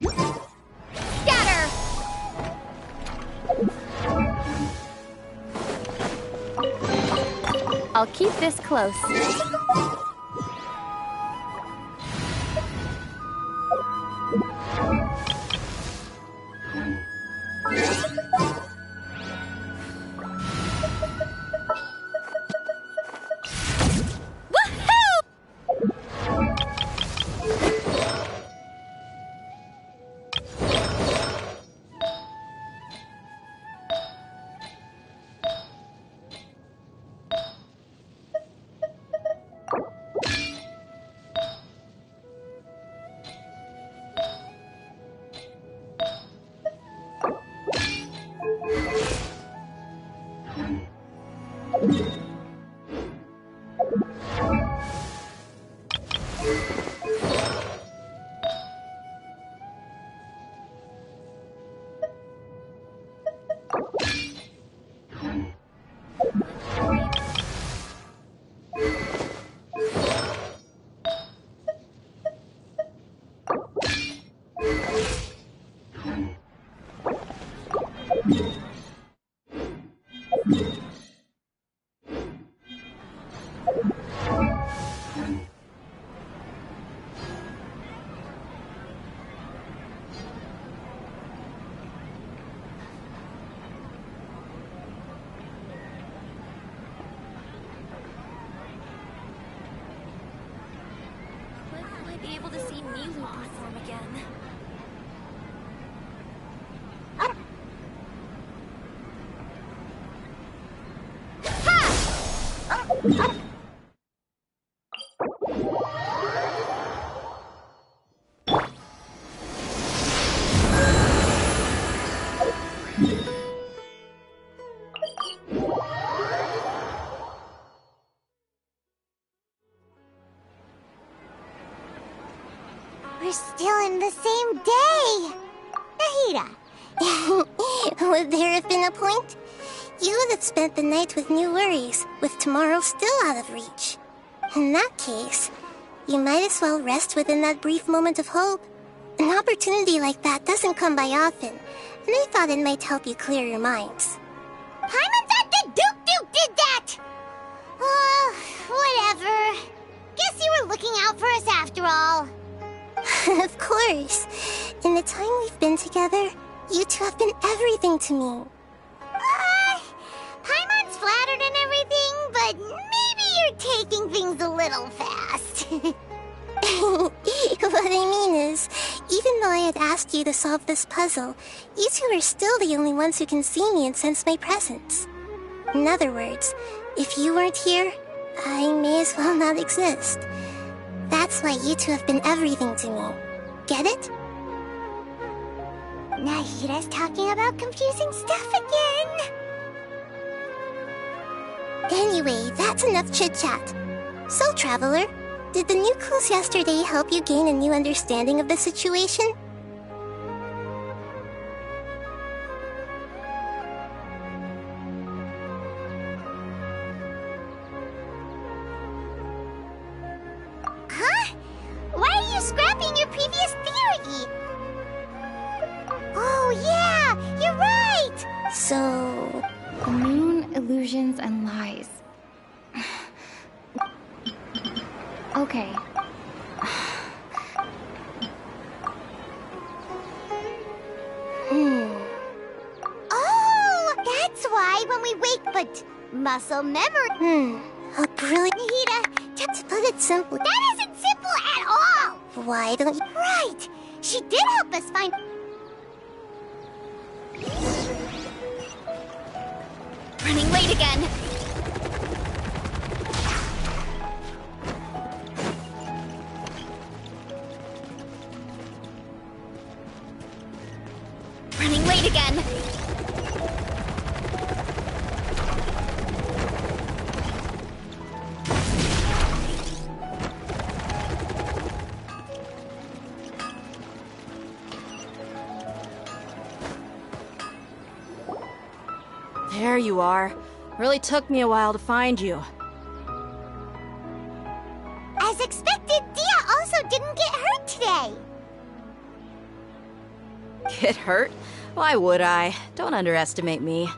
Scatter! I'll keep this close. Be able to see Milu perform again. We're still in the same day! Nahida! Would there have been a point? You would have spent the night with new worries, with tomorrow still out of reach. In that case, you might as well rest within that brief moment of hope. An opportunity like that doesn't come by often, and I thought it might help you clear your minds. Paimon thought the Duke did that! Whatever. Guess you were looking out for us after all. Of course. In the time we've been together, you two have been everything to me. Paimon's flattered and everything, but maybe you're taking things a little fast. What I mean is, even though I had asked you to solve this puzzle, you two are still the only ones who can see me and sense my presence. In other words, if you weren't here, I may as well not exist. That's why you two have been everything to me. Get it? Nahida's talking about confusing stuff again. Anyway, that's enough chit-chat. So, Traveler, did the new clues yesterday help you gain a new understanding of the situation? Huh? Why are you scrapping your previous theory? Oh, yeah! You're right! So... The moon, illusions, and lies. Okay. Oh! That's why when we wake, but... muscle memory... A brilliant... Nahida, to put it simply... That isn't simple at all! Why don't you... Right! She did help us find... Running late again. Running late again. There you are. Really took me a while to find you. As expected, Dia also didn't get hurt today. Get hurt? Why would I? Don't underestimate me.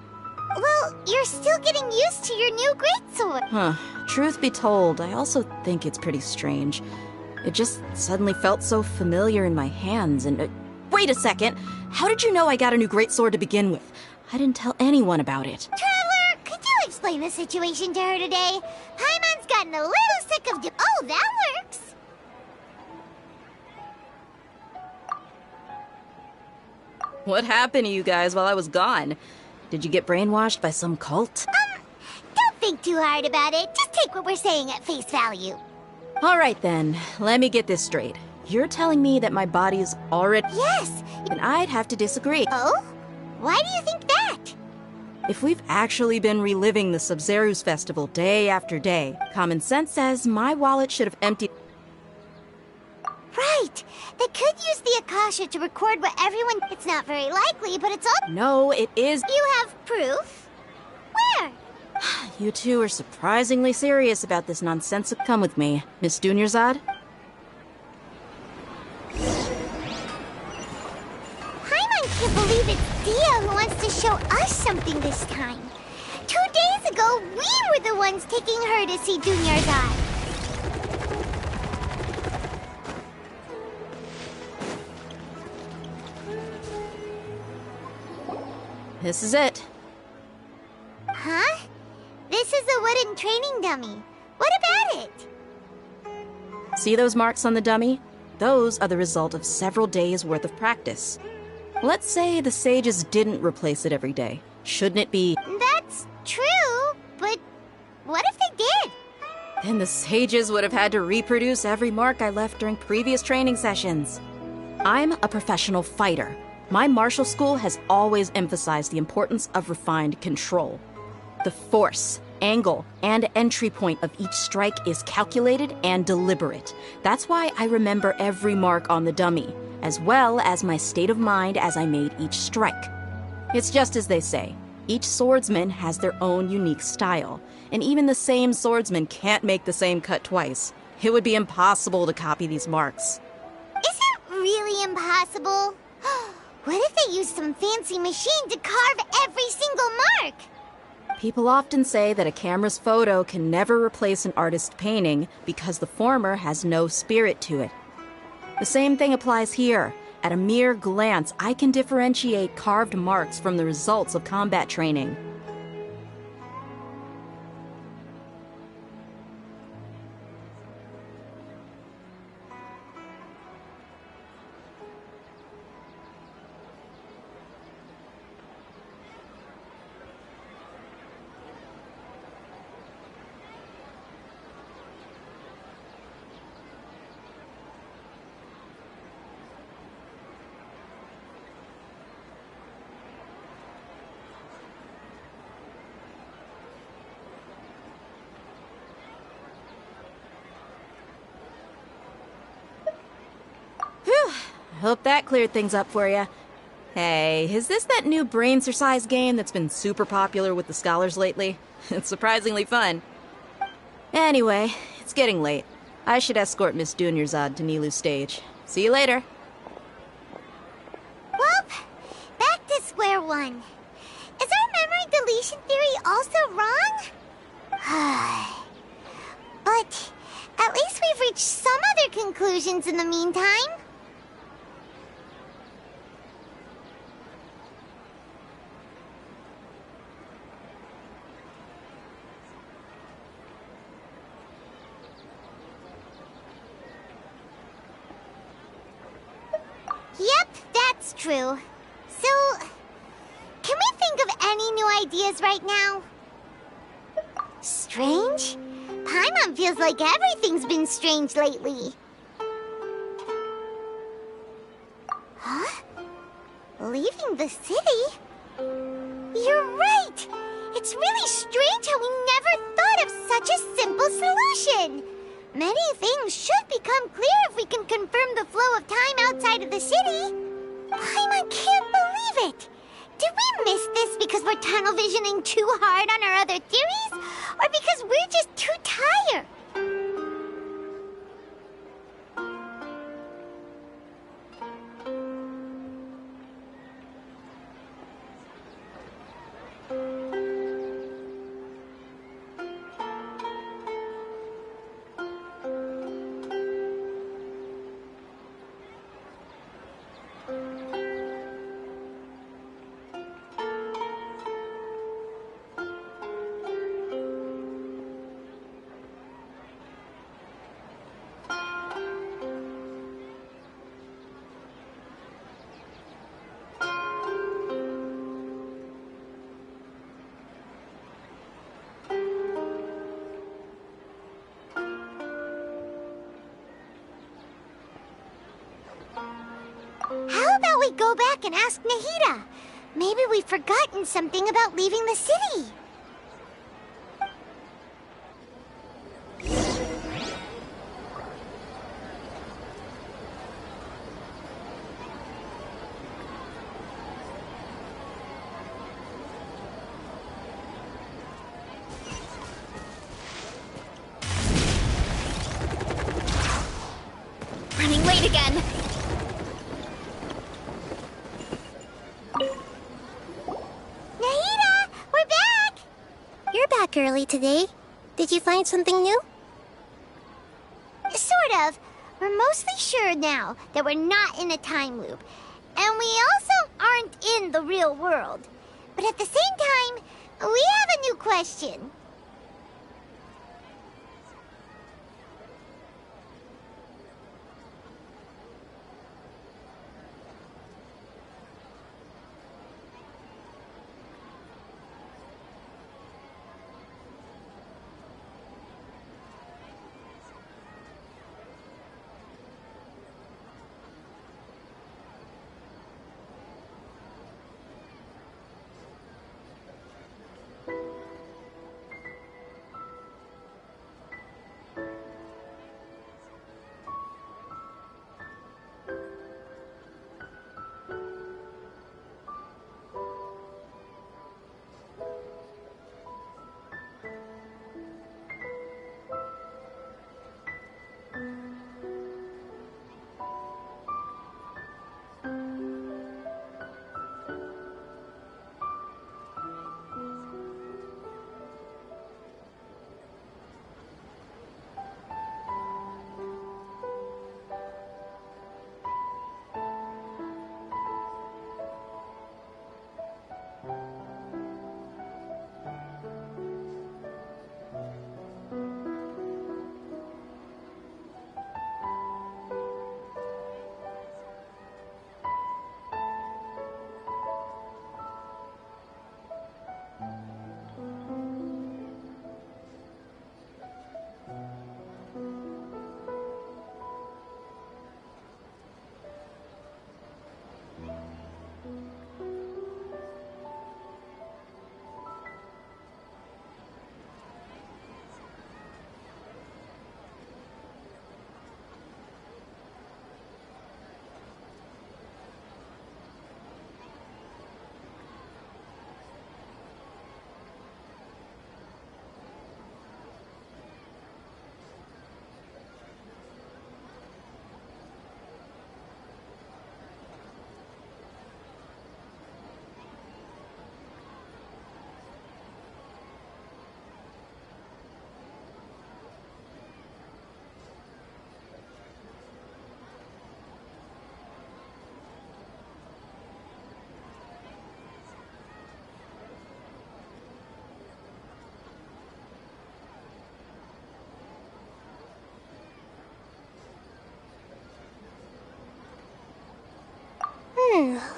Well, you're still getting used to your new greatsword. Huh. Truth be told, I also think it's pretty strange. It just suddenly felt so familiar in my hands and... wait a second! How did you know I got a new greatsword to begin with? I didn't tell anyone about it. Traveler, could you explain the situation to her today? Paimon's gotten a little sick of oh, that works! What happened to you guys while I was gone? Did you get brainwashed by some cult? Don't think too hard about it. Just take what we're saying at face value. Alright then, let me get this straight. You're telling me that my body's already... Yes! Then I'd have to disagree. Oh? Why do you think that? If we've actually been reliving the Sub-Zeru's festival day after day, common sense says my wallet should have emptied... Right! They could use the Akasha to record what everyone... It's not very likely, but it's all... No, it is... You have proof? Where? You two are surprisingly serious about this nonsense. Come with me, Miss Dunyarzad. Paimon can't believe it's Dia who wants to show us something this time. 2 days ago, we were the ones taking her to see Dunyarzad. This is it. Huh? This is a wooden training dummy. What about it? See those marks on the dummy? Those are the result of several days' worth of practice. Let's say the sages didn't replace it every day. Shouldn't it be... That's true, but what if they did? Then the sages would have had to reproduce every mark I left during previous training sessions. I'm a professional fighter. My martial school has always emphasized the importance of refined control. The force, angle, and entry point of each strike is calculated and deliberate. That's why I remember every mark on the dummy, as well as my state of mind as I made each strike. It's just as they say, each swordsman has their own unique style, and even the same swordsman can't make the same cut twice. It would be impossible to copy these marks. Is it really impossible? What if they used some fancy machine to carve every single mark? People often say that a camera's photo can never replace an artist's painting because the former has no spirit to it. The same thing applies here. At a mere glance, I can differentiate carved marks from the results of combat training. Hope that cleared things up for you. Hey, is this that new brain exercise game that's been super popular with the scholars lately? It's surprisingly fun. Anyway, it's getting late. I should escort Miss Dunyarzad to Nilu's stage. See you later. Well, back to square one. Is our memory deletion theory also wrong? But at least we've reached some other conclusions in the meantime. Yep, that's true. So, can we think of any new ideas right now? Strange? Paimon feels like everything's been strange lately. Huh? Leaving the city? You're right! It's really strange how we never thought of such a simple solution! Many things should become clear if we can confirm the flow of time outside of the city. Paimon can't believe it! Did we miss this because we're tunnel visioning too hard on our other theories? Or because we're just too tired? we go back and ask Nahida? Maybe we've forgotten something about leaving the city. Running late again. Nahida, we're back! You're back early today. Did you find something new? Sort of. We're mostly sure now that we're not in a time loop. And we also aren't in the real world. But at the same time, we have a new question.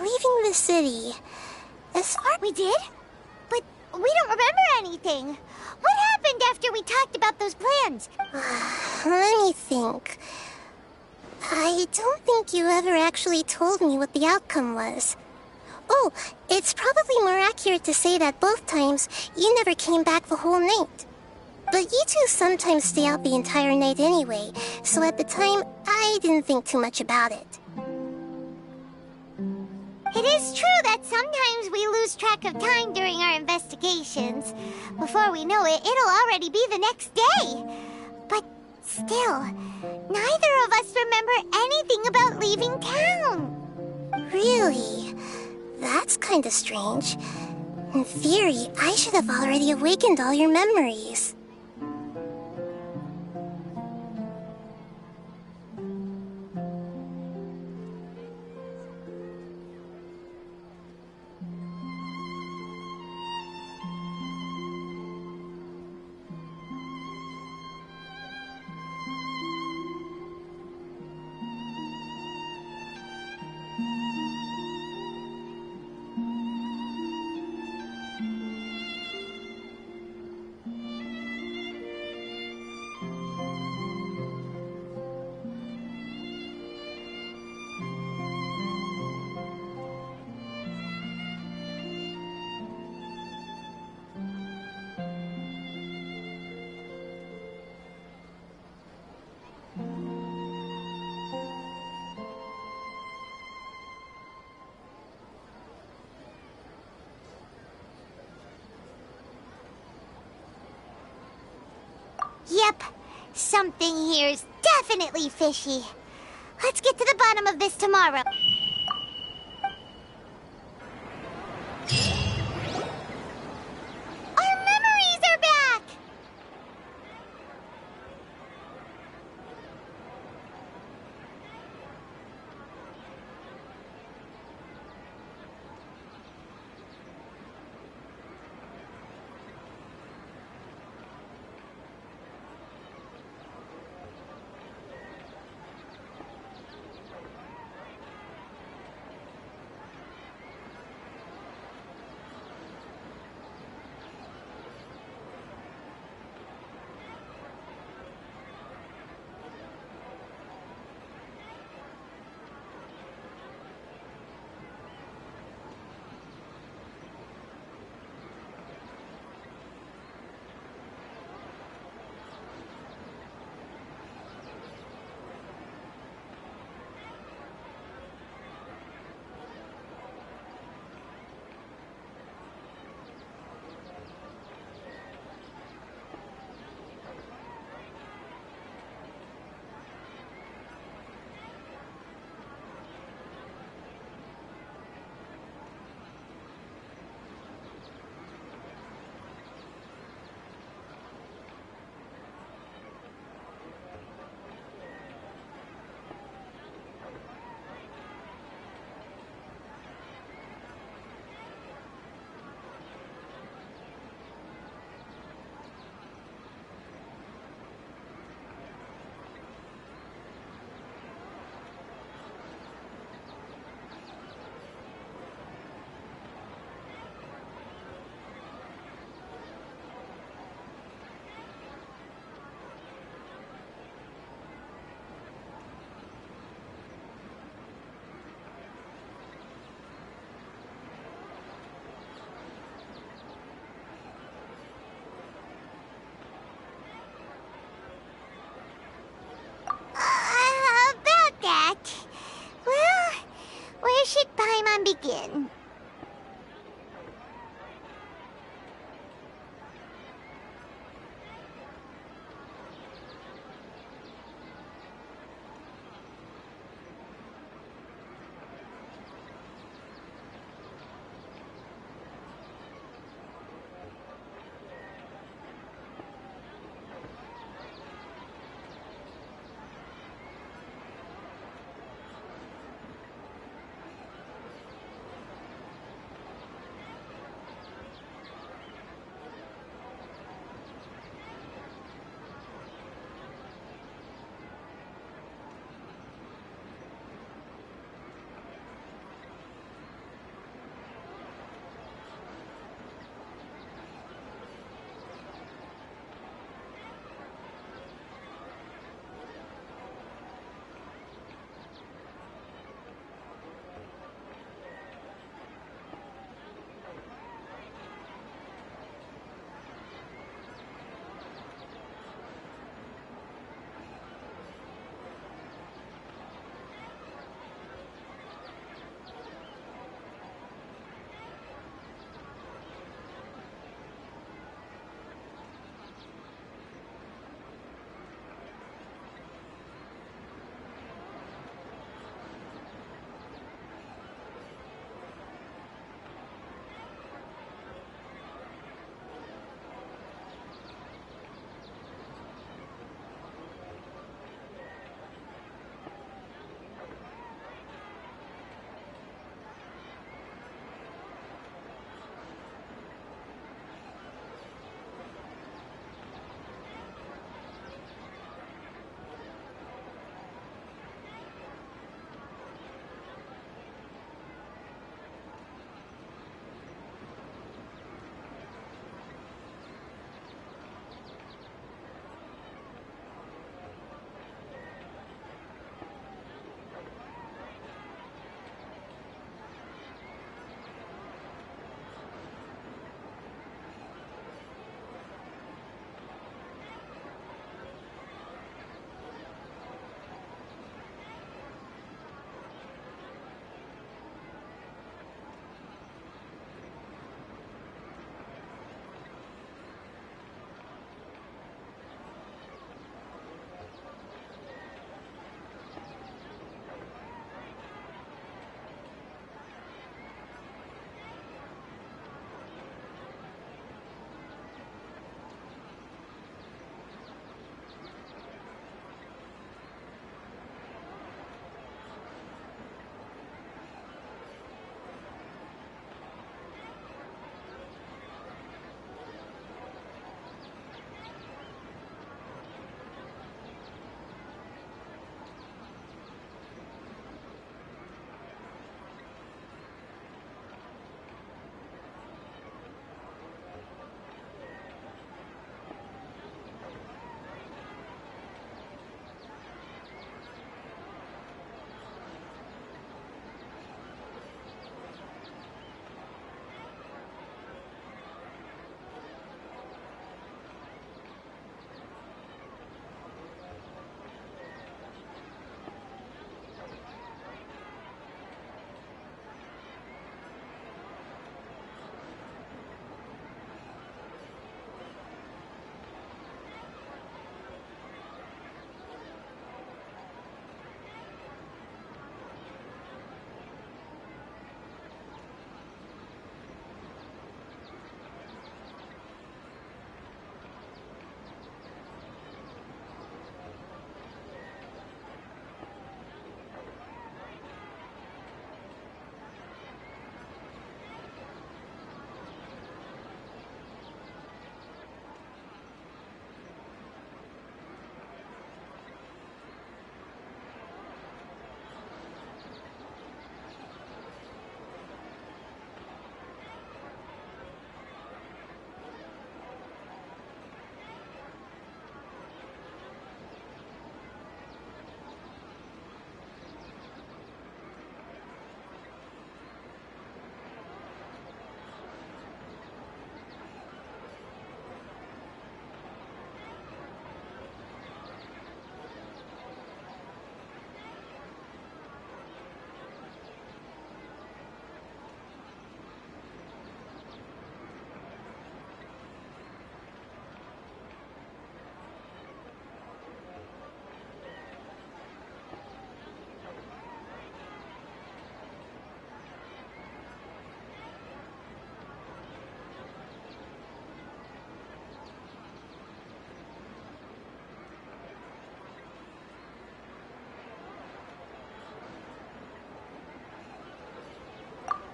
Leaving the city. As far... We did? But we don't remember anything. What happened after we talked about those plans? Let me think. I don't think you ever actually told me what the outcome was. Oh, it's probably more accurate to say that both times you never came back the whole night. But you two sometimes stay out the entire night anyway, so at the time, I didn't think too much about it. It is true that sometimes we lose track of time during our investigations. Before we know it, it'll already be the next day. But still, neither of us remember anything about leaving town. Really? That's kinda strange. In theory, I should have already awakened all your memories. Yep, something here's definitely fishy. Let's get to the bottom of this tomorrow. Our memories are back!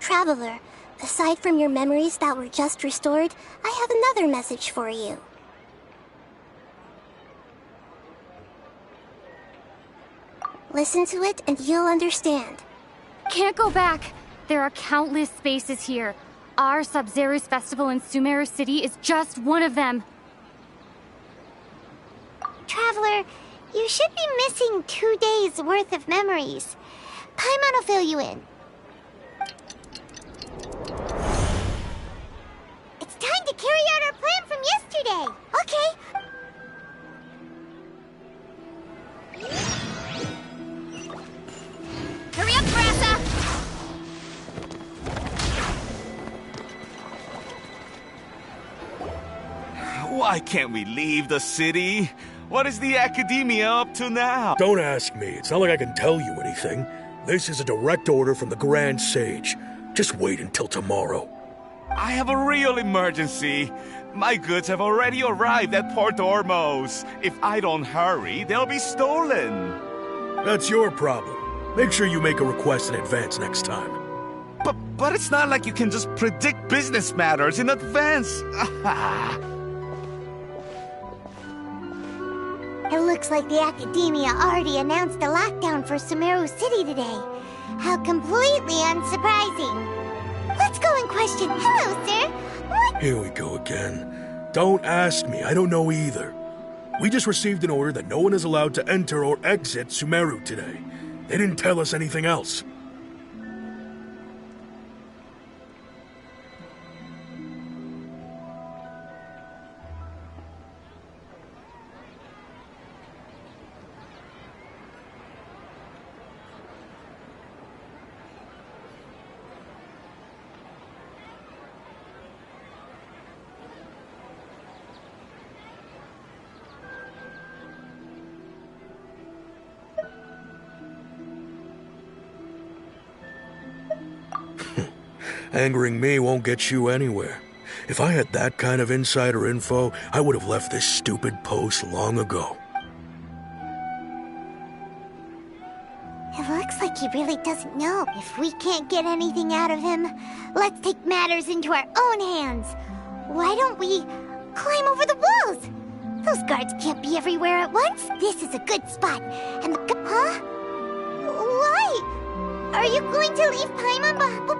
Traveler, aside from your memories that were just restored, I have another message for you. Listen to it and you'll understand. Can't go back. There are countless spaces here. Our Sub-Zero's festival in Sumeru City is just one of them. Traveler, you should be missing 2 days worth of memories. Paimon will fill you in. It's time to carry out our plan from yesterday. Okay. Hurry up, Brassa! Why can't we leave the city? What is the academia up to now? Don't ask me. It's not like I can tell you anything. This is a direct order from the Grand Sage. Just wait until tomorrow. I have a real emergency. My goods have already arrived at Port Ormos. If I don't hurry, they'll be stolen. That's your problem. Make sure you make a request in advance next time. But it's not like you can just predict business matters in advance. It looks like the Academia already announced a lockdown for Sumeru City today. How completely unsurprising. Let's go and question. Hello, sir. What? Here we go again. Don't ask me. I don't know either. We just received an order that no one is allowed to enter or exit Sumeru today. They didn't tell us anything else. Angering me won't get you anywhere. If I had that kind of insider info, I would have left this stupid post long ago. It looks like he really doesn't know. If we can't get anything out of him, let's take matters into our own hands. Why don't we climb over the walls? Those guards can't be everywhere at once. This is a good spot. And the... Huh? Why? Are you going to leave Paimon behind? But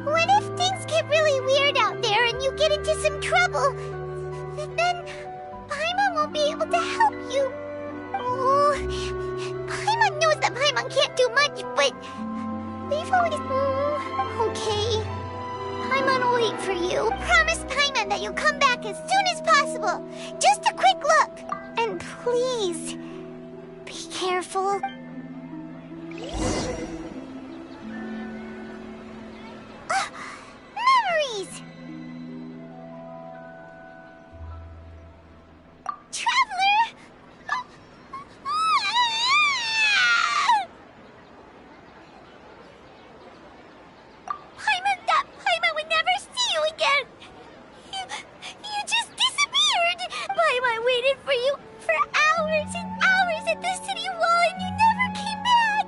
what if things get really weird out there and you get into some trouble? Then Paimon won't be able to help you. Oh, Paimon knows that Paimon can't do much, but we've always... Okay. Paimon will wait for you. Promise Paimon that you'll come back as soon as possible. Just a quick look. And please, be careful. Memories! Traveler! Paimon would never see you again! You just disappeared! Paimon waited for you for hours and hours at the city wall and you never came back!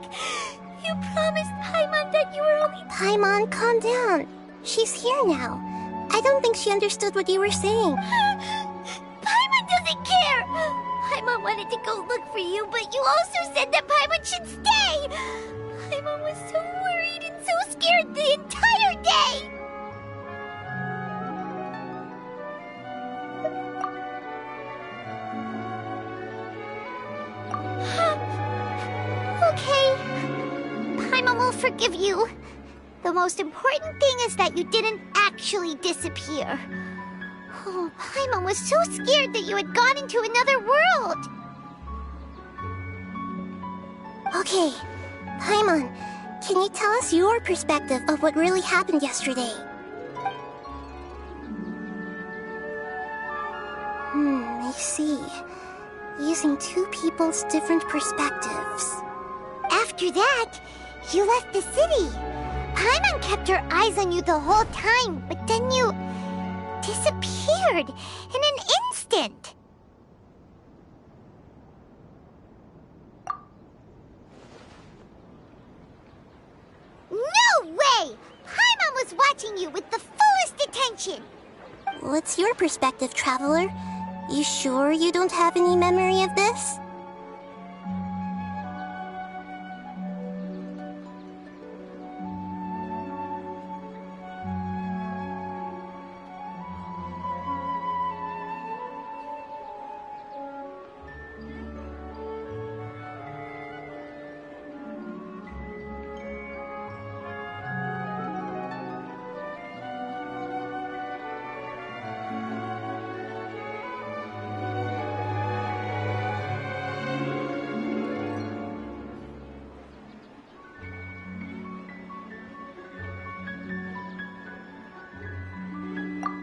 You promised Paimon that you were only... Paimon, calm down. She's here now. I don't think she understood what you were saying. Paimon doesn't care! Paimon wanted to go look for you, but you also said that Paimon should stay! Paimon was so worried and so scared the entire day! Okay. Paimon will forgive you. The most important thing is that you didn't actually disappear. Oh, Paimon was so scared that you had gone into another world. Okay, Paimon, can you tell us your perspective of what really happened yesterday? I see. Using two people's different perspectives. After that, you left the city. Paimon kept her eyes on you the whole time, but then you disappeared in an instant. No way! watching you with the fullest attention. What's your perspective, Traveler? You sure you don't have any memory of this?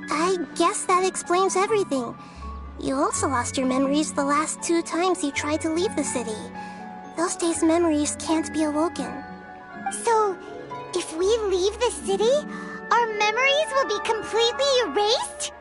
I guess that explains everything. You also lost your memories the last 2 times you tried to leave the city. Those days' memories can't be awoken. So, if we leave the city, our memories will be completely erased?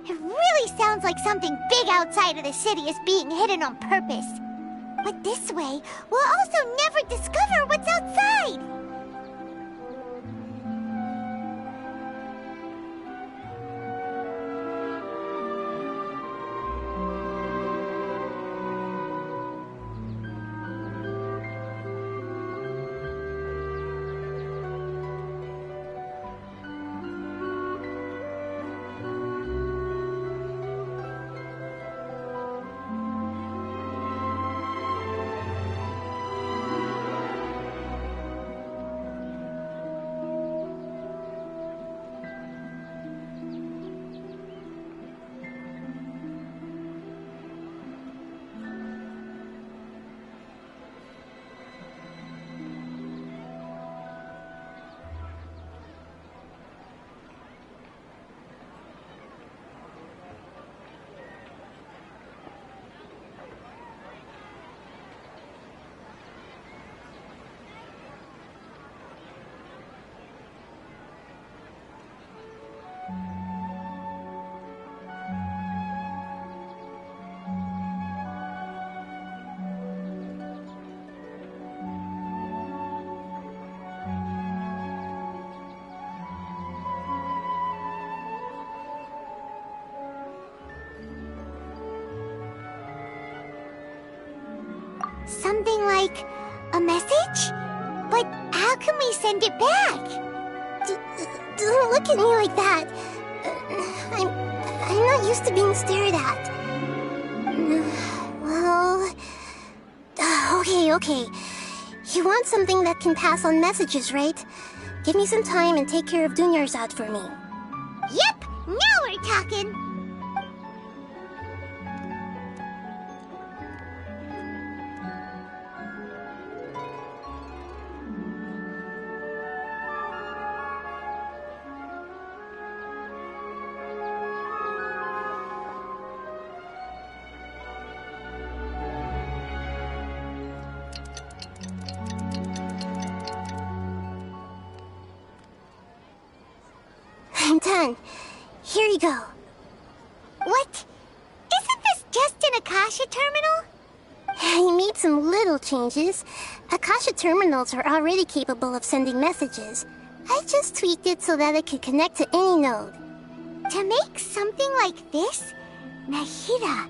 It really sounds like something big outside of the city is being hidden on purpose. But this way, we'll also never discover what's outside. Something like a message? But how can we send it back? Don't look at me like that. I'm not used to being stared at. Well... Okay. You want something that can pass on messages, right? Give me some time and take care of Dunyar's out for me. Yep! Now we're talking! I'm done. Here you go. What? Isn't this just an Akasha terminal? I made some little changes. Akasha terminals are already capable of sending messages. I just tweaked it so that it could connect to any node. To make something like this? Nahida,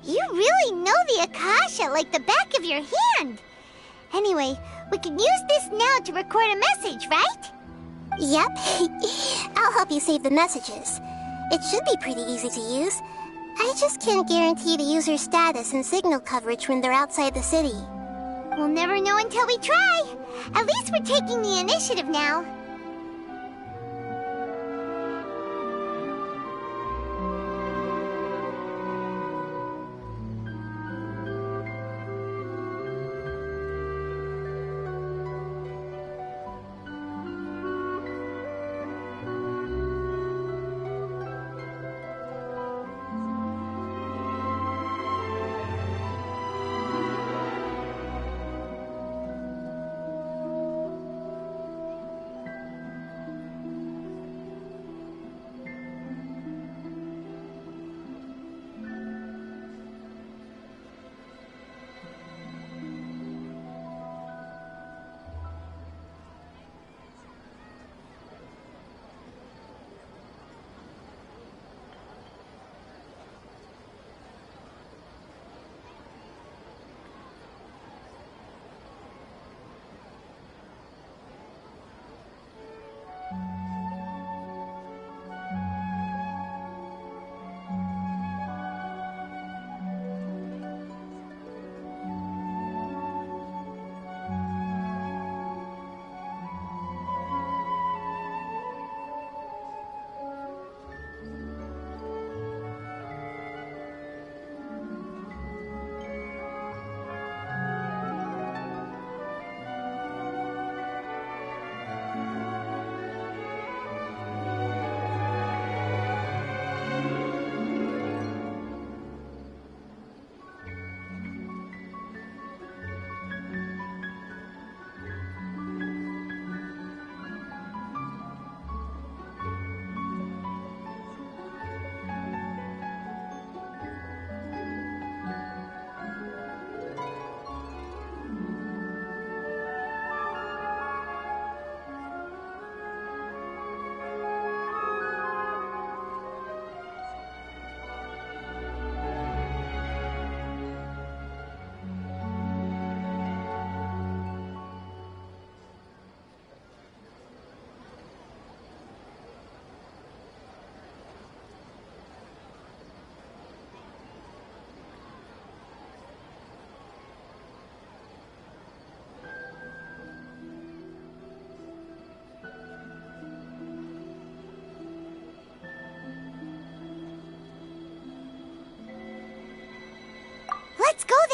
you really know the Akasha like the back of your hand. Anyway, we can use this now to record a message, right? Yep. I'll help you save the messages. It should be pretty easy to use. I just can't guarantee the user's status and signal coverage when they're outside the city. We'll never know until we try. At least we're taking the initiative now.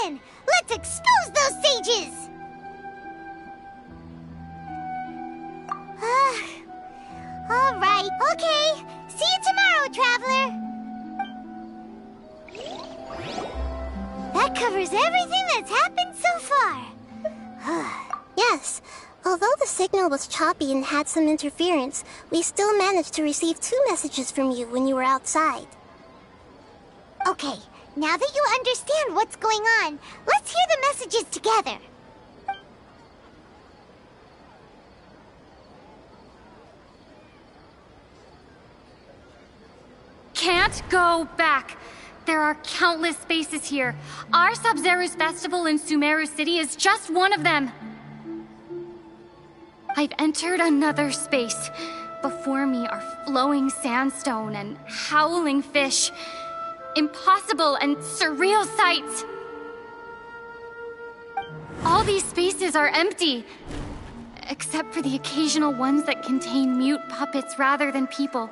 in! Let's expose those sages! Alright, okay. See you tomorrow, Traveler! That covers everything that's happened so far. Yes. Although the signal was choppy and had some interference, we still managed to receive 2 messages from you when you were outside. Okay, now that you understand what's going on, let's hear the messages together. Can't go back. There are countless spaces here. Our Sub-Zero's festival in Sumeru City is just one of them. I've entered another space. Before me are flowing sandstone and howling fish. Impossible and surreal sights. All these spaces are empty, except for the occasional ones that contain mute puppets rather than people.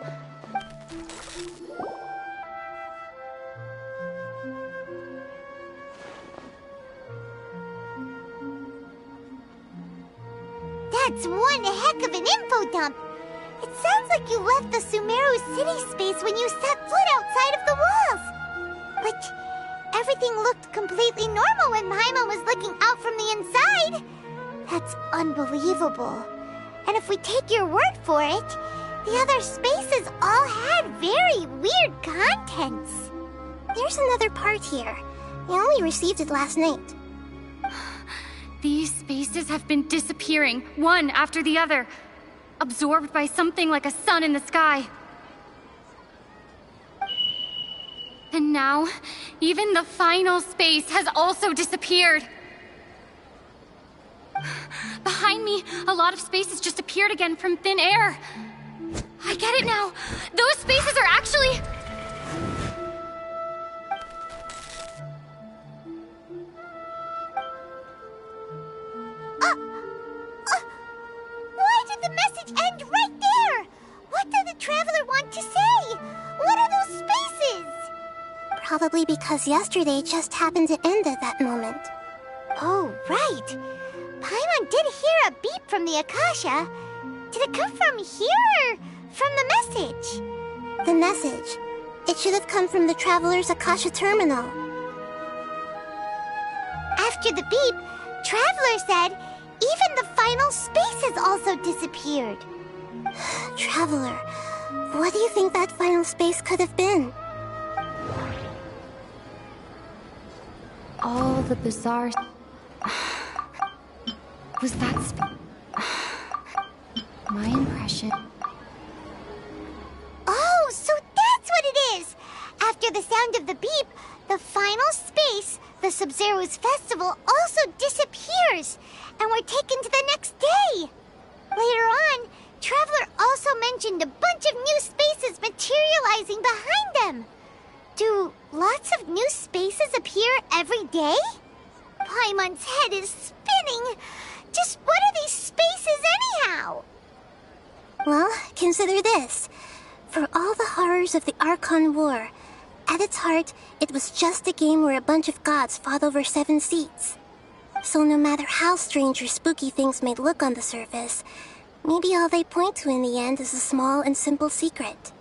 That's one heck of an info dump. It sounds like you left the Sumeru City space when you set foot outside of the walls. But everything looked completely normal when Paimon was looking out from the inside. That's unbelievable. And if we take your word for it, the other spaces all had very weird contents. There's another part here. I only received it last night. These spaces have been disappearing, one after the other, absorbed by something like a sun in the sky. And now, even the final space has also disappeared. Behind me, a lot of spaces just appeared again from thin air. I get it now. Those spaces are actually... Why did the message end right there? What did the Traveler want to say? What are those spaces? Probably because yesterday just happened to end at that moment. Oh, right. Paimon did hear a beep from the Akasha. Did it come from here or from the message? The message. It should have come from the Traveler's Akasha terminal. After the beep, Traveler said even the final space has also disappeared. Traveler, what do you think that final space could have been? All the bizarre... Was that my impression? Oh, so that's what it is! After the sound of the beep, the final space, the Sub-Zero's festival, also disappears, and we're taken to the next day. Later on, Traveler also mentioned a bunch of new spaces materializing behind them. Do lots of new spaces appear every day? Paimon's head is spinning. Just what are these spaces anyhow? Well, consider this. For all the horrors of the Archon War, at its heart, it was just a game where a bunch of gods fought over 7 seats. So no matter how strange or spooky things may look on the surface, maybe all they point to in the end is a small and simple secret.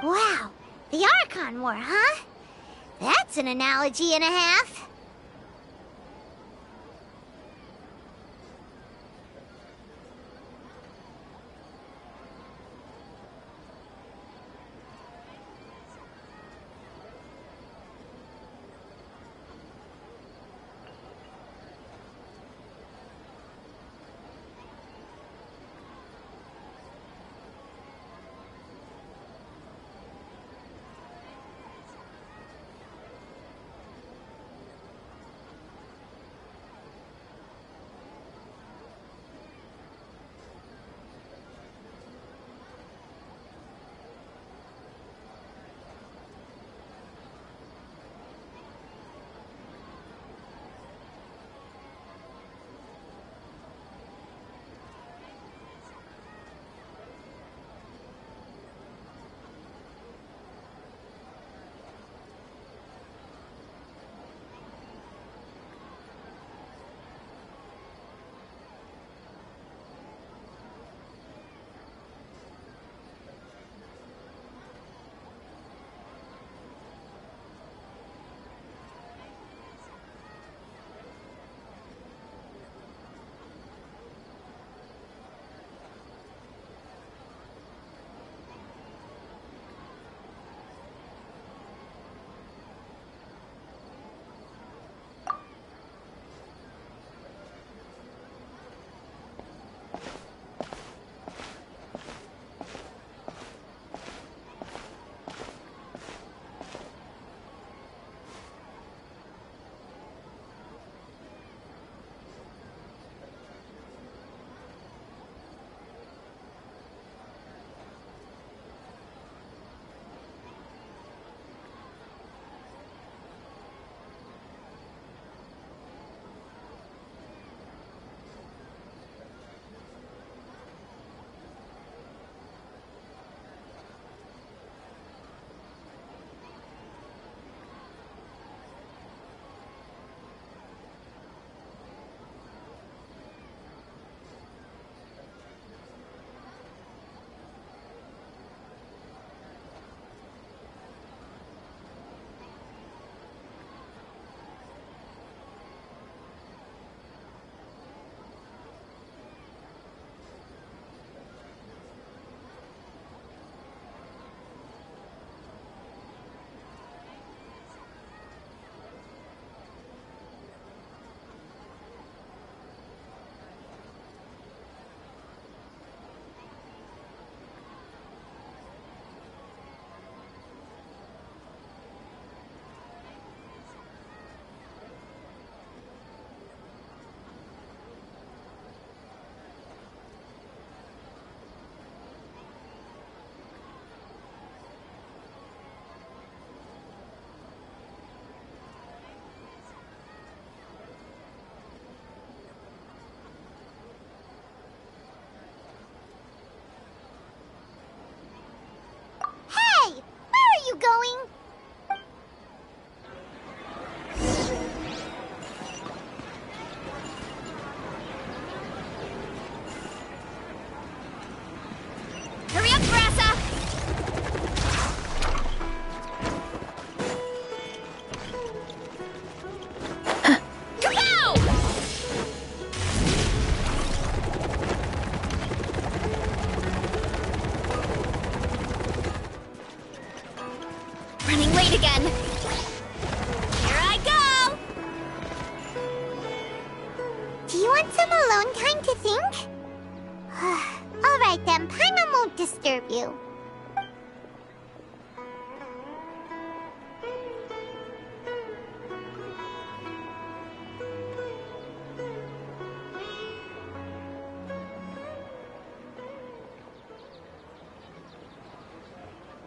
Wow, the Archon War, huh? That's an analogy and a half.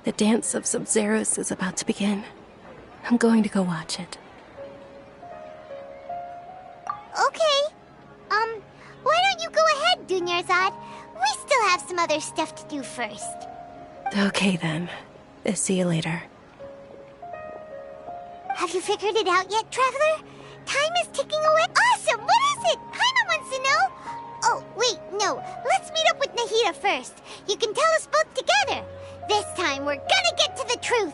The dance of Sub-Zeros is about to begin. I'm going to go watch it. Okay. Why don't you go ahead, Dunyarzad? We still have some other stuff to do first. Okay then. See you later. Have you figured it out yet, Traveler? Time is ticking away. Awesome! What is it? Paimon wants to know. Oh, wait, no. Let's meet up with Nahida first. You can tell us both together. This time, we're gonna get to the truth.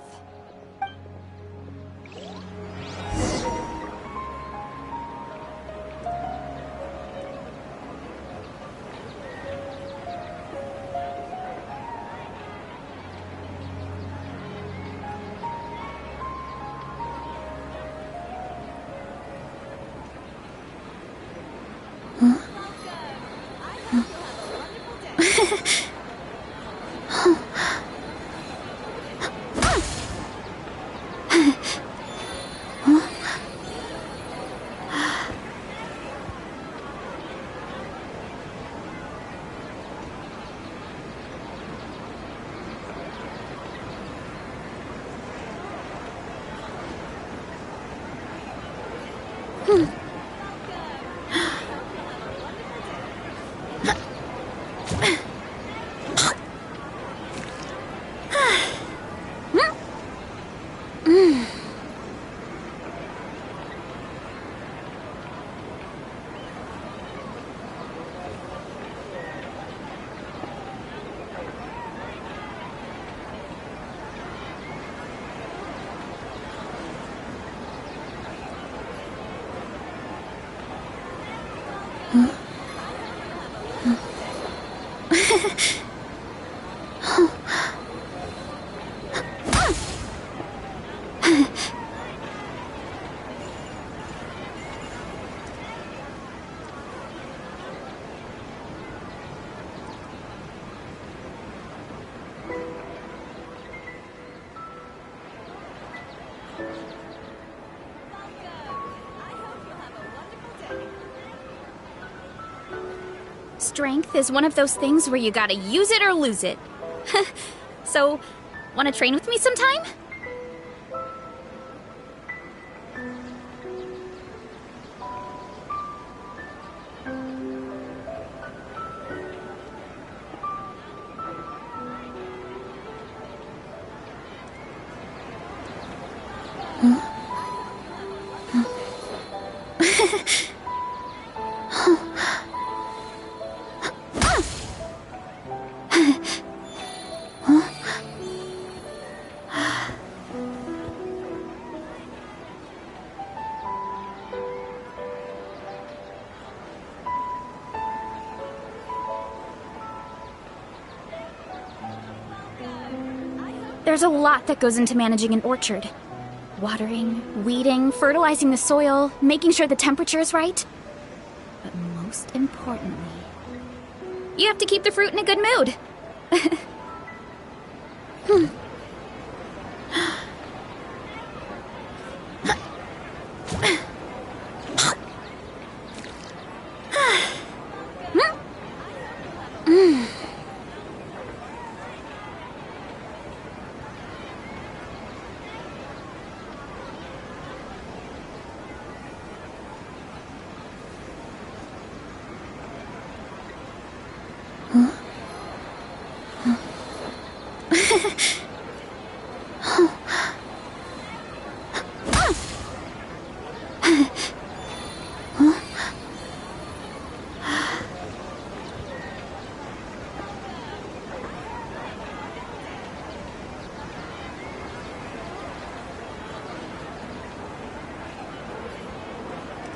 Strength is one of those things where you gotta use it or lose it. So, wanna train with me sometime? There's a lot that goes into managing an orchard. Watering, weeding, fertilizing the soil, making sure the temperature is right. But most importantly, you have to keep the fruit in a good mood.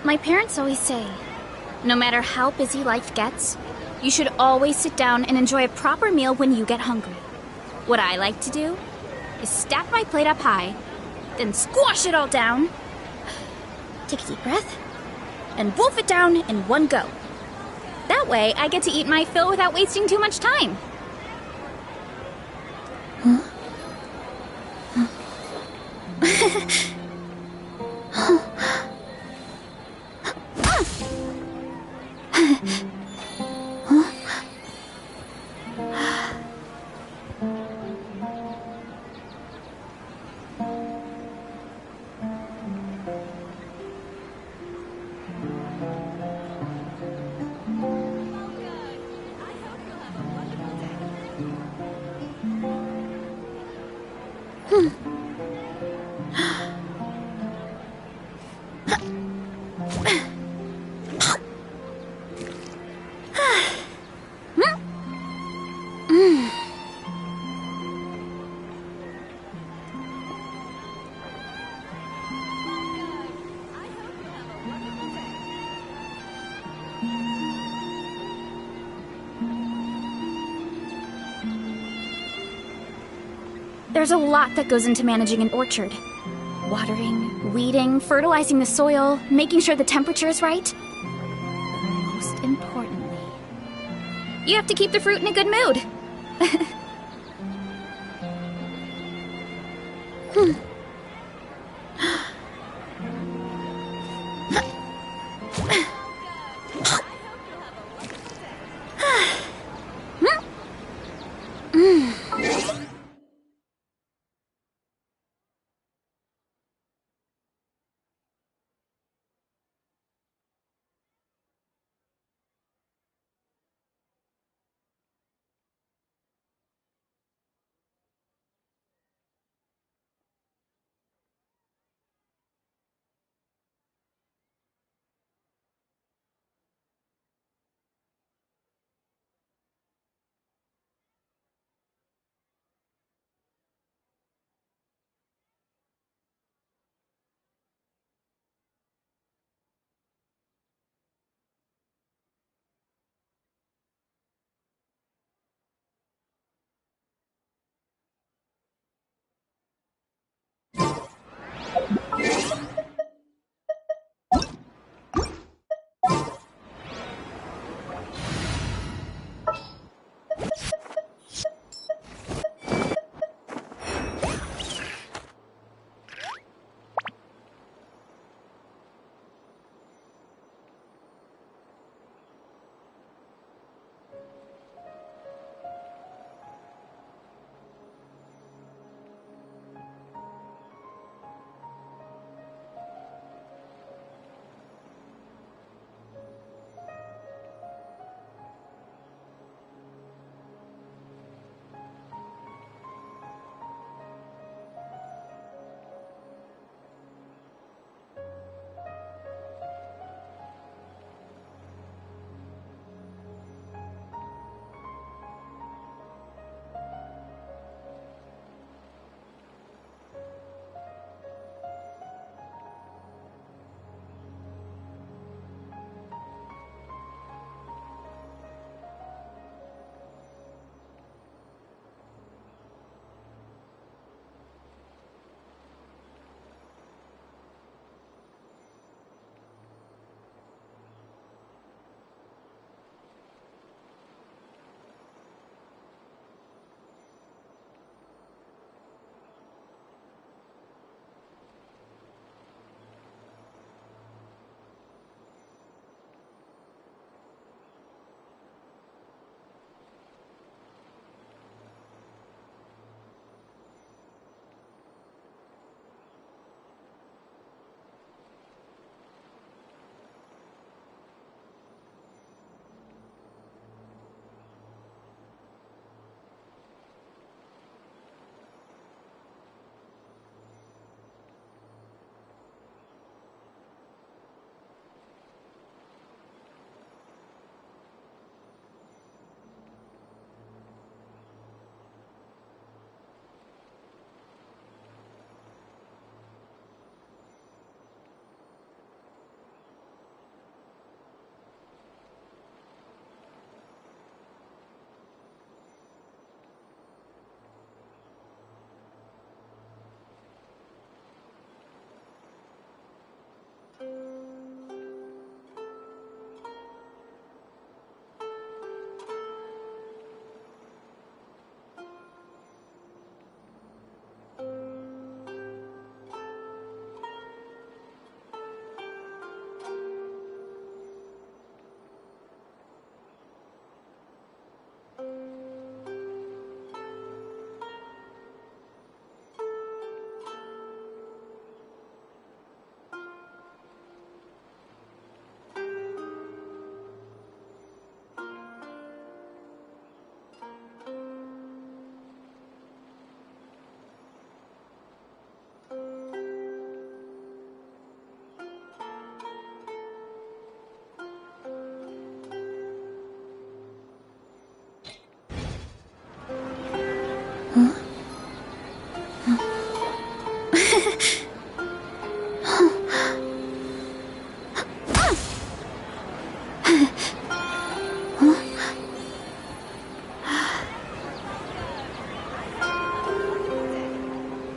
My parents always say, no matter how busy life gets, you should always sit down and enjoy a proper meal when you get hungry. What I like to do is stack my plate up high, then squash it all down, take a deep breath, and wolf it down in one go. That way, I get to eat my fill without wasting too much time. There's a lot that goes into managing an orchard. Watering, weeding, fertilizing the soil, making sure the temperature is right. Most importantly, you have to keep the fruit in a good mood.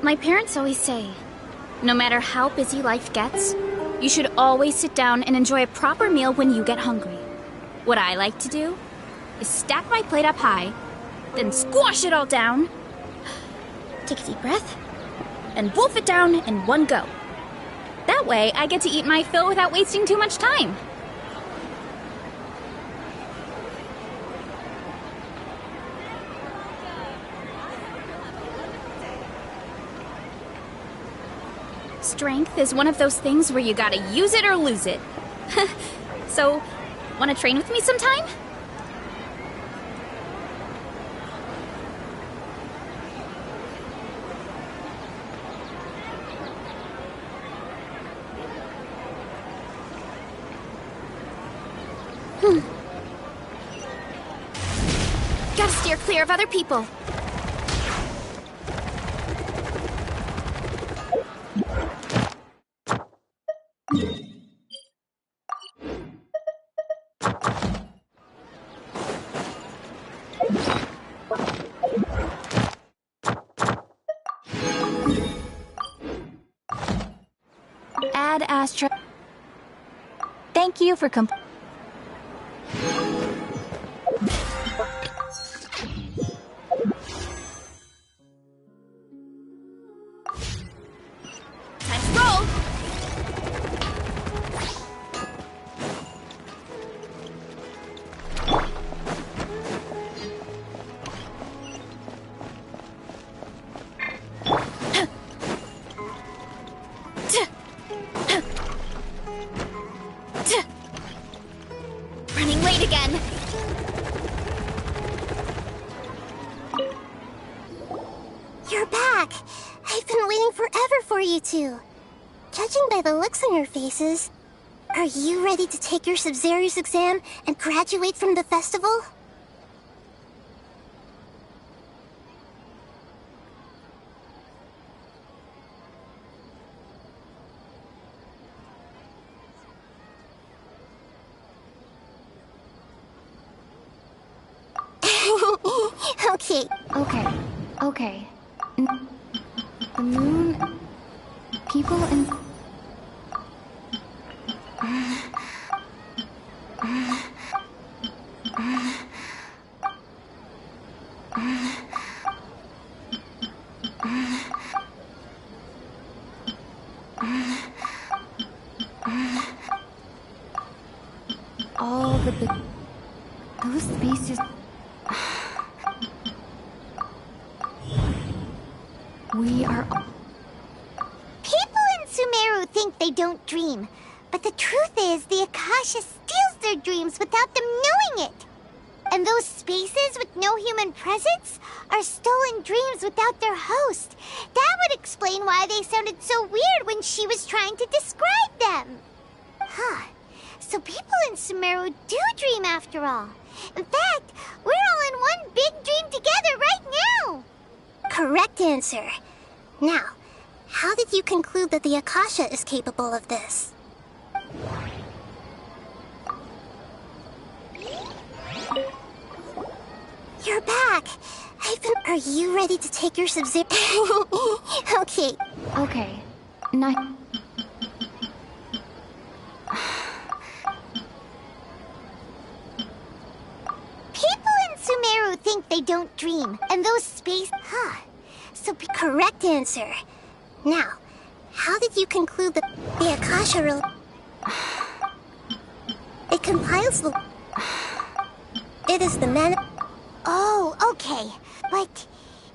My parents always say, no matter how busy life gets, you should always sit down and enjoy a proper meal when you get hungry. What I like to do is stack my plate up high, then squash it all down, take a deep breath, and wolf it down in one go. That way, I get to eat my fill without wasting too much time. Strength is one of those things where you gotta use it or lose it. So, wanna train with me sometime? Gotta steer clear of other people. Ad Astra. Thank you for Time to roll! Running late again. You're back! I've been waiting forever for you two. Judging by the looks on your faces, are you ready to take your Sub-Zero's exam and graduate from the festival? Okay. The moon... People in... all the big... Those spaces... We are... People in Sumeru think they don't dream, but the truth is the Akasha steals their dreams without them knowing it. And those spaces with no human presence are stolen dreams without their host. That would explain why they sounded so weird when she was trying to describe them. Huh. So people in Sumeru do dream after all. In fact, we're all in one big dream together right now. Correct answer. Now, how did you conclude that the Akasha is capable of this? You're back! Are you ready to take your Sub-Zero? Okay. Not... People in Sumeru think they don't dream, and those space... Huh. So correct answer. Now, how did you conclude that the Akasha It compiles the... It is the man... Oh, okay. But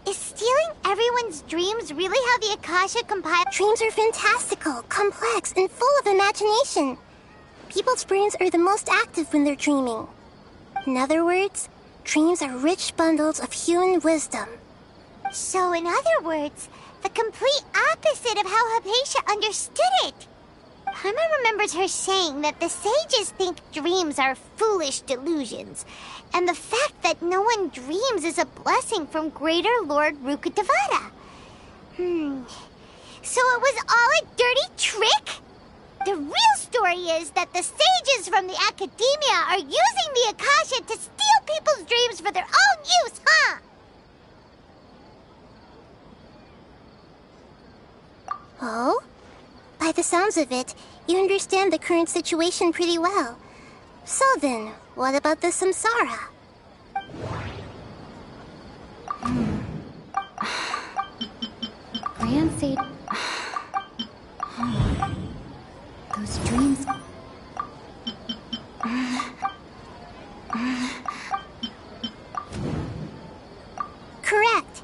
is stealing everyone's dreams really how the Akasha compiles... Dreams are fantastical, complex, and full of imagination. People's brains are the most active when they're dreaming. In other words, dreams are rich bundles of human wisdom. So, in other words, the complete opposite of how Hypatia understood it. Paimon remembers her saying that the sages think dreams are foolish delusions, and the fact that no one dreams is a blessing from Greater Lord Rukkhadevata. So it was all a dirty trick? The real story is that the sages from the academia are using the Akasha to steal people's dreams for their own use, huh? Oh? By the sounds of it, you understand the current situation pretty well. So then, what about the samsara? Grand Sage... Those dreams... Correct.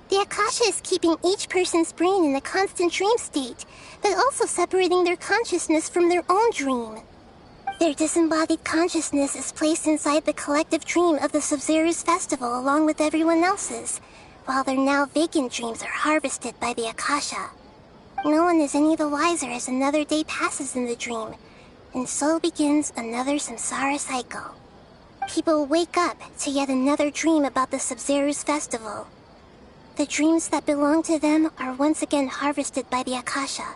The Akasha is keeping each person's brain in a constant dream state, but also separating their consciousness from their own dream. Their disembodied consciousness is placed inside the collective dream of the Sub-Zero's festival along with everyone else's, while their now vacant dreams are harvested by the Akasha. No one is any the wiser as another day passes in the dream, and so begins another samsara cycle. People wake up to yet another dream about the Sub-Zero's festival. The dreams that belong to them are once again harvested by the Akasha,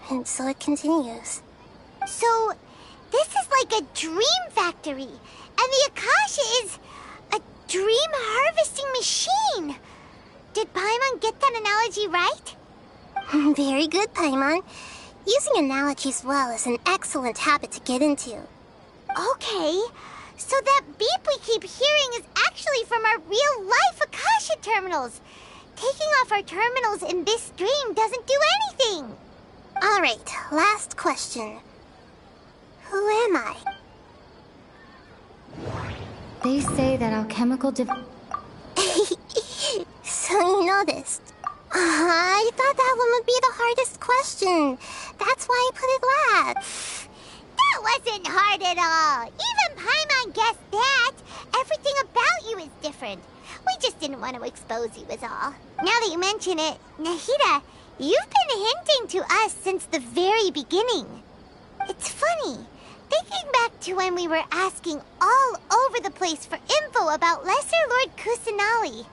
and so it continues. So, this is like a dream factory, and the Akasha is a dream harvesting machine. Did Paimon get that analogy right? Very good, Paimon. Using analogies well is an excellent habit to get into. Okay, so that beep we keep hearing is actually from our real-life Akasha terminals. Taking off our terminals in this dream doesn't do anything. Alright, last question. Who am I? They say that alchemical So you noticed. I thought that one would be the hardest question. That's why I put it last. That wasn't hard at all. Even Paimon guessed that. Everything about you is different. We just didn't want to expose you is all. Now that you mention it, Nahida, you've been hinting to us since the very beginning. It's funny, thinking back to when we were asking all over the place for info about Lesser Lord Kusanali.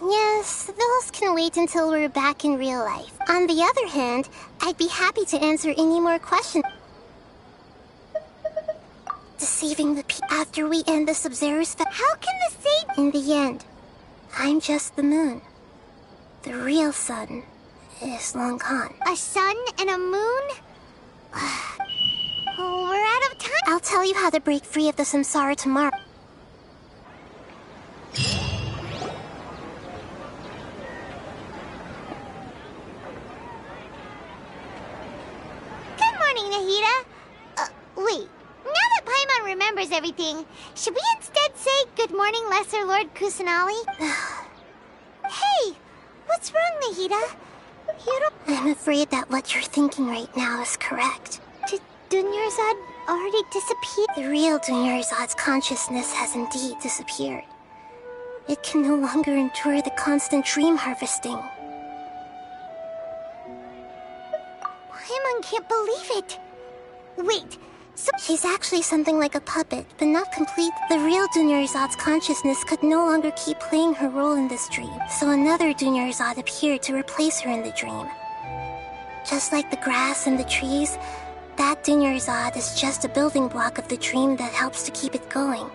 Yes, those can wait until we're back in real life. On the other hand, I'd be happy to answer any more questions. Deceiving the people after we end the Sub-Zero's How can the sage... In the end, I'm just the moon. The real sun is long gone. A sun and a moon? Oh, we're out of time. I'll tell you how to break free of the samsara tomorrow. Good morning, Nahida. Wait. Now that Paimon remembers everything, should we instead say good morning, Lesser Lord Kusanali? Hey, what's wrong, Nahida? You don't... I'm afraid that what you're thinking right now is correct. Did Dunyarzad already disappear? The real Dunyarzad's consciousness has indeed disappeared. It can no longer endure the constant dream harvesting. Paimon can't believe it. Wait, so... She's actually something like a puppet, but not complete. The real Dunyarzad's consciousness could no longer keep playing her role in this dream, so another Dunyarzad appeared to replace her in the dream. Just like the grass and the trees, that Dunyarzad is just a building block of the dream that helps to keep it going.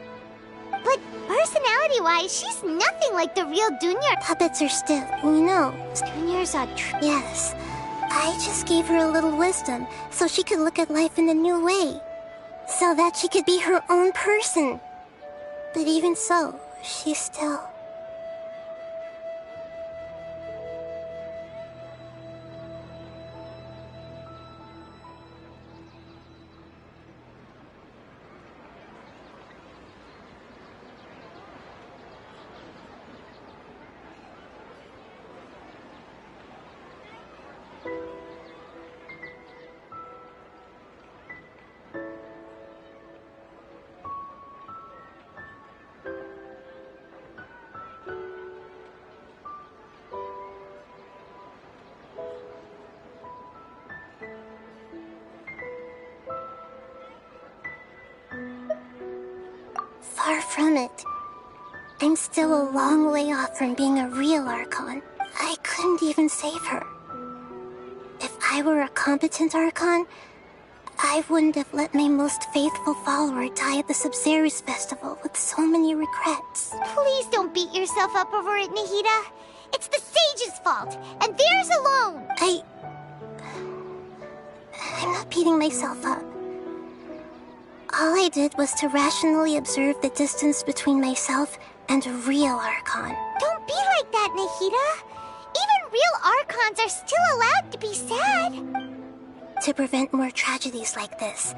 But personality-wise, she's nothing like the real Dunyar. Puppets are still, you know. Dunyarzad... Yes. I just gave her a little wisdom, so she could look at life in a new way. So that she could be her own person. But even so, she's still... Far from it. I'm still a long way off from being a real Archon. I couldn't even save her. I were a competent Archon, I wouldn't have let my most faithful follower die at the Sabzerus festival with so many regrets. Please don't beat yourself up over it, Nahida. It's the sage's fault, and theirs alone. I'm not beating myself up. All I did was to rationally observe the distance between myself and a real Archon. Don't be like that, Nahida. Even real Archons are still allowed to be sad. To prevent more tragedies like this,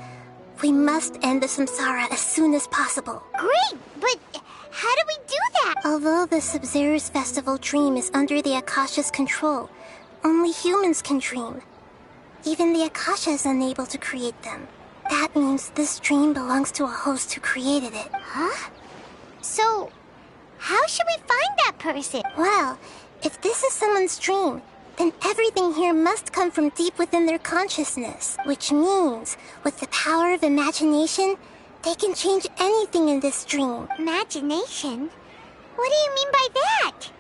we must end the Samsara as soon as possible. Great, but how do we do that? Although the Sabzerus festival dream is under the Akasha's control, only humans can dream. Even the Akasha is unable to create them. That means this dream belongs to a host who created it. Huh? So, how should we find that person? Well, if this is someone's dream, then everything here must come from deep within their consciousness. Which means, with the power of imagination, they can change anything in this dream. Imagination? What do you mean by that?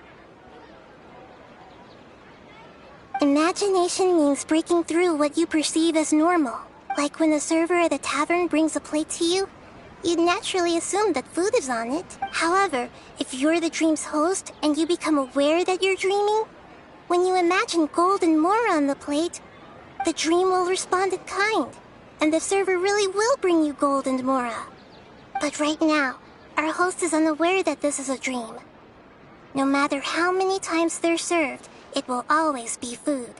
Imagination means breaking through what you perceive as normal. Like when a server at a tavern brings a plate to you, you'd naturally assume that food is on it. However, if you're the dream's host and you become aware that you're dreaming, when you imagine gold and more on the plate, the dream will respond in kind, and the server really will bring you gold and mora. But right now, our host is unaware that this is a dream. No matter how many times they're served, it will always be food.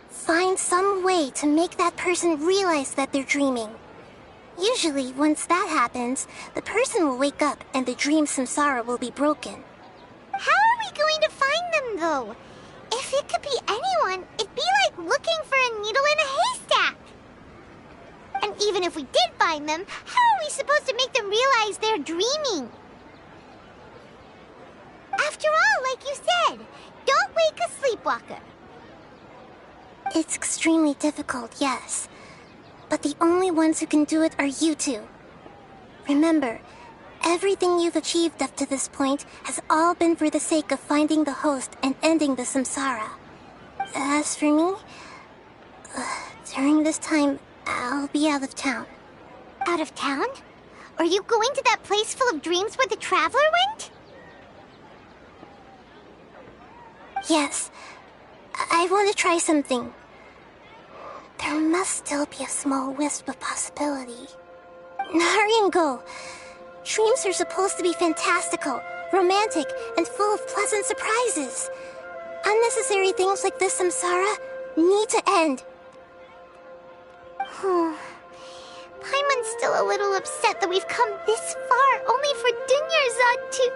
Find some way to make that person realize that they're dreaming. Usually, once that happens, the person will wake up and the dream samsara will be broken. How are we going to find them, though? If it could be anyone, it'd be like looking for a needle in a haystack. And even if we did find them, how are we supposed to make them realize they're dreaming? After all, like you said, don't wake a sleepwalker. It's extremely difficult, yes. But the only ones who can do it are you two. Remember, everything you've achieved up to this point has all been for the sake of finding the host and ending the samsara. As for me, during this time, I'll be out of town. Out of town? Are you going to that place full of dreams where the traveler went? Yes. I want to try something. There must still be a small wisp of possibility. Hurry and go. Dreams are supposed to be fantastical, romantic, and full of pleasant surprises. Unnecessary things like this samsara need to end. Paimon's still a little upset that we've come this far only for Dunyarzad to...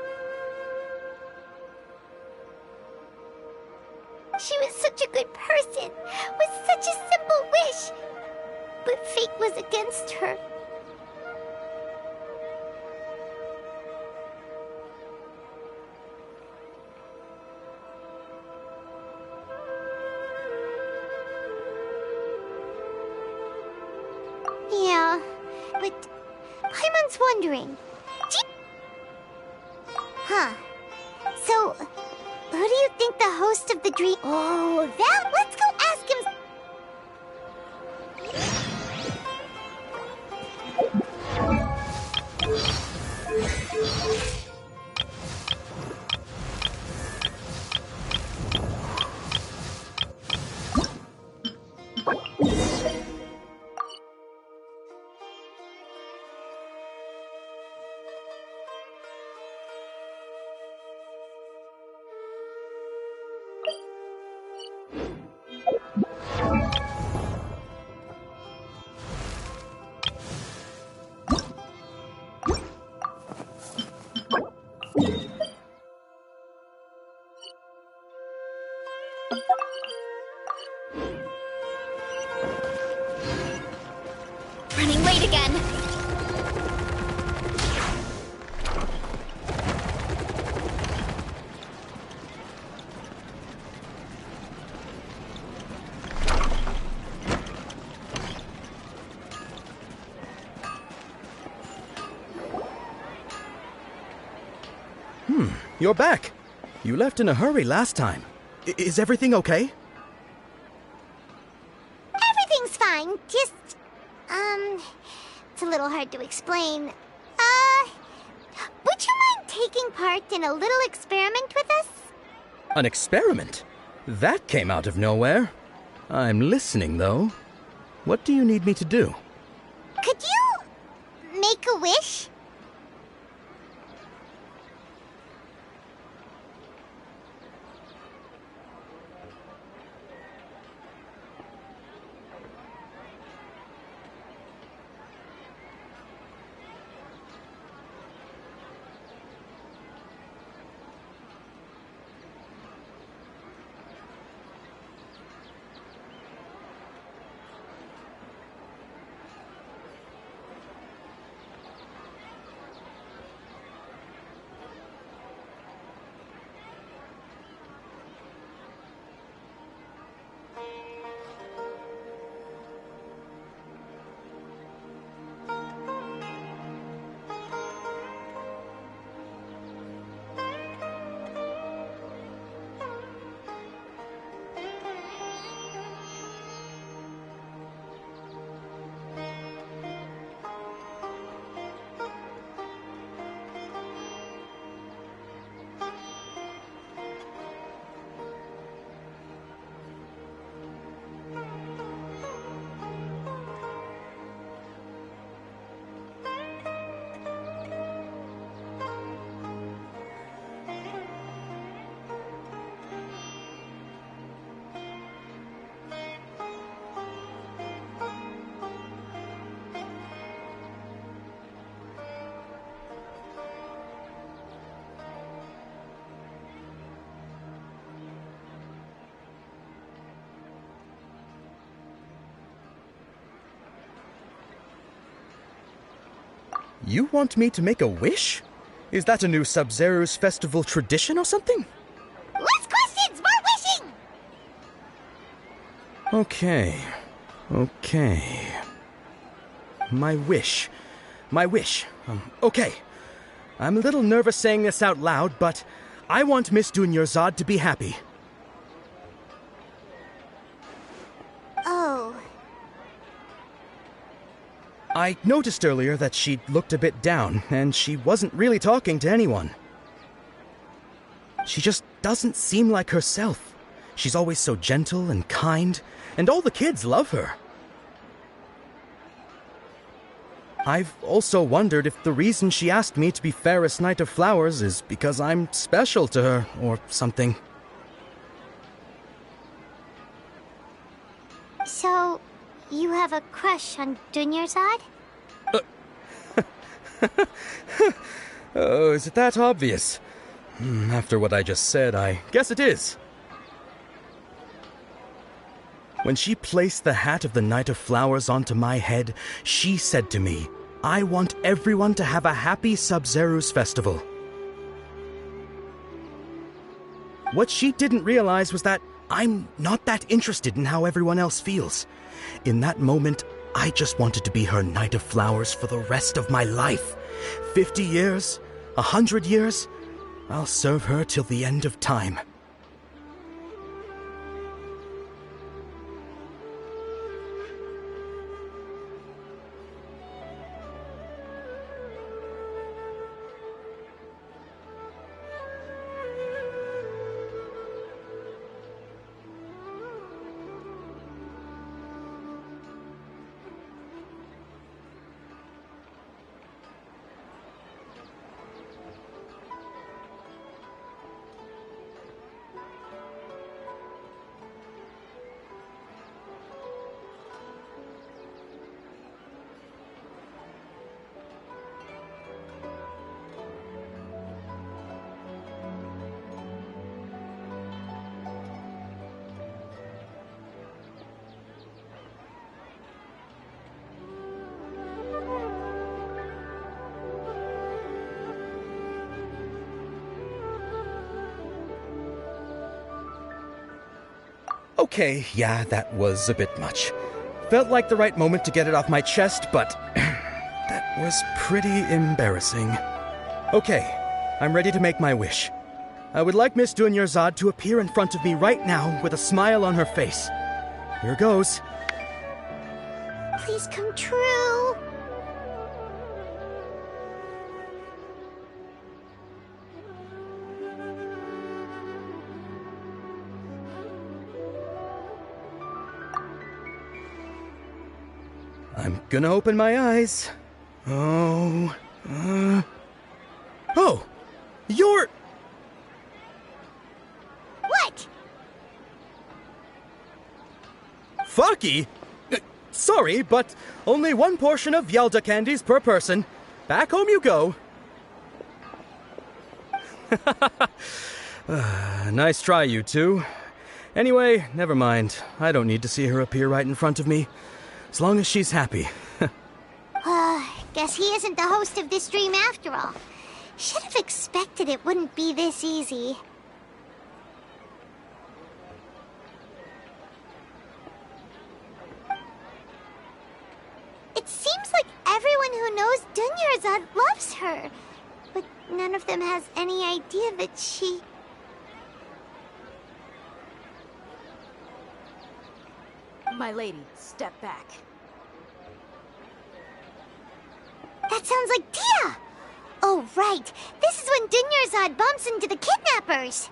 She was such a good person, with such a simple wish. But fate was against her. anyone's wondering. Huh. So, who do you think the host of the dream... Oh, let's go ask him... Running late again. You're back. You left in a hurry last time. Is everything okay? Everything's fine, just... it's a little hard to explain. Would you mind taking part in a little experiment with us? An experiment? That came out of nowhere. I'm listening, though. What do you need me to do? Could you make a wish? You want me to make a wish? Is that a new Sub-Zero's festival tradition or something? Less questions, more wishing! Okay. My wish. Okay. I'm a little nervous saying this out loud, but I want Miss Dunyarzad to be happy. Oh. I noticed earlier that she looked a bit down, and she wasn't really talking to anyone. She just doesn't seem like herself. She's always so gentle and kind, and all the kids love her. I've also wondered if the reason she asked me to be Fairest Knight of Flowers is because I'm special to her, or something. So, you have a crush on Dunyarzad? Oh, is it that obvious? After what I just said, I guess it is. When she placed the hat of the Knight of Flowers onto my head, she said to me, I want everyone to have a happy Sub-Zero's festival. What she didn't realize was that I'm not that interested in how everyone else feels. In that moment, I just wanted to be her Knight of Flowers for the rest of my life. 50 years? 100 years? I'll serve her till the end of time. Okay, yeah, that was a bit much. Felt like the right moment to get it off my chest, but that was pretty embarrassing. Okay, I'm ready to make my wish. I would like Miss Dunyarzad to appear in front of me right now with a smile on her face. Here goes. Please come true. I'm gonna open my eyes. Oh, you're... What? Fucky? Sorry, but only one portion of Yelda candies per person. Back home you go. Nice try, you two. Anyway, never mind. I don't need to see her appear right in front of me. As long as she's happy. Guess he isn't the host of this dream after all. Should have expected it wouldn't be this easy. It seems like everyone who knows Dunyarzad loves her. But none of them has any idea that she... My lady, step back. That sounds like Tia! Oh, right. This is when Dunyarzad bumps into the kidnappers.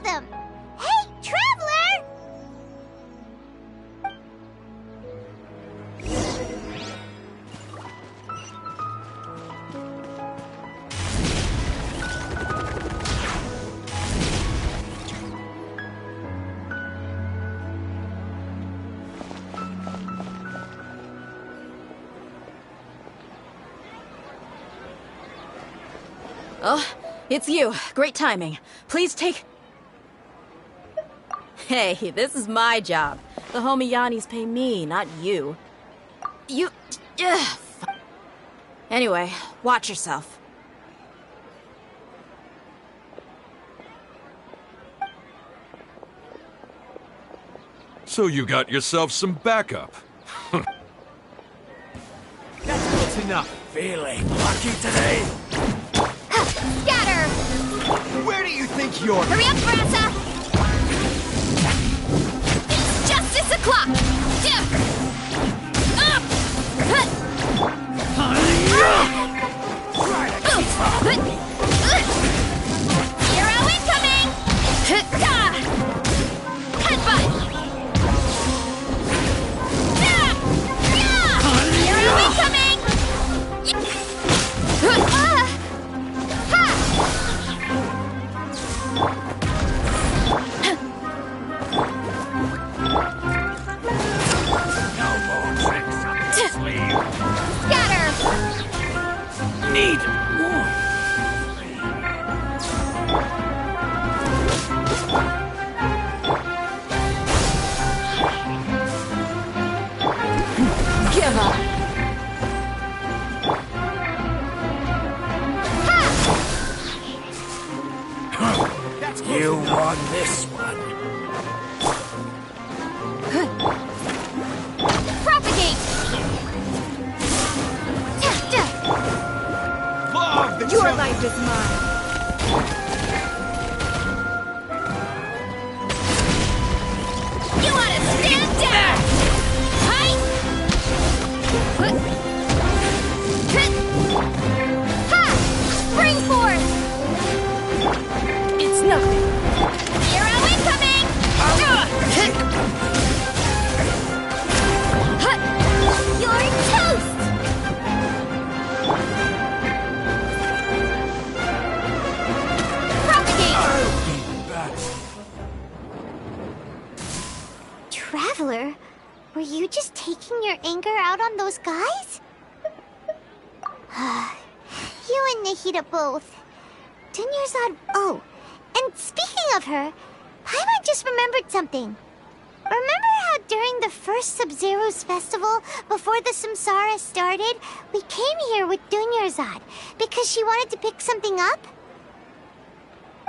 follow them! Hey, Traveler! Oh, it's you. Great timing. Please take... Hey, this is my job. The homie Yannis pay me, not you. You... Anyway, watch yourself. So you got yourself some backup. That's enough. Feeling lucky today? Scatter! Where do you think you're... Hurry up, Brassa! It's justice o'clock! Up! Zero incoming! Headbutt! Zero incoming! Scatter! Need more. Give up. You won this one. Propagate! Your life is mine. You want to stand down! Hi! Ha! Spring force! It's nothing. Zero incoming! You're toast! Traveler, were you just taking your anger out on those guys? You and Nahida both. Dunyarzad... Oh, and speaking of her, Paimon just remembered something. Remember how during the first Sub-Zero's festival, before the Samsara started, we came here with Dunyarzad because she wanted to pick something up?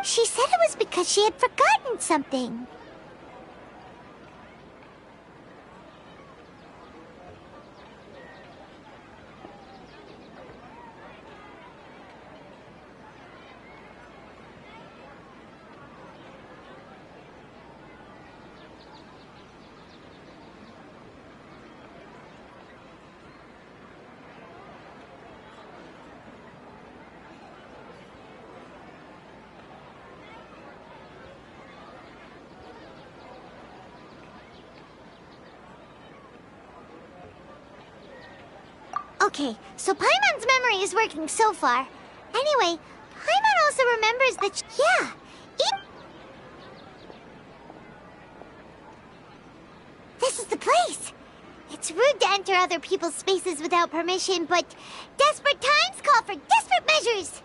She said it was because she had forgotten something. Okay, so Paimon's memory is working so far. Anyway, Paimon also remembers that this is the place! It's rude to enter other people's spaces without permission, but desperate times call for desperate measures!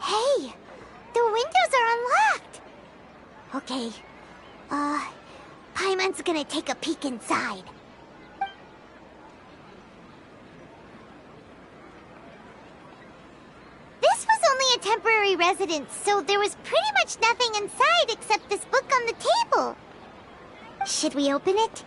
Hey, the windows are unlocked! Okay, Paimon's gonna take a peek inside. This was only a temporary residence, so there was pretty much nothing inside except this book on the table. Should we open it?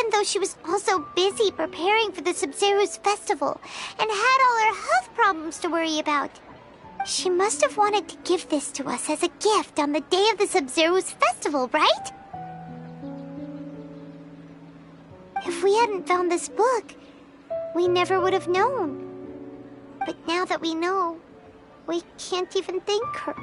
even though she was also busy preparing for the Sub-Zero's festival and had all her health problems to worry about. She must have wanted to give this to us as a gift on the day of the Sub-Zero's festival, right? If we hadn't found this book, we never would have known. But now that we know, we can't even thank her.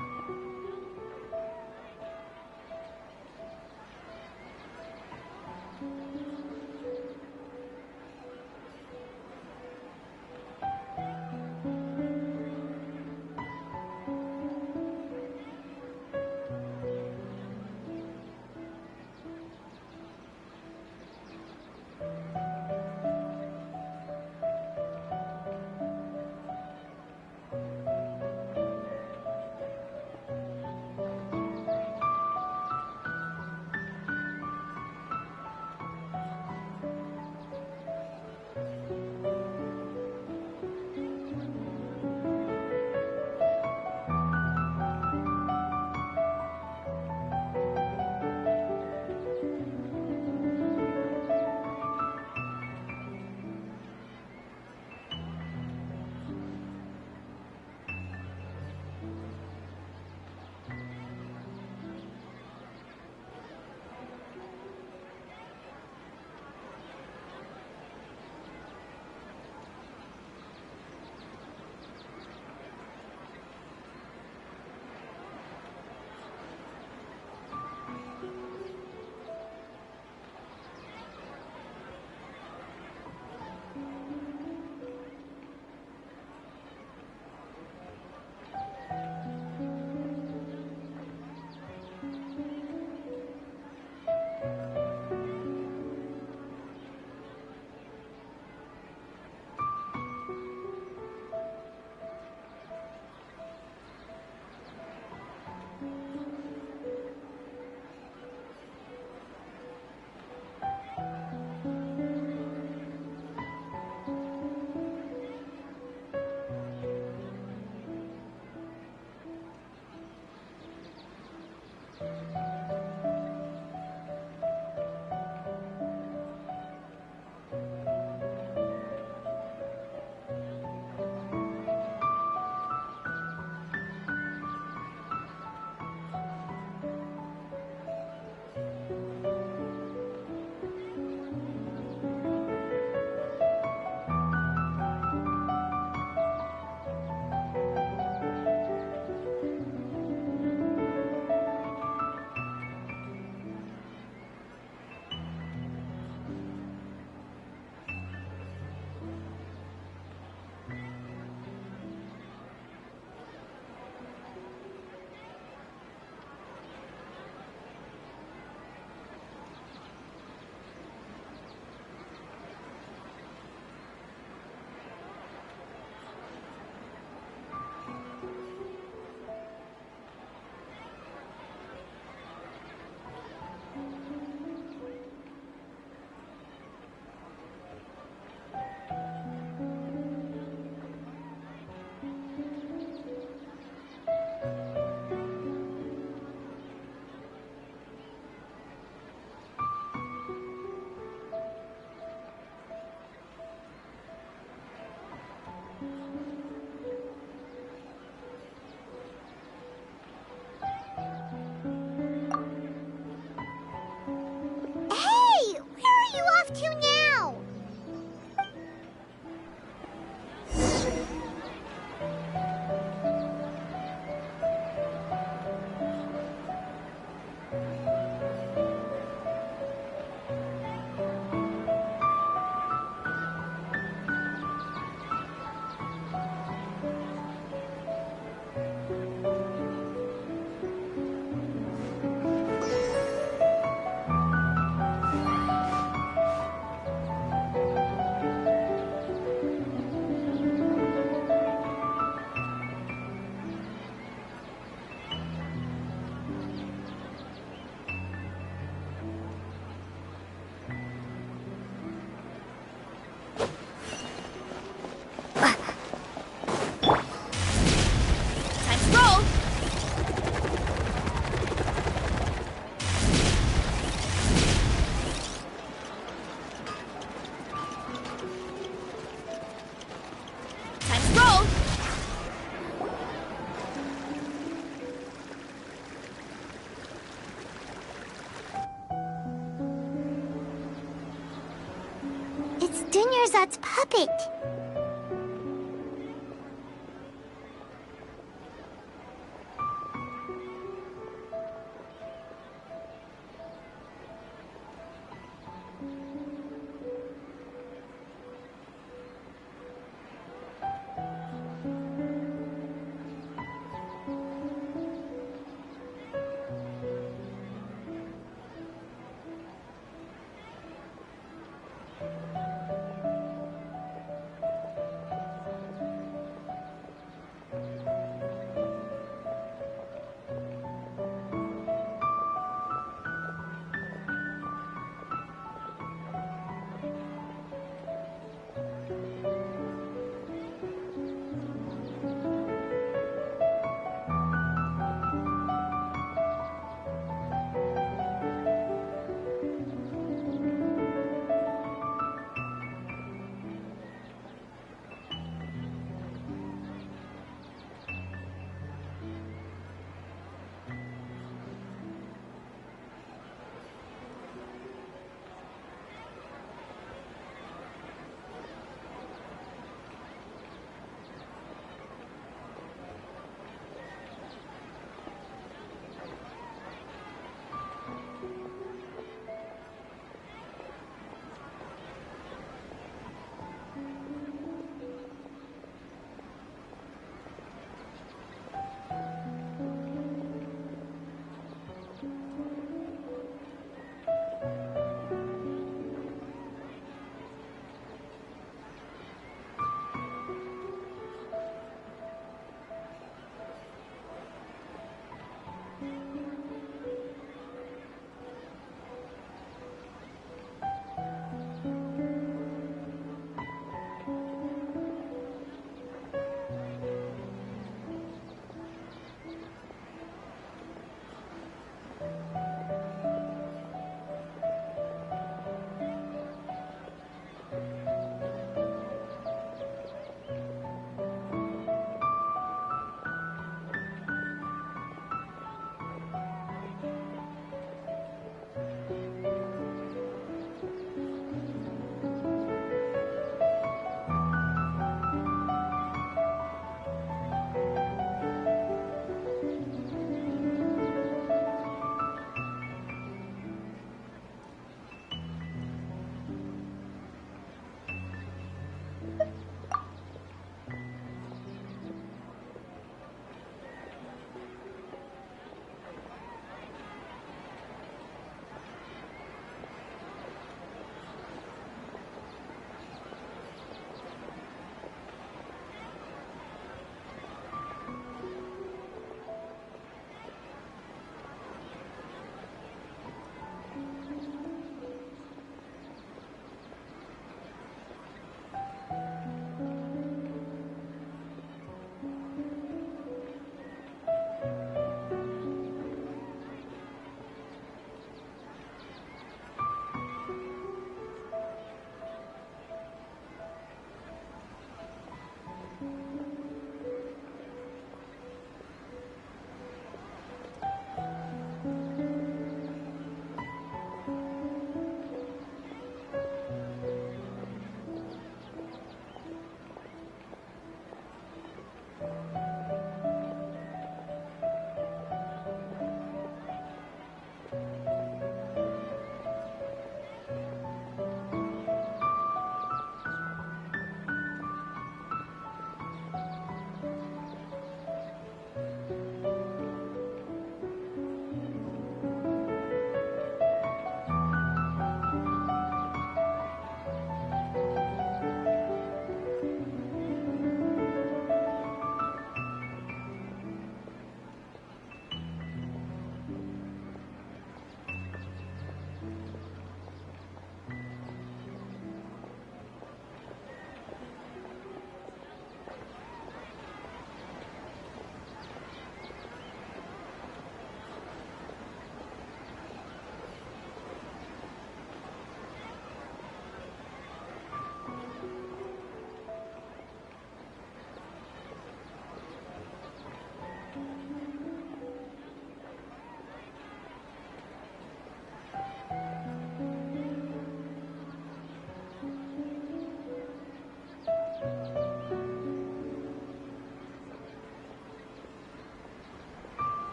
Mirzad's puppet.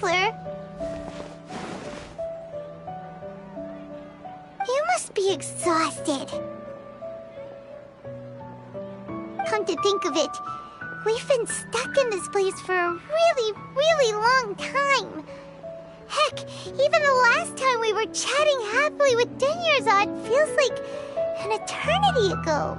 Traveler! You must be exhausted. Come to think of it, we've been stuck in this place for a really long time. Heck, even the last time we were chatting happily with Dunyarzad feels like an eternity ago.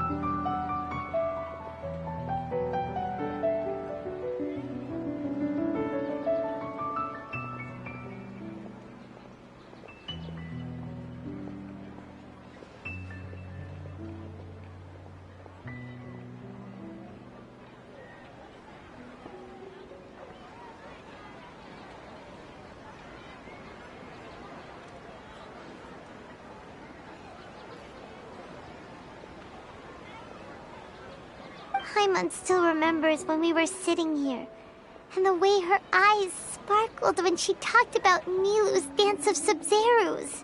Paimon still remembers when we were sitting here, and the way her eyes sparkled when she talked about Nilu's Dance of Sub-Zerus.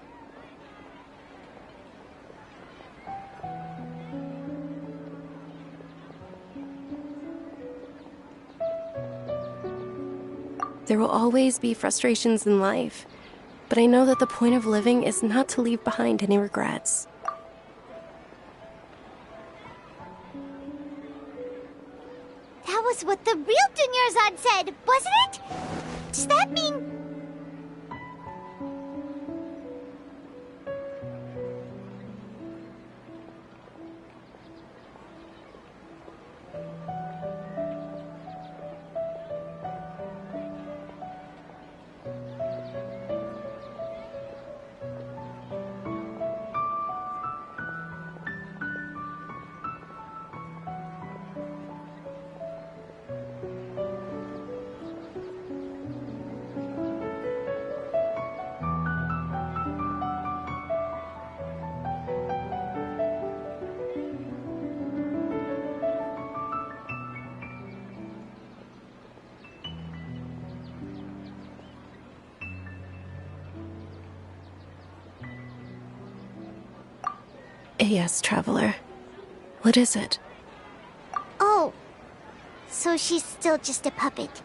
There will always be frustrations in life, but I know that the point of living is not to leave behind any regrets. That was what the real Dunyarzad said, wasn't it? Does that mean... Yes, Traveler. What is it? Oh, so she's still just a puppet.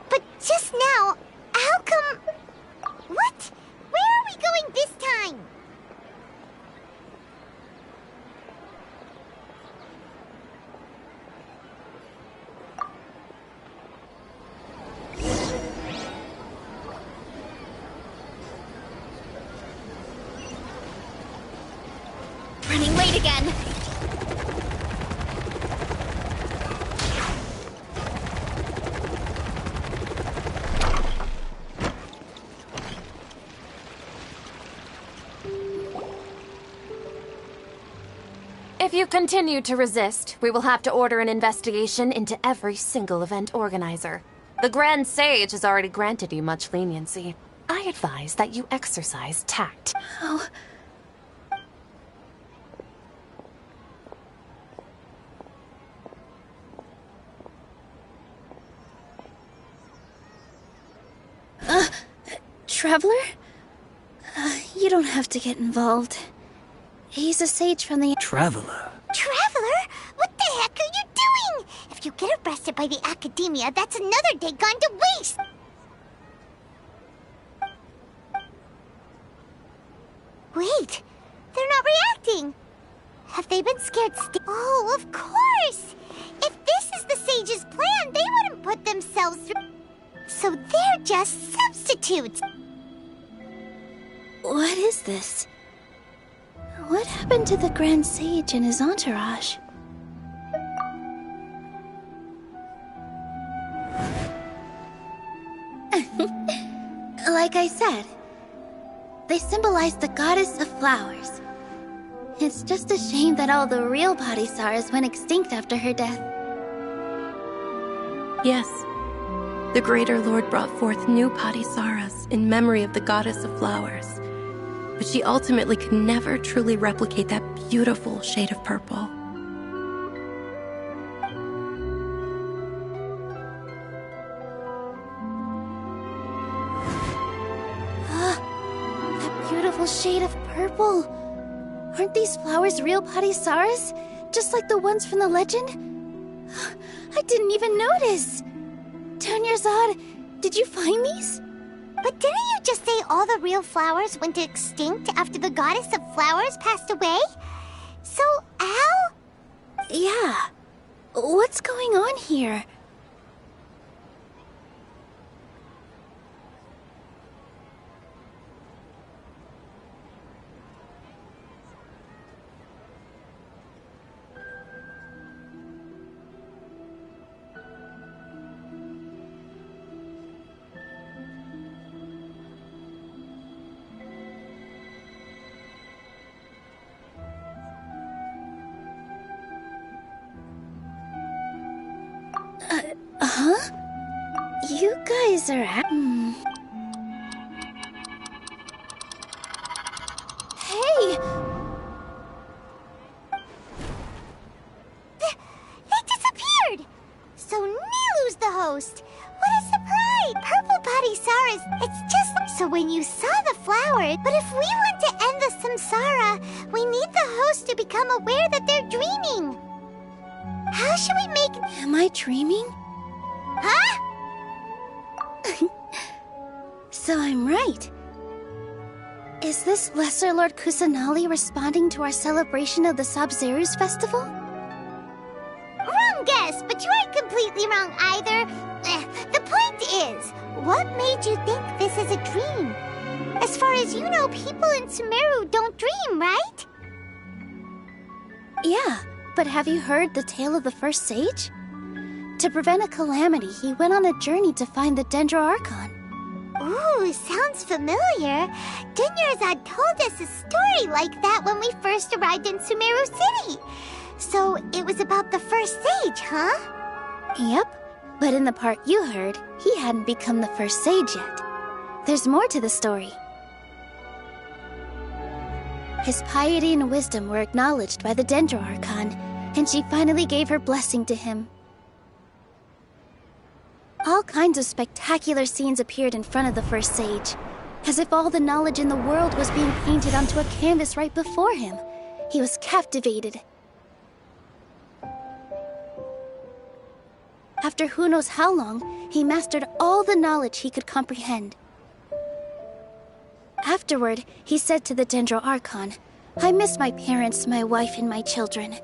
But just now, how come... What? Where are we going this time? Running late again. If you continue to resist, we will have to order an investigation into every single event organizer. The Grand Sage has already granted you much leniency. I advise that you exercise tact. Oh. Traveler? You don't have to get involved. He's a sage from the... Traveler? Traveler? What the heck are you doing? If you get arrested by the Academia, that's another day gone to waste! Wait, they're not reacting! Have they been scared Oh, of course! If this is the Sage's plan, they wouldn't put themselves through... So they're just substitutes! What is this? What happened to the Grand Sage and his entourage? Like I said, they symbolize the goddess of flowers. It's just a shame that all the real Bodhisattvas went extinct after her death. Yes. The Greater Lord brought forth new Bodhisattvas in memory of the goddess of flowers. But she ultimately could never truly replicate that beautiful shade of purple. That beautiful shade of purple. Aren't these flowers real Bodhisattvas? Just like the ones from the legend? I didn't even notice. Dunyarzad, did you find these? But didn't you just say all the real flowers went extinct after the goddess of flowers passed away? So, how? Yeah. What's going on here? Huh? You guys are Hey! They disappeared! So Nilu's the host! What a surprise! Purple Body Saras, it's just... So when you saw the flower, but if we want to end the samsara, we need the host to become aware that they're dreaming. How should we make... Am I dreaming? Huh? So I'm right. Is this Lesser Lord Kusanali responding to our celebration of the Sabzeruz festival? Wrong guess, but you aren't completely wrong either. The point is, what made you think this is a dream? As far as you know, people in Sumeru don't dream, right? Yeah, but have you heard the tale of the first sage? To prevent a calamity, he went on a journey to find the Dendro Archon. Ooh, sounds familiar. Dunyarzad told us a story like that when we first arrived in Sumeru City. So it was about the first sage, huh? Yep, but in the part you heard, he hadn't become the first sage yet. There's more to the story. His piety and wisdom were acknowledged by the Dendro Archon, and she finally gave her blessing to him. All kinds of spectacular scenes appeared in front of the first sage, as if all the knowledge in the world was being painted onto a canvas right before him. He was captivated. After who knows how long, he mastered all the knowledge he could comprehend. Afterward, he said to the Dendro Archon, "I miss my parents, my wife, and my children.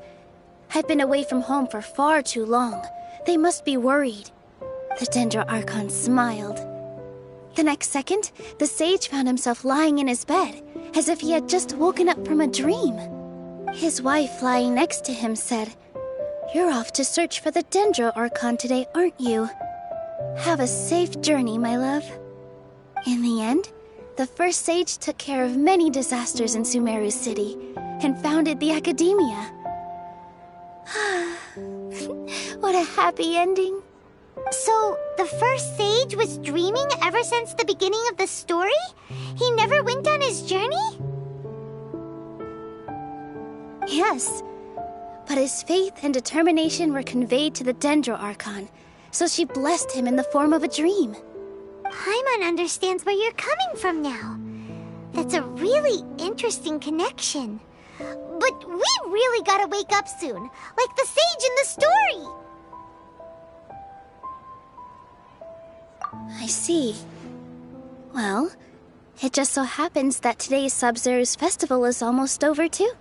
I've been away from home for far too long. They must be worried." The Dendro Archon smiled. The next second, the sage found himself lying in his bed, as if he had just woken up from a dream. His wife, lying next to him, said, "You're off to search for the Dendro Archon today, aren't you? Have a safe journey, my love." In the end, the first sage took care of many disasters in Sumeru City, and founded the Academia. What a happy ending. So, the first sage was dreaming ever since the beginning of the story? He never went on his journey? Yes, but his faith and determination were conveyed to the Dendro Archon, so she blessed him in the form of a dream. Paimon understands where you're coming from now. That's a really interesting connection. But we really gotta wake up soon, like the sage in the story! I see. Well, it just so happens that today's Sabzeruz festival is almost over too.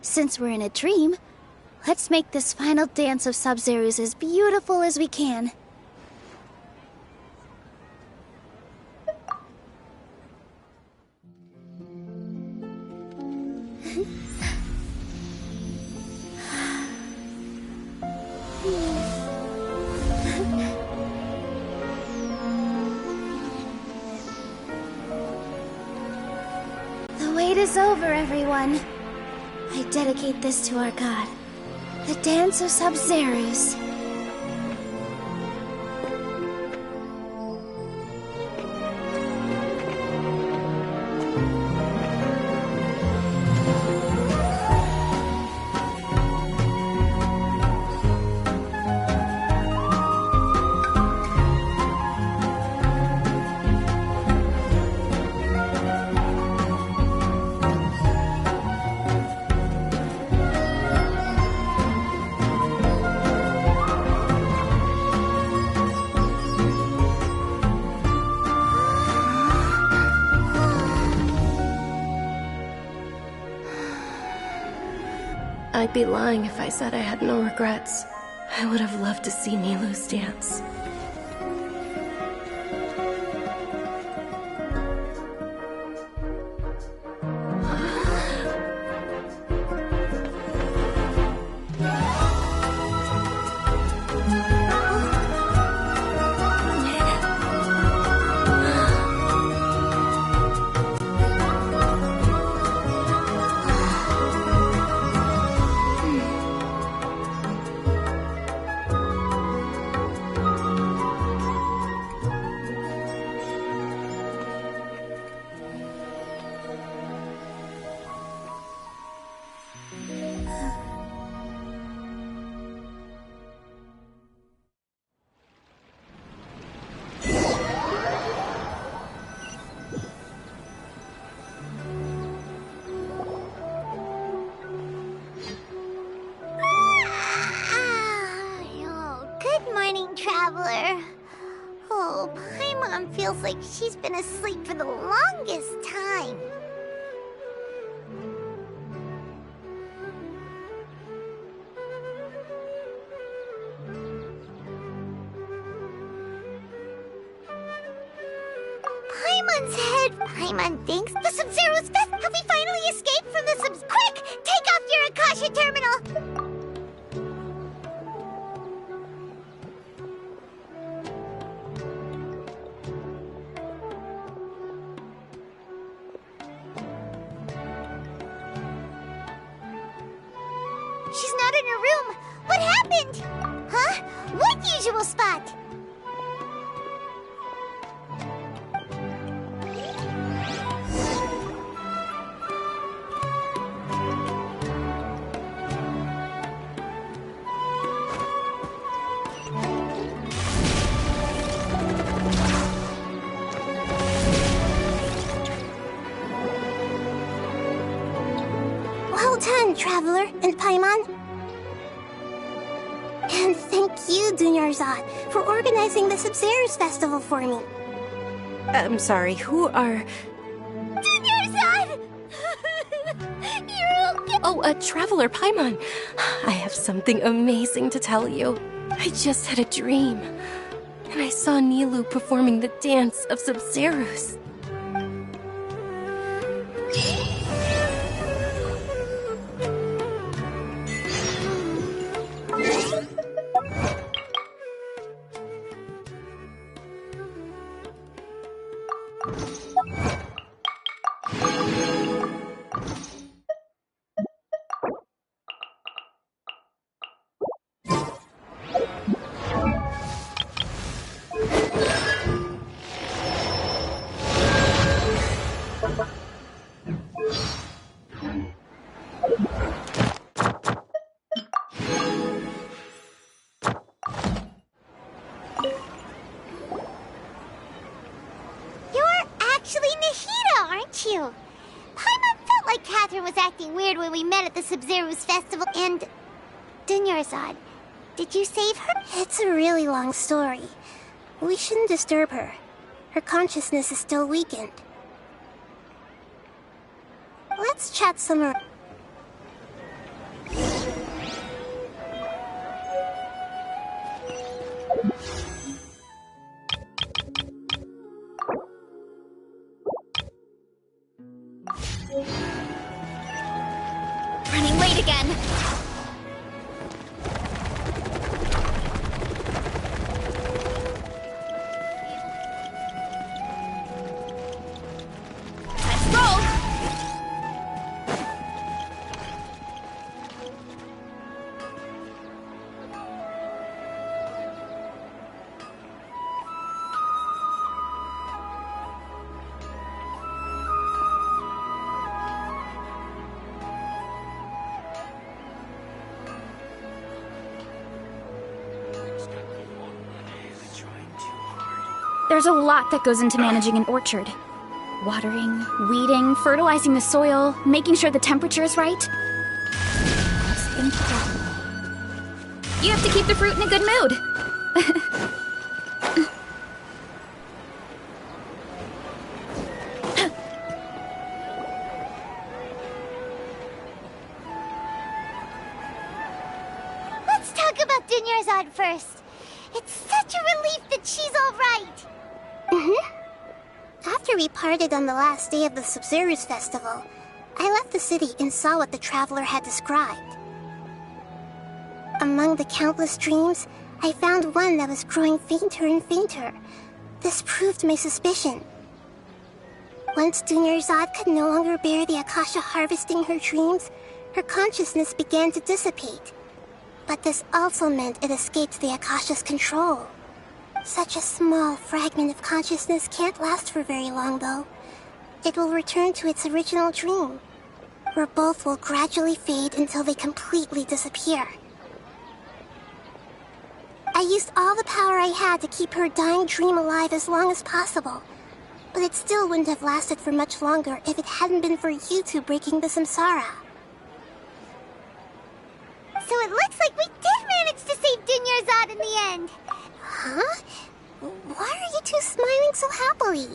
Since we're in a dream, let's make this final dance of Sabzeruz as beautiful as we can. The wait is over, everyone. I dedicate this to our god, the dance of Sabzeruz. I'd be lying if I said I had no regrets. I would have loved to see Nilou's dance. Traveler. Oh, Paimon feels like she's been asleep for the longest time. Paimon's head. Paimon thinks the Sub-Zero's best. Have we finally escaped from the Sub? Quick! Take off your Akasha terminal! She's not in her room. What happened? Huh? What usual spot? Well done, Traveler and Paimon. And thank you, Dunyarzad, for organizing the Sub-Zero's festival for me. I'm sorry, who are... Dunyarzad! You're okay. Oh, Traveler Paimon. I have something amazing to tell you. I just had a dream, and I saw Nilou performing the dance of Sub-Zeros. You. Paimon felt like Catherine was acting weird when we met at the Sub-Zero's festival, and... Dunyarzad, did you save her? It's a really long story. We shouldn't disturb her. Her consciousness is still weakened. Let's chat some more. Running late again. Let's roll. There's a lot that goes into managing an orchard. Watering, weeding, fertilizing the soil, making sure the temperature is right. You have to keep the fruit in a good mood. with Dunyarzad first. It's such a relief that she's alright. After we parted on the last day of the Sub-Zero's festival, I left the city and saw what the traveler had described. Among the countless dreams, I found one that was growing fainter and fainter. This proved my suspicion. Once Dunyarzad could no longer bear the Akasha harvesting her dreams, her consciousness began to dissipate. But this also meant it escaped the Akasha's control. Such a small fragment of consciousness can't last for very long, though. It will return to its original dream, where both will gradually fade until they completely disappear. I used all the power I had to keep her dying dream alive as long as possible, but it still wouldn't have lasted for much longer if it hadn't been for you two breaking the samsara. So it looks like we did manage to save Dunyarzad in the end. Huh? Why are you two smiling so happily?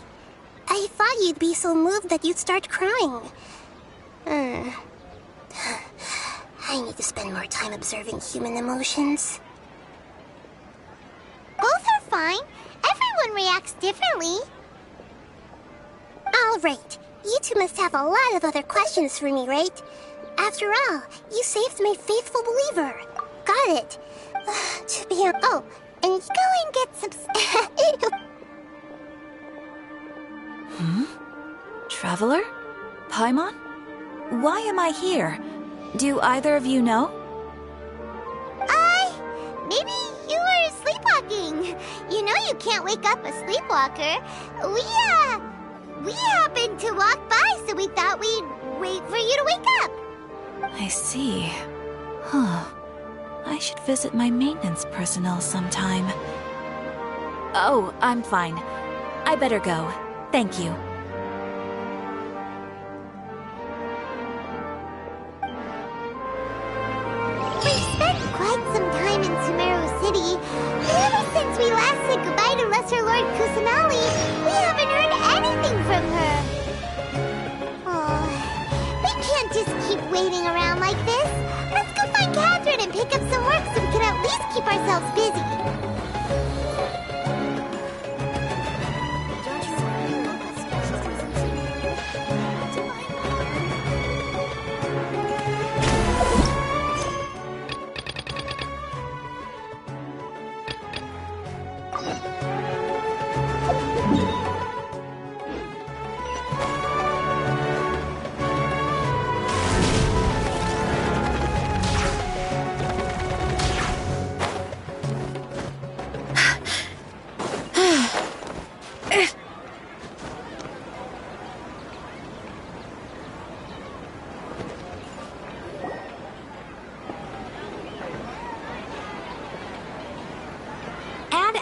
I thought you'd be so moved that you'd start crying. I need to spend more time observing human emotions. Both are fine. Everyone reacts differently. All right. You two must have a lot of other questions for me, right? After all, you saved my faithful believer. Got it. To be on... Oh, and go and get some... Traveler? Paimon? Why am I here? Do either of you know? Maybe you were sleepwalking. You know you can't wake up a sleepwalker. We happened to walk by, so we thought we'd wait for you to wake up. I see. Huh. I should visit my maintenance personnel sometime. Oh, I'm fine. I better go. Thank you. We've spent quite some time in Sumeru City, but ever since we last said goodbye to Lesser Lord Kusanali, we haven't heard anything from her. Oh, we can't just keep waiting around like this. Let's go find Catherine and pick up some work so we can at least keep ourselves busy.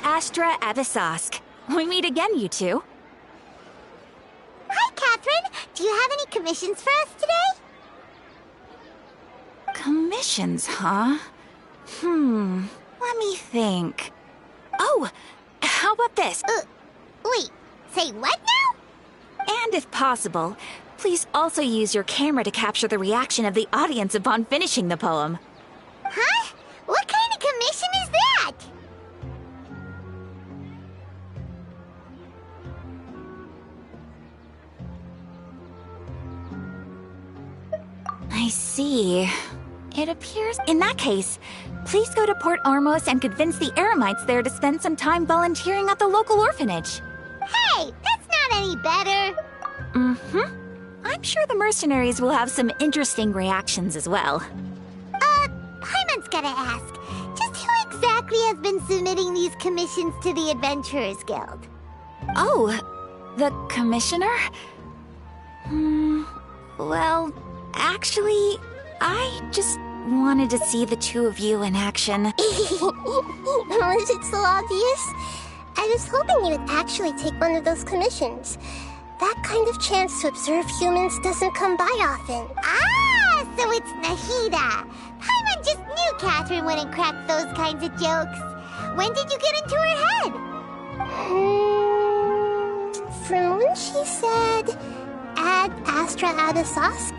Astra Avisask. We meet again, you two. Hi, Catherine. Do you have any commissions for us today? Commissions, huh? Let me think. Oh, how about this? Wait, say what now? And if possible, please also use your camera to capture the reaction of the audience upon finishing the poem. Huh? What kind of commission is that? I see. It appears... In that case, please go to Port Ormos and convince the Eremites there to spend some time volunteering at the local orphanage. Hey, that's not any better. I'm sure the mercenaries will have some interesting reactions as well. Paimon's gotta ask. Just who exactly has been submitting these commissions to the Adventurers Guild? Oh, the commissioner? Well... Actually, I just wanted to see the two of you in action. Was it so obvious? I was hoping you would actually take one of those commissions. That kind of chance to observe humans doesn't come by often. Ah, so it's Nahida. Paimon just knew Catherine wouldn't crack those kinds of jokes. When did you get into her head? From when she said, Ad Astra Avisask.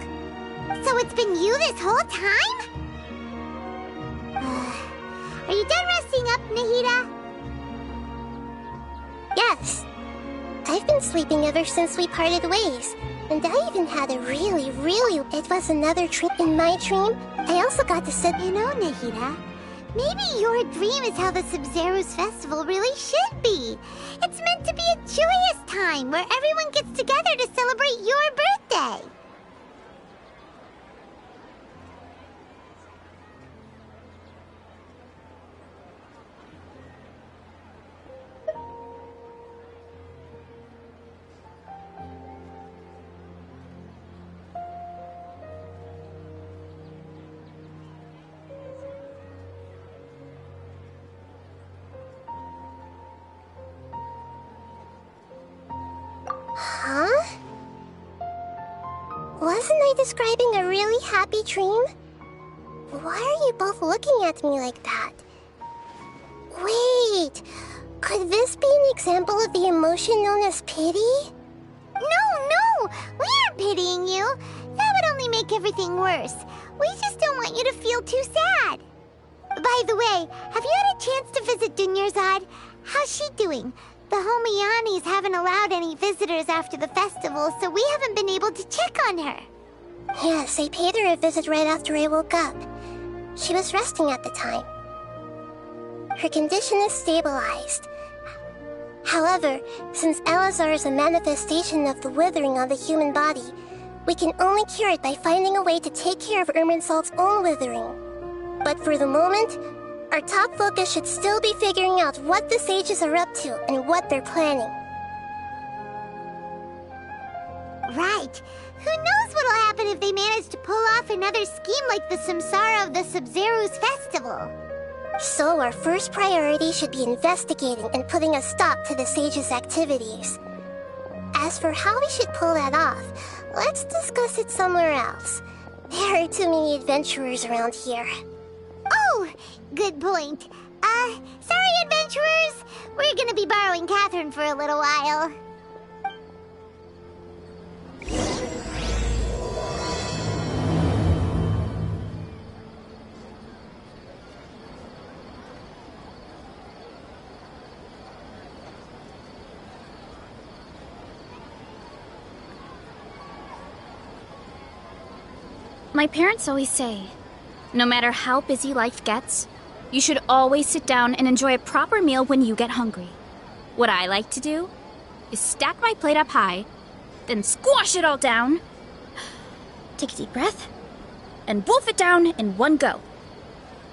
So it's been you this whole time? Are you done resting up, Nahida? Yes. I've been sleeping ever since we parted ways. And I even had a really... It was another dream. In my dream, I also got to sit... You know, Nahida, maybe your dream is how the Sub-Zero's festival really should be. It's meant to be a joyous time where everyone gets together to celebrate your birthday. Huh? Wasn't I describing a really happy dream? Why are you both looking at me like that? Wait, could this be an example of the emotion known as pity? No, we aren't pitying you. That would only make everything worse. We just don't want you to feel too sad. By the way, have you had a chance to visit Dunyarzad? How's she doing? The Homiyanis haven't allowed any visitors after the festival, so we haven't been able to check on her. Yes, I paid her a visit right after I woke up. She was resting at the time. Her condition is stabilized. However, since Elazar is a manifestation of the withering on the human body, we can only cure it by finding a way to take care of Irminsul's own withering. But for the moment, our top focus should still be figuring out what the sages are up to and what they're planning. Right. Who knows what'll happen if they manage to pull off another scheme like the Samsara of the Sub-Zero's festival? So our first priority should be investigating and putting a stop to the sages' activities. As for how we should pull that off, let's discuss it somewhere else. There are too many adventurers around here. Oh, good point. Sorry, adventurers. We're gonna be borrowing Catherine for a little while. My parents always say, no matter how busy life gets, you should always sit down and enjoy a proper meal when you get hungry. What I like to do is stack my plate up high, then squash it all down, take a deep breath, and wolf it down in one go.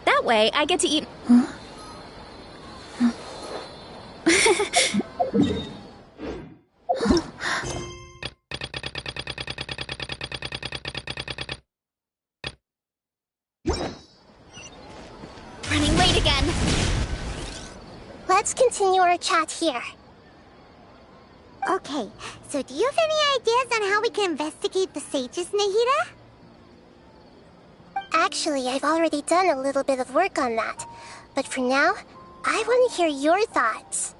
That way, I get to eat... Running late again. Let's continue our chat here. Okay, so do you have any ideas on how we can investigate the sages, Nahida? Actually, I've already done a little bit of work on that. But for now, I want to hear your thoughts.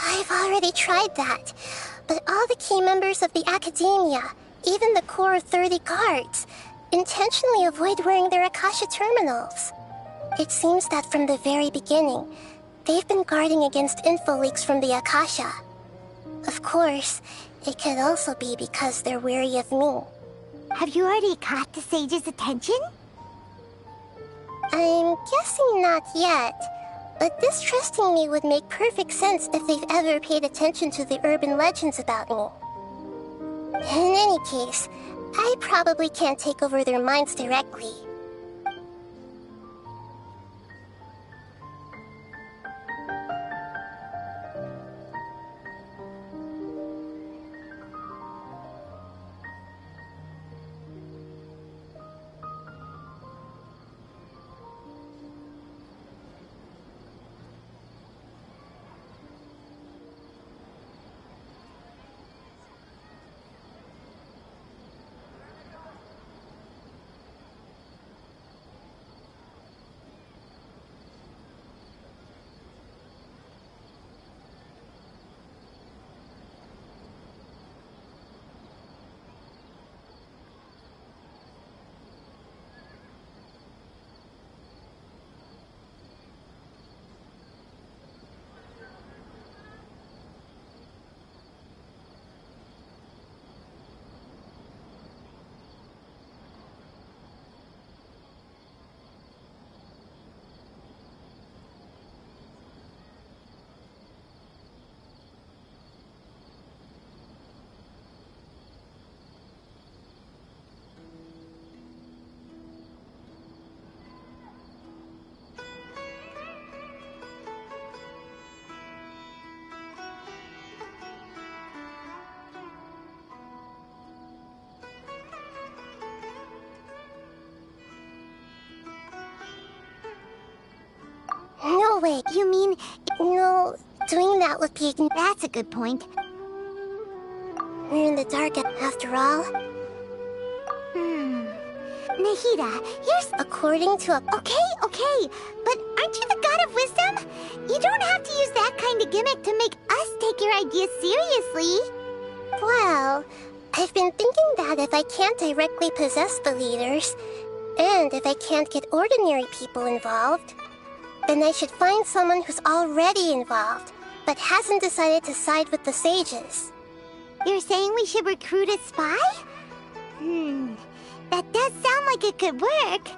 I've already tried that. But all the key members of the Academia, even the core 30 guards, intentionally avoid wearing their Akasha terminals. It seems that from the very beginning, they've been guarding against info leaks from the Akasha. Of course, it could also be because they're wary of me. Have you already caught the sage's attention? I'm guessing not yet, but distrusting me would make perfect sense if they've ever paid attention to the urban legends about me. In any case, I probably can't take over their minds directly. No way. You mean... No, doing that would be... That's a good point. We're in the dark after all. Nahida, here's... According to a... Okay, but aren't you the god of wisdom? You don't have to use that kind of gimmick to make us take your ideas seriously. Well, I've been thinking that if I can't directly possess the leaders, and if I can't get ordinary people involved, then I should find someone who's already involved, but hasn't decided to side with the sages. You're saying we should recruit a spy? That does sound like it could work.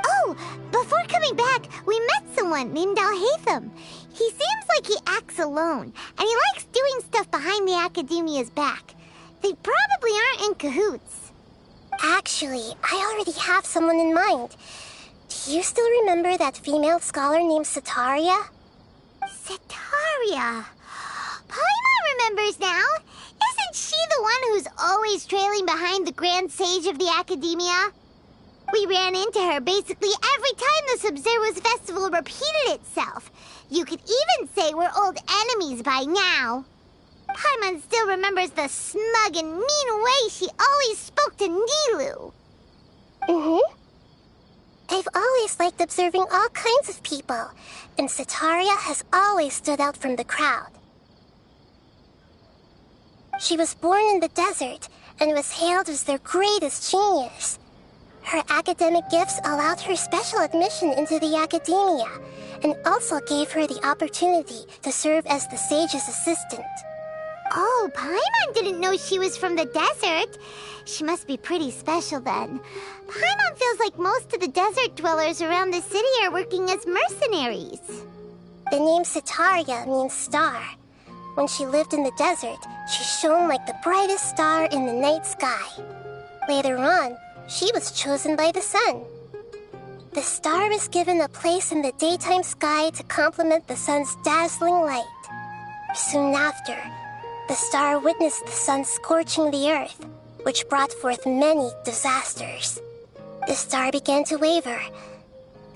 Oh, before coming back, we met someone named Alhaitham. He seems like he acts alone, and he likes doing stuff behind the Academia's back. They probably aren't in cahoots. Actually, I already have someone in mind. Do you still remember that female scholar named Setaria? Setaria. Paimon remembers now. Isn't she the one who's always trailing behind the Grand Sage of the Academia? We ran into her basically every time the Sub-Zero's festival repeated itself. You could even say we're old enemies by now. Paimon still remembers the smug and mean way she always spoke to Nilou. I've always liked observing all kinds of people, and Setaria has always stood out from the crowd. She was born in the desert and was hailed as their greatest genius. Her academic gifts allowed her special admission into the Academia, and also gave her the opportunity to serve as the sage's assistant. Oh, Paimon didn't know she was from the desert. She must be pretty special then. Paimon feels like most of the desert dwellers around the city are working as mercenaries. The name Setaria means star. When she lived in the desert, she shone like the brightest star in the night sky. Later on, she was chosen by the sun. The star was given a place in the daytime sky to complement the sun's dazzling light. Soon after, the star witnessed the sun scorching the earth, which brought forth many disasters. The star began to waver.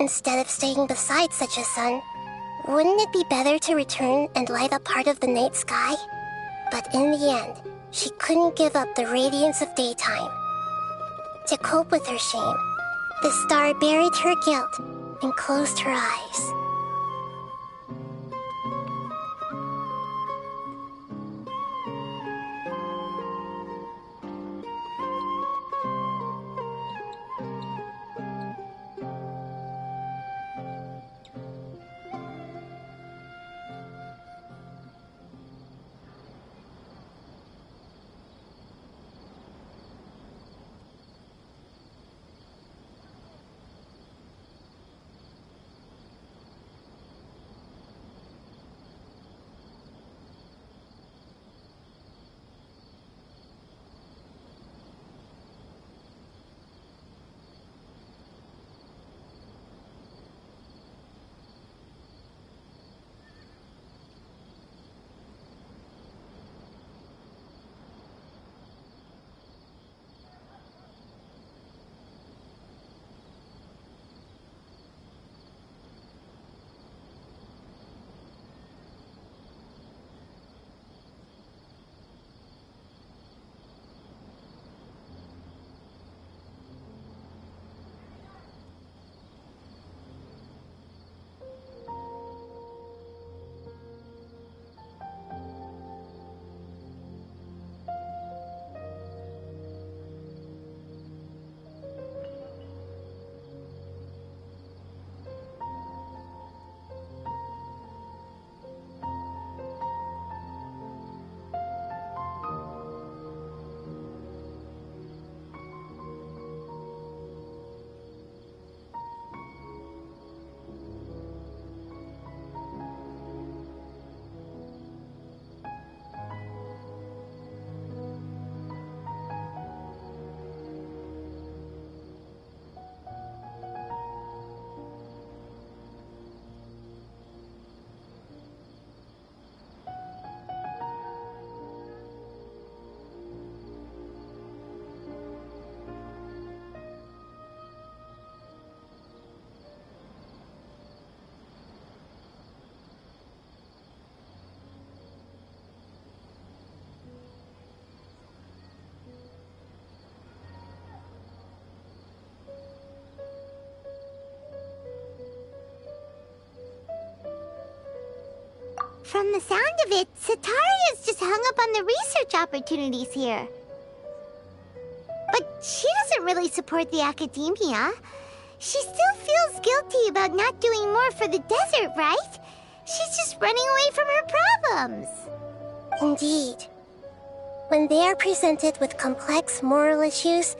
Instead of staying beside such a sun, wouldn't it be better to return and light up part of the night sky? But in the end, she couldn't give up the radiance of daytime. To cope with her shame, the star buried her guilt and closed her eyes. From the sound of it, Sataria's just hung up on the research opportunities here. But she doesn't really support the academia. She still feels guilty about not doing more for the desert, right? She's just running away from her problems. Indeed. When they are presented with complex moral issues,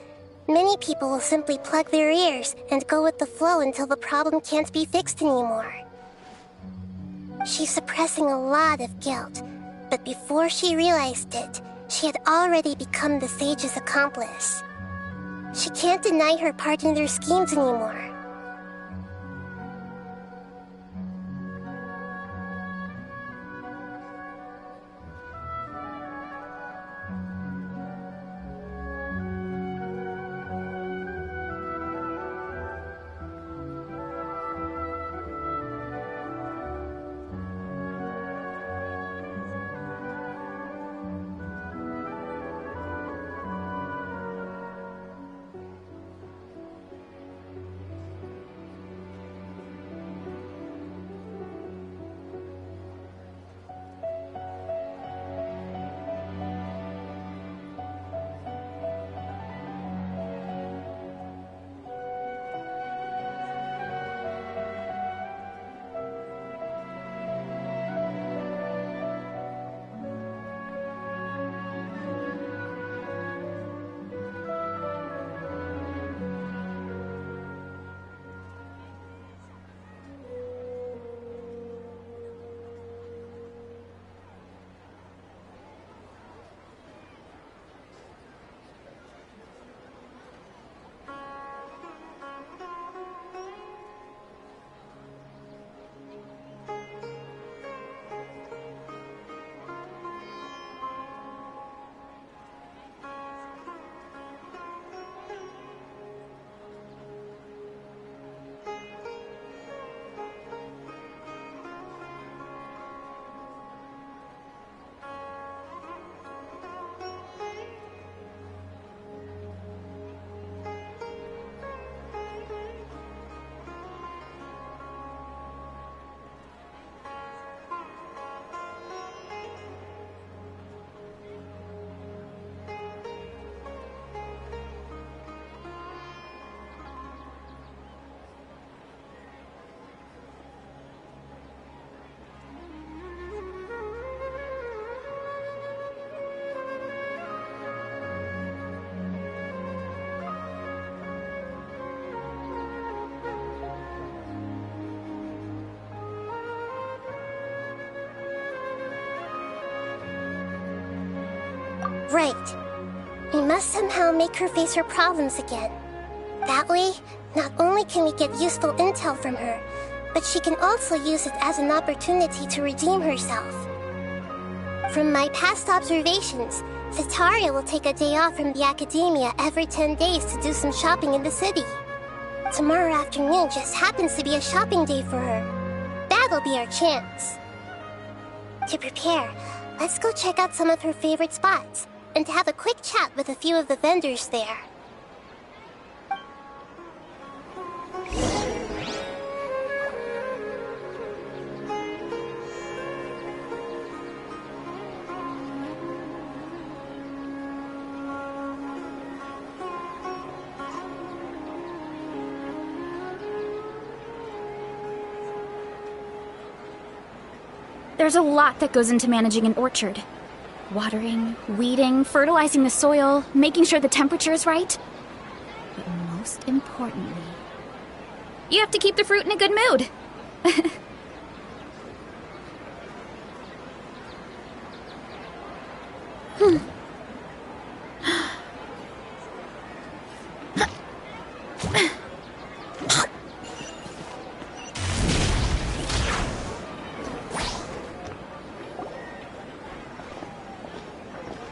many people will simply plug their ears and go with the flow until the problem can't be fixed anymore. She's suppressing a lot of guilt, but before she realized it, she had already become the sage's accomplice. She can't deny her part in their schemes anymore. Right. We must somehow make her face her problems again. That way, not only can we get useful intel from her, but she can also use it as an opportunity to redeem herself. From my past observations, Sataria will take a day off from the academia every 10 days to do some shopping in the city. Tomorrow afternoon just happens to be a shopping day for her. That'll be our chance. To prepare, let's go check out some of her favorite spots, and to have a quick chat with a few of the vendors there. There's a lot that goes into managing an orchard. Watering, weeding, fertilizing the soil, making sure the temperature is right. But most importantly, you have to keep the fruit in a good mood.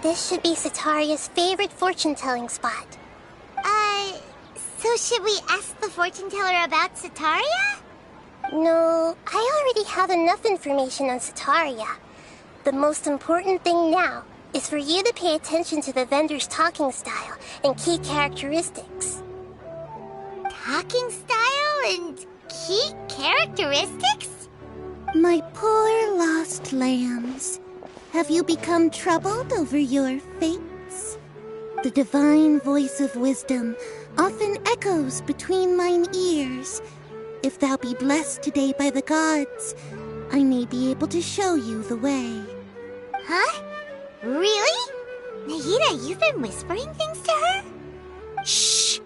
This should be Sataria's favorite fortune-telling spot. So should we ask the fortune teller about Sataria? No, I already have enough information on Sataria. The most important thing now is for you to pay attention to the vendor's talking style and key characteristics. Talking style and key characteristics? My poor lost lambs, have you become troubled over your fates? The divine voice of wisdom often echoes between mine ears. If thou be blessed today by the gods, I may be able to show you the way. Huh? Really? Nahida, you've been whispering things to her? Shh!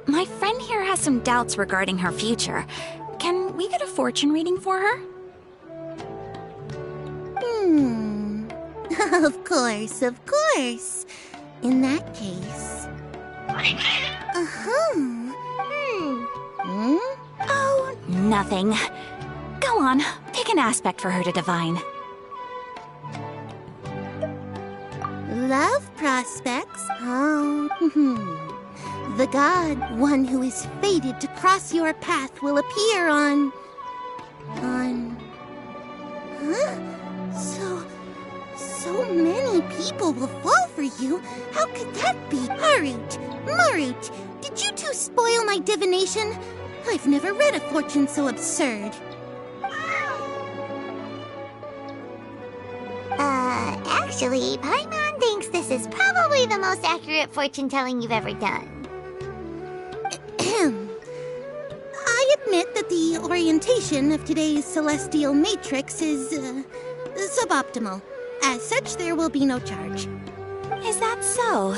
My friend here has some doubts regarding her future. Can we get a fortune reading for her? Of course, of course. In that case... Oh, nothing. Go on, pick an aspect for her to divine. Love prospects? Oh, The god, one who is fated to cross your path, will appear on... Huh? So many people will fall for you. How could that be? Marut, did you two spoil my divination? I've never read a fortune so absurd. Actually, Paimon thinks this is probably the most accurate fortune-telling you've ever done. I admit that the orientation of today's celestial matrix is, suboptimal. As such, there will be no charge. Is that so?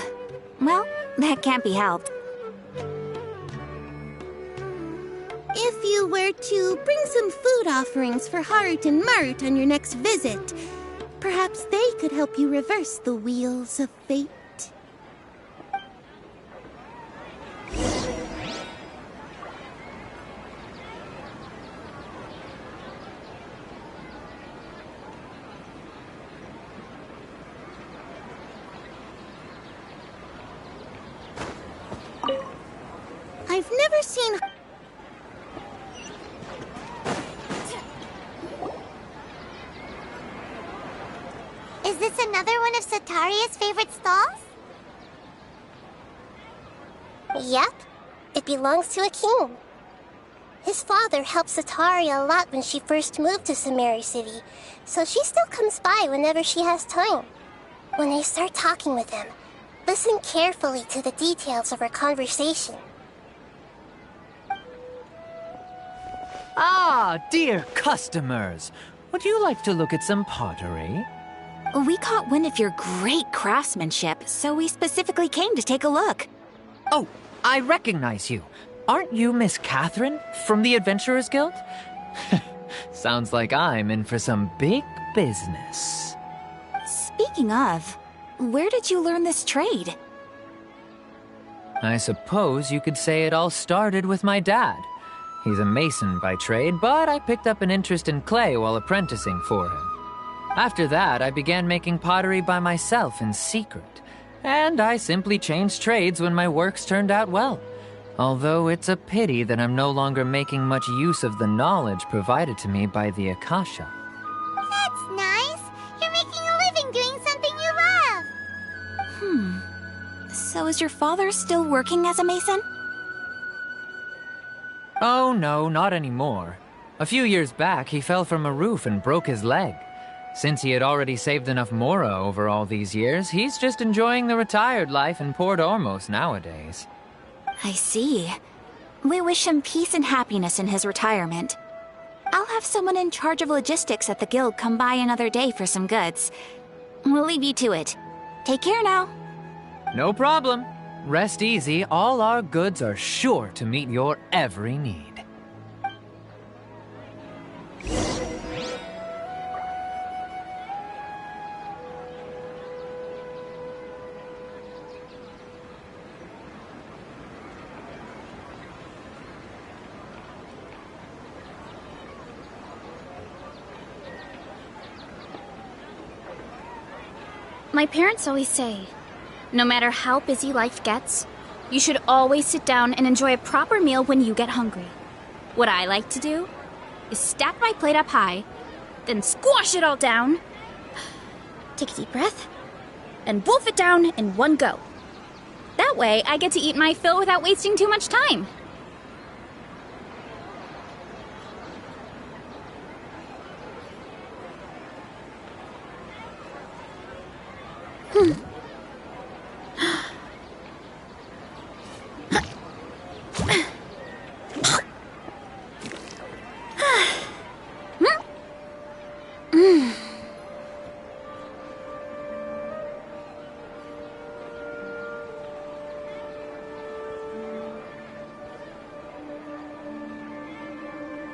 Well, that can't be helped. If you were to bring some food offerings for Harut and Marut on your next visit, perhaps they could help you reverse the wheels of fate. I've never seen... Is this another one of Sataria's favorite stalls? Yep. It belongs to a king. His father helped Sataria a lot when she first moved to Samari City, so she still comes by whenever she has time. When I start talking with him, listen carefully to the details of our conversation. Ah, dear customers. Would you like to look at some pottery? We caught wind of your great craftsmanship, so we specifically came to take a look. Oh, I recognize you. Aren't you Miss Catherine from the Adventurers Guild? Sounds like I'm in for some big business. Speaking of, where did you learn this trade? I suppose you could say it all started with my dad. He's a mason by trade, but I picked up an interest in clay while apprenticing for him. After that, I began making pottery by myself in secret, and I simply changed trades when my works turned out well. Although it's a pity that I'm no longer making much use of the knowledge provided to me by the Akasha. That's nice. You're making a living doing something you love. So is your father still working as a mason? Oh no, not anymore. A few years back, he fell from a roof and broke his leg. Since he had already saved enough Mora over all these years, he's just enjoying the retired life in Port Ormos nowadays. I see. We wish him peace and happiness in his retirement. I'll have someone in charge of logistics at the guild come by another day for some goods. We'll leave you to it. Take care now. No problem. Rest easy, all our goods are sure to meet your every need. My parents always say, no matter how busy life gets, you should always sit down and enjoy a proper meal when you get hungry. What I like to do is stack my plate up high, then squash it all down, take a deep breath, and wolf it down in one go. That way, I get to eat my fill without wasting too much time.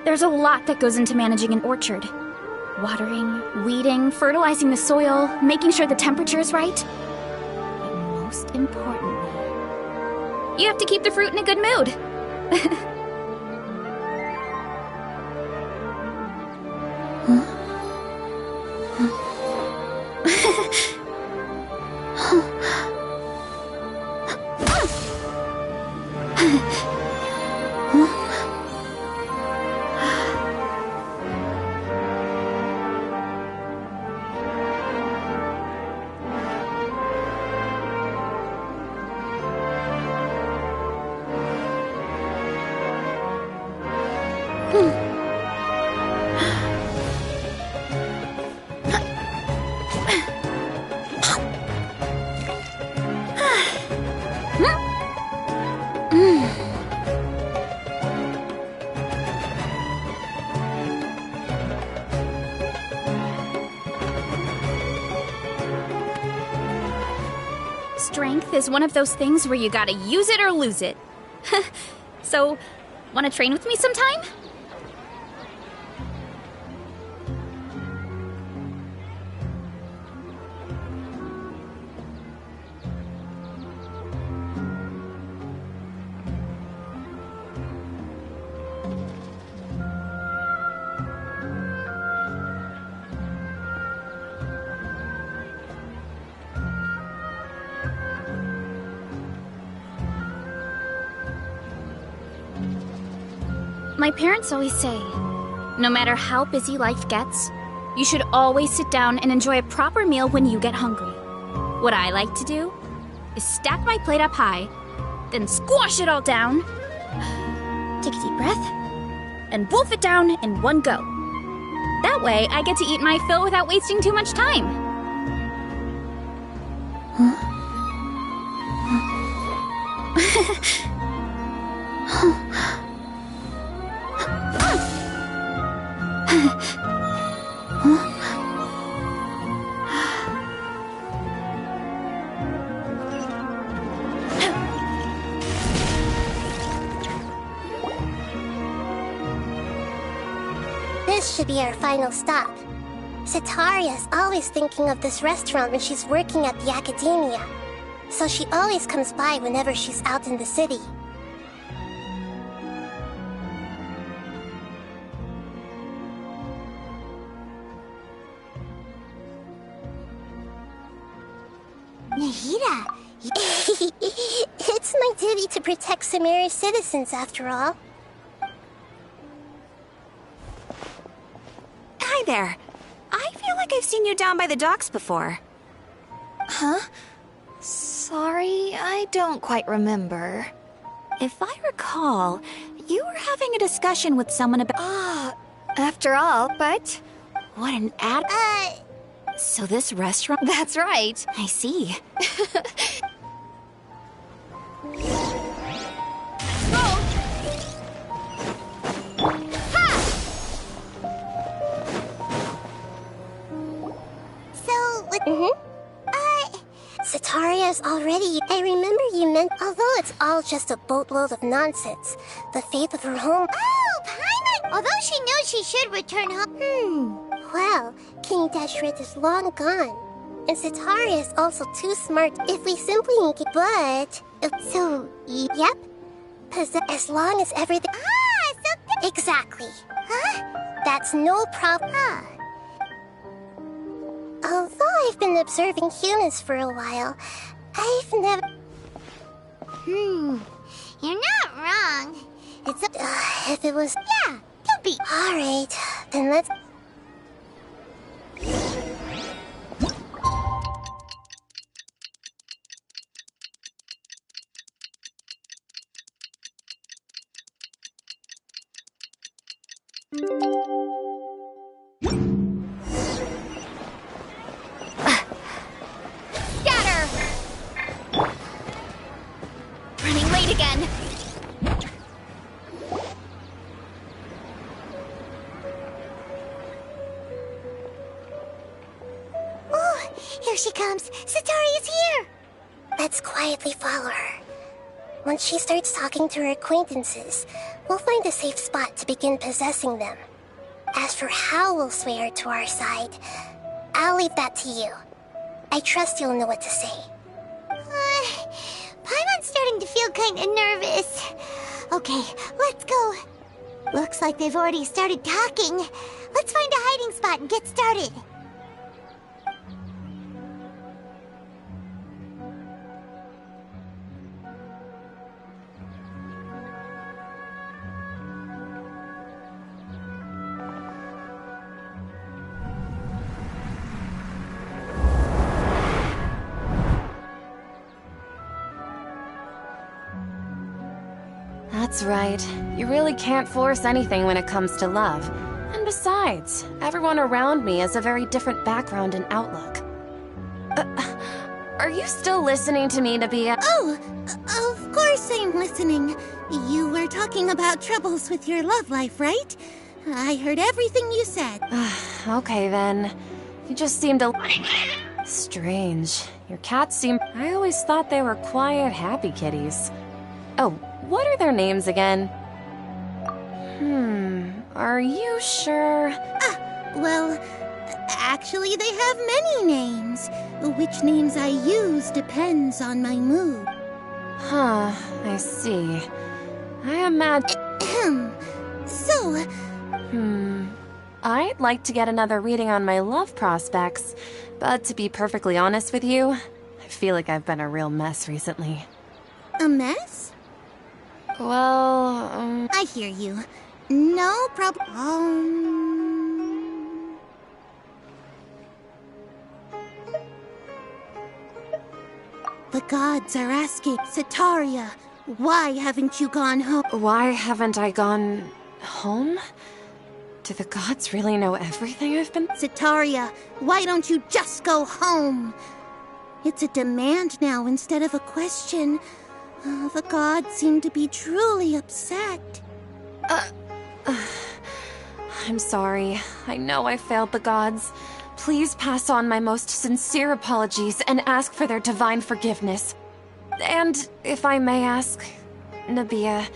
There's a lot that goes into managing an orchard. Watering, weeding, fertilizing the soil, making sure the temperature is right. But most importantly, you have to keep the fruit in a good mood. Strength is one of those things where you gotta use it or lose it. So, wanna train with me sometime? My parents always say, no matter how busy life gets, you should always sit down and enjoy a proper meal when you get hungry. What I like to do is stack my plate up high, then squash it all down, take a deep breath, and wolf it down in one go. That way, I get to eat my fill without wasting too much time. This should be our final stop. Sitaria's always thinking of this restaurant when she's working at the academia, so she always comes by whenever she's out in the city. Nahida! It's my duty to protect Sumeru's citizens, after all. Hi there. I feel like I've seen you down by the docks before. Huh? Sorry, I don't quite remember. If I recall, you were having a discussion with someone about... after all, but... What an ad... So this restaurant... That's right. I see. Sitaria's already... I remember you meant... Although it's all just a boatload of nonsense, the faith of her home... Oh, Paimon! Although she knows she should return home... Well, King Dashret is long gone. And Sitaria is also too smart if we simply... But... So, yep. As long as everything... so... Exactly. That's no problem. Although I've been observing humans for a while, I've never... You're not wrong. It's if it was... Yeah, don't be... Alright, then let's... Got Here she comes! Sataria's here! Let's quietly follow her. Once she starts talking to her acquaintances, we'll find a safe spot to begin possessing them. As for how we'll sway her to our side, I'll leave that to you. I trust you'll know what to say. Paimon's starting to feel kinda nervous. Okay, let's go. Looks like they've already started talking. Let's find a hiding spot and get started. That's right. You really can't force anything when it comes to love. And besides, everyone around me has a very different background and outlook. Are you still listening to me, Nabia? Oh, of course I'm listening. You were talking about troubles with your love life, right? I heard everything you said. Okay then. You just seem to... Strange. Your cats seem... I always thought they were quiet, happy kitties. Oh, what are their names again? Are you sure? Well, actually they have many names. Which names I use depends on my mood. Huh, I see. I imagine... So... I'd like to get another reading on my love prospects, but to be perfectly honest with you, I feel like I've been a real mess recently. A mess? Well, I hear you. No problem. The gods are asking, Sataria, why haven't you gone home? Why haven't I gone home? Do the gods really know everything I've been... Sataria, why don't you just go home? It's a demand now instead of a question. The gods seem to be truly upset. I'm sorry. I know I failed the gods. Please pass on my most sincere apologies and ask for their divine forgiveness. And if I may ask, Nabia,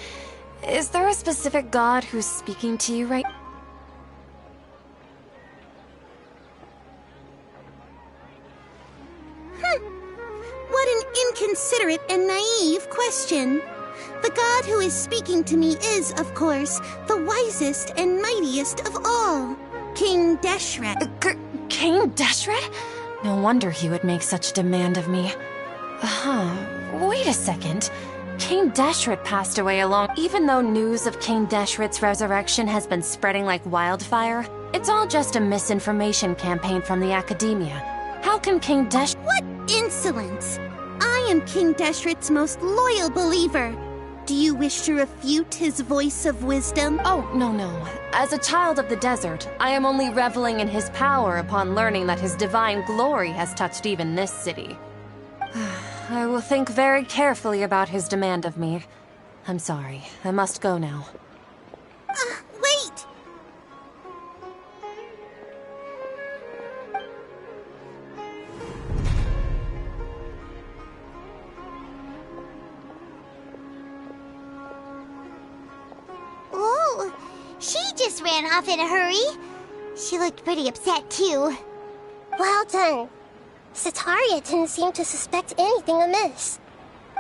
is there a specific god who's speaking to you right now? What an inconsiderate and naive question. The god who is speaking to me is, of course, the wisest and mightiest of all, King Deshret. King Deshret? No wonder he would make such demand of me. Wait a second. King Deshret passed away even though news of King Deshret's resurrection has been spreading like wildfire. It's all just a misinformation campaign from the academia. How can King Deshret... What insolence! I am King Deshret's most loyal believer. Do you wish to refute his voice of wisdom? Oh, no. As a child of the desert, I am only reveling in his power upon learning that his divine glory has touched even this city. I will think very carefully about his demand of me. I'm sorry. I must go now. Wait! Oh, she just ran off in a hurry. She looked pretty upset, too. Well done. Sataria didn't seem to suspect anything amiss.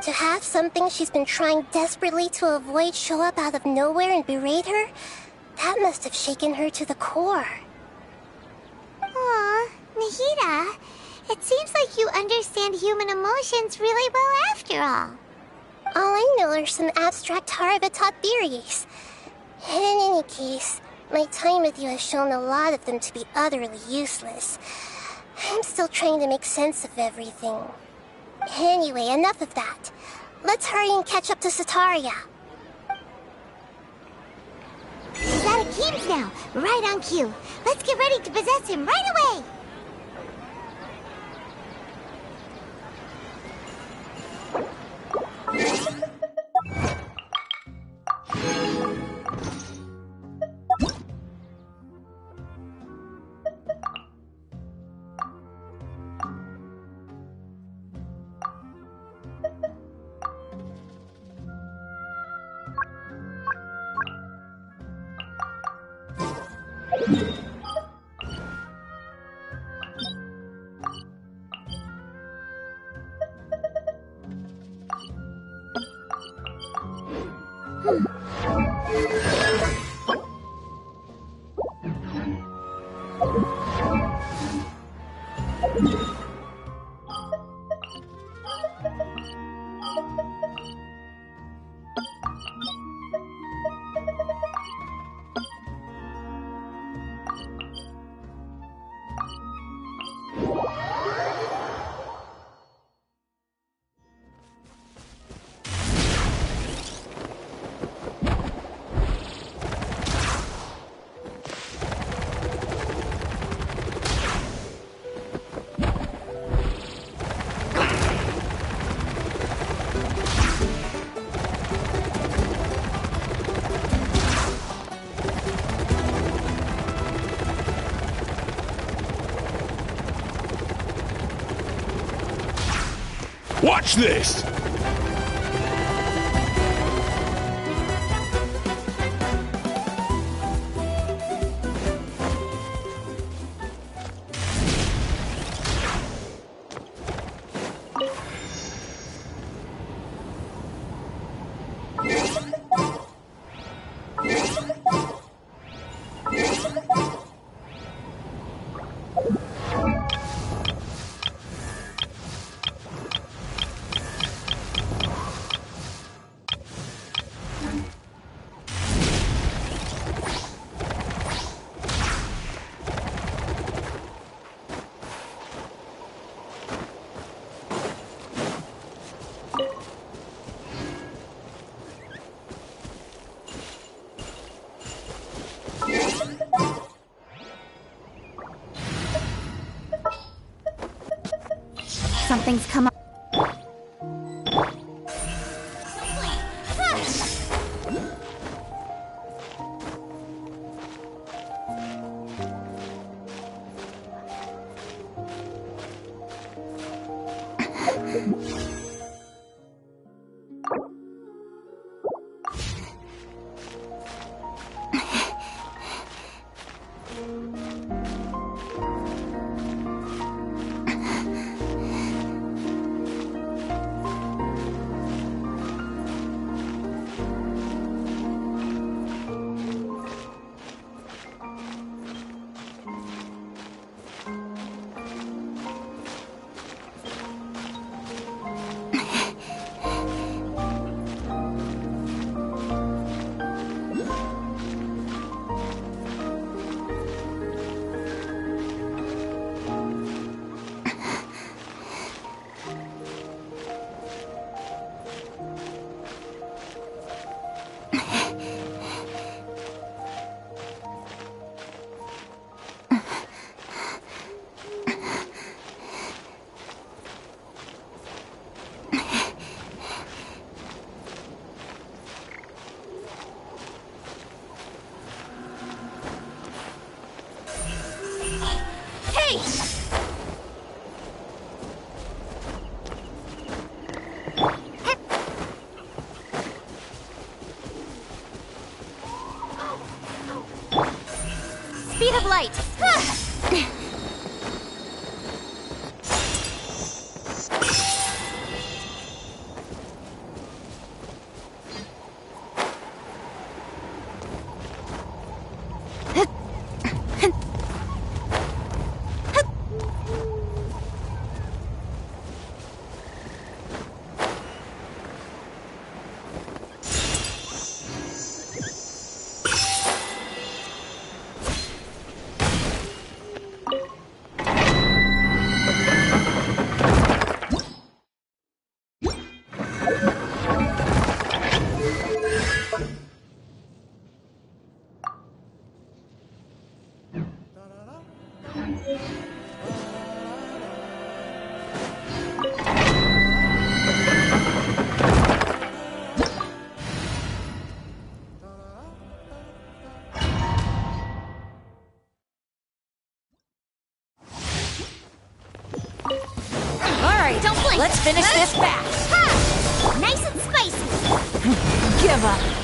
To have something she's been trying desperately to avoid show up out of nowhere and berate her, that must have shaken her to the core. Aw, Nahida, it seems like you understand human emotions really well after all. All I know are some abstract Harava-taught theories. In any case, my time with you has shown a lot of them to be utterly useless. I'm still trying to make sense of everything. Anyway, enough of that. Let's hurry and catch up to Sataria. He's out of Keems now, right on cue. Let's get ready to possess him right away! Watch this! Something's come up. Speed of light! Alright, Don't blink! let's finish this fast. Ha! Nice and spicy! Give up.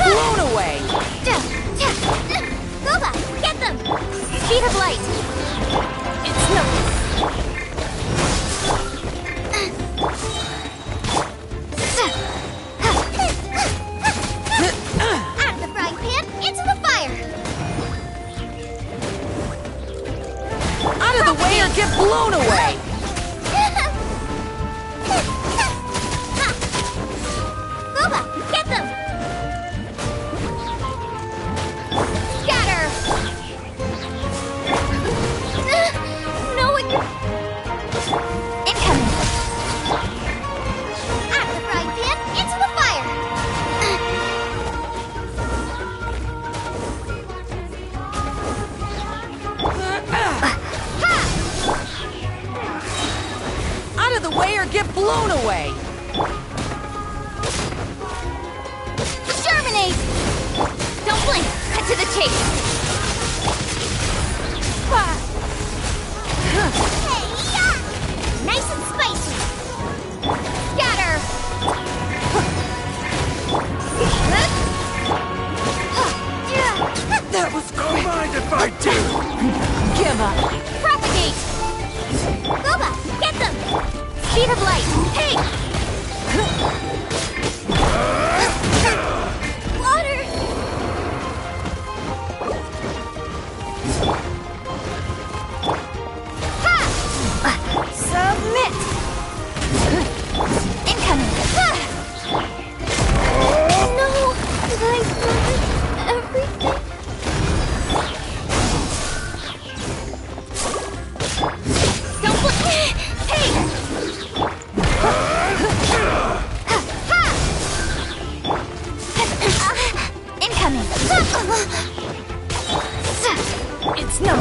blown away! Goba, get them! Speed of light! It's no... Out of the frying pan, into the fire! Out of the way or get blown away! Goba, get them! Scatter! No one... Incoming! Out of the frying pan, into the fire! Out of the way or get blown away! Germinate! Don't blink! Cut to the chase! Hey-ya! Nice and spicy! Scatter! That was Don't mind if I do! give up! Propagate! Goba, get them! Speed of light! Hey! Water! Submit! Incoming! No! Did I burn everything? Don't blink! Hey! Incoming! It's no...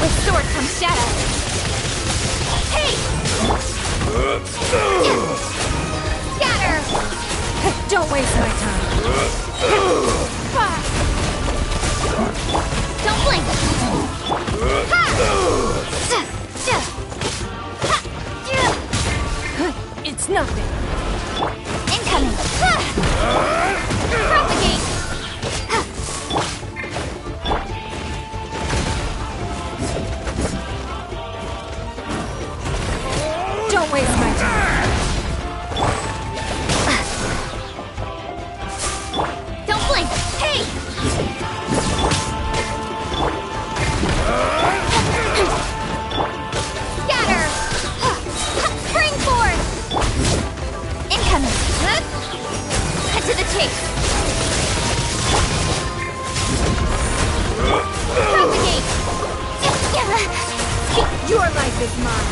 With sword comes shadow! Hey! Scatter! Don't waste my time. Don't blink! It's nothing. Incoming! Propagate! Don't waste my time. Don't blink! Hey! Scatter! Spring forth! Incoming! Cut to the chase! Propagate! Your life is mine.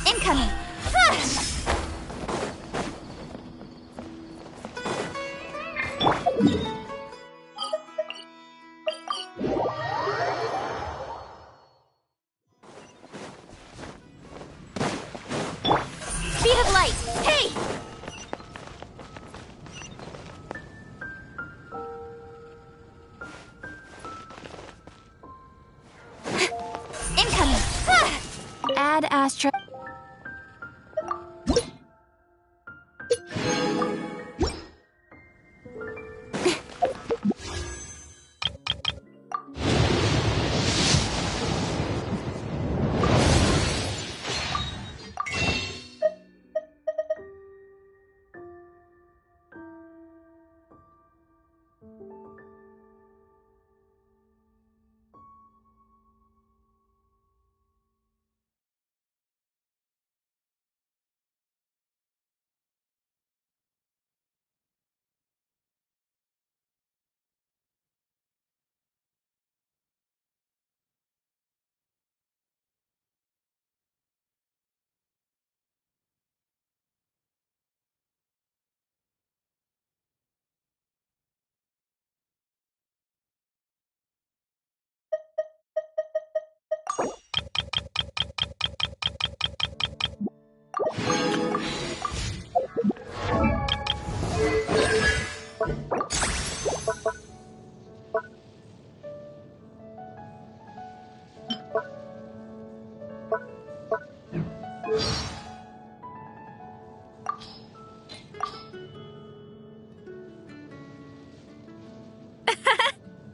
Incoming! Speed of light! Hey! Incoming! Add Astra.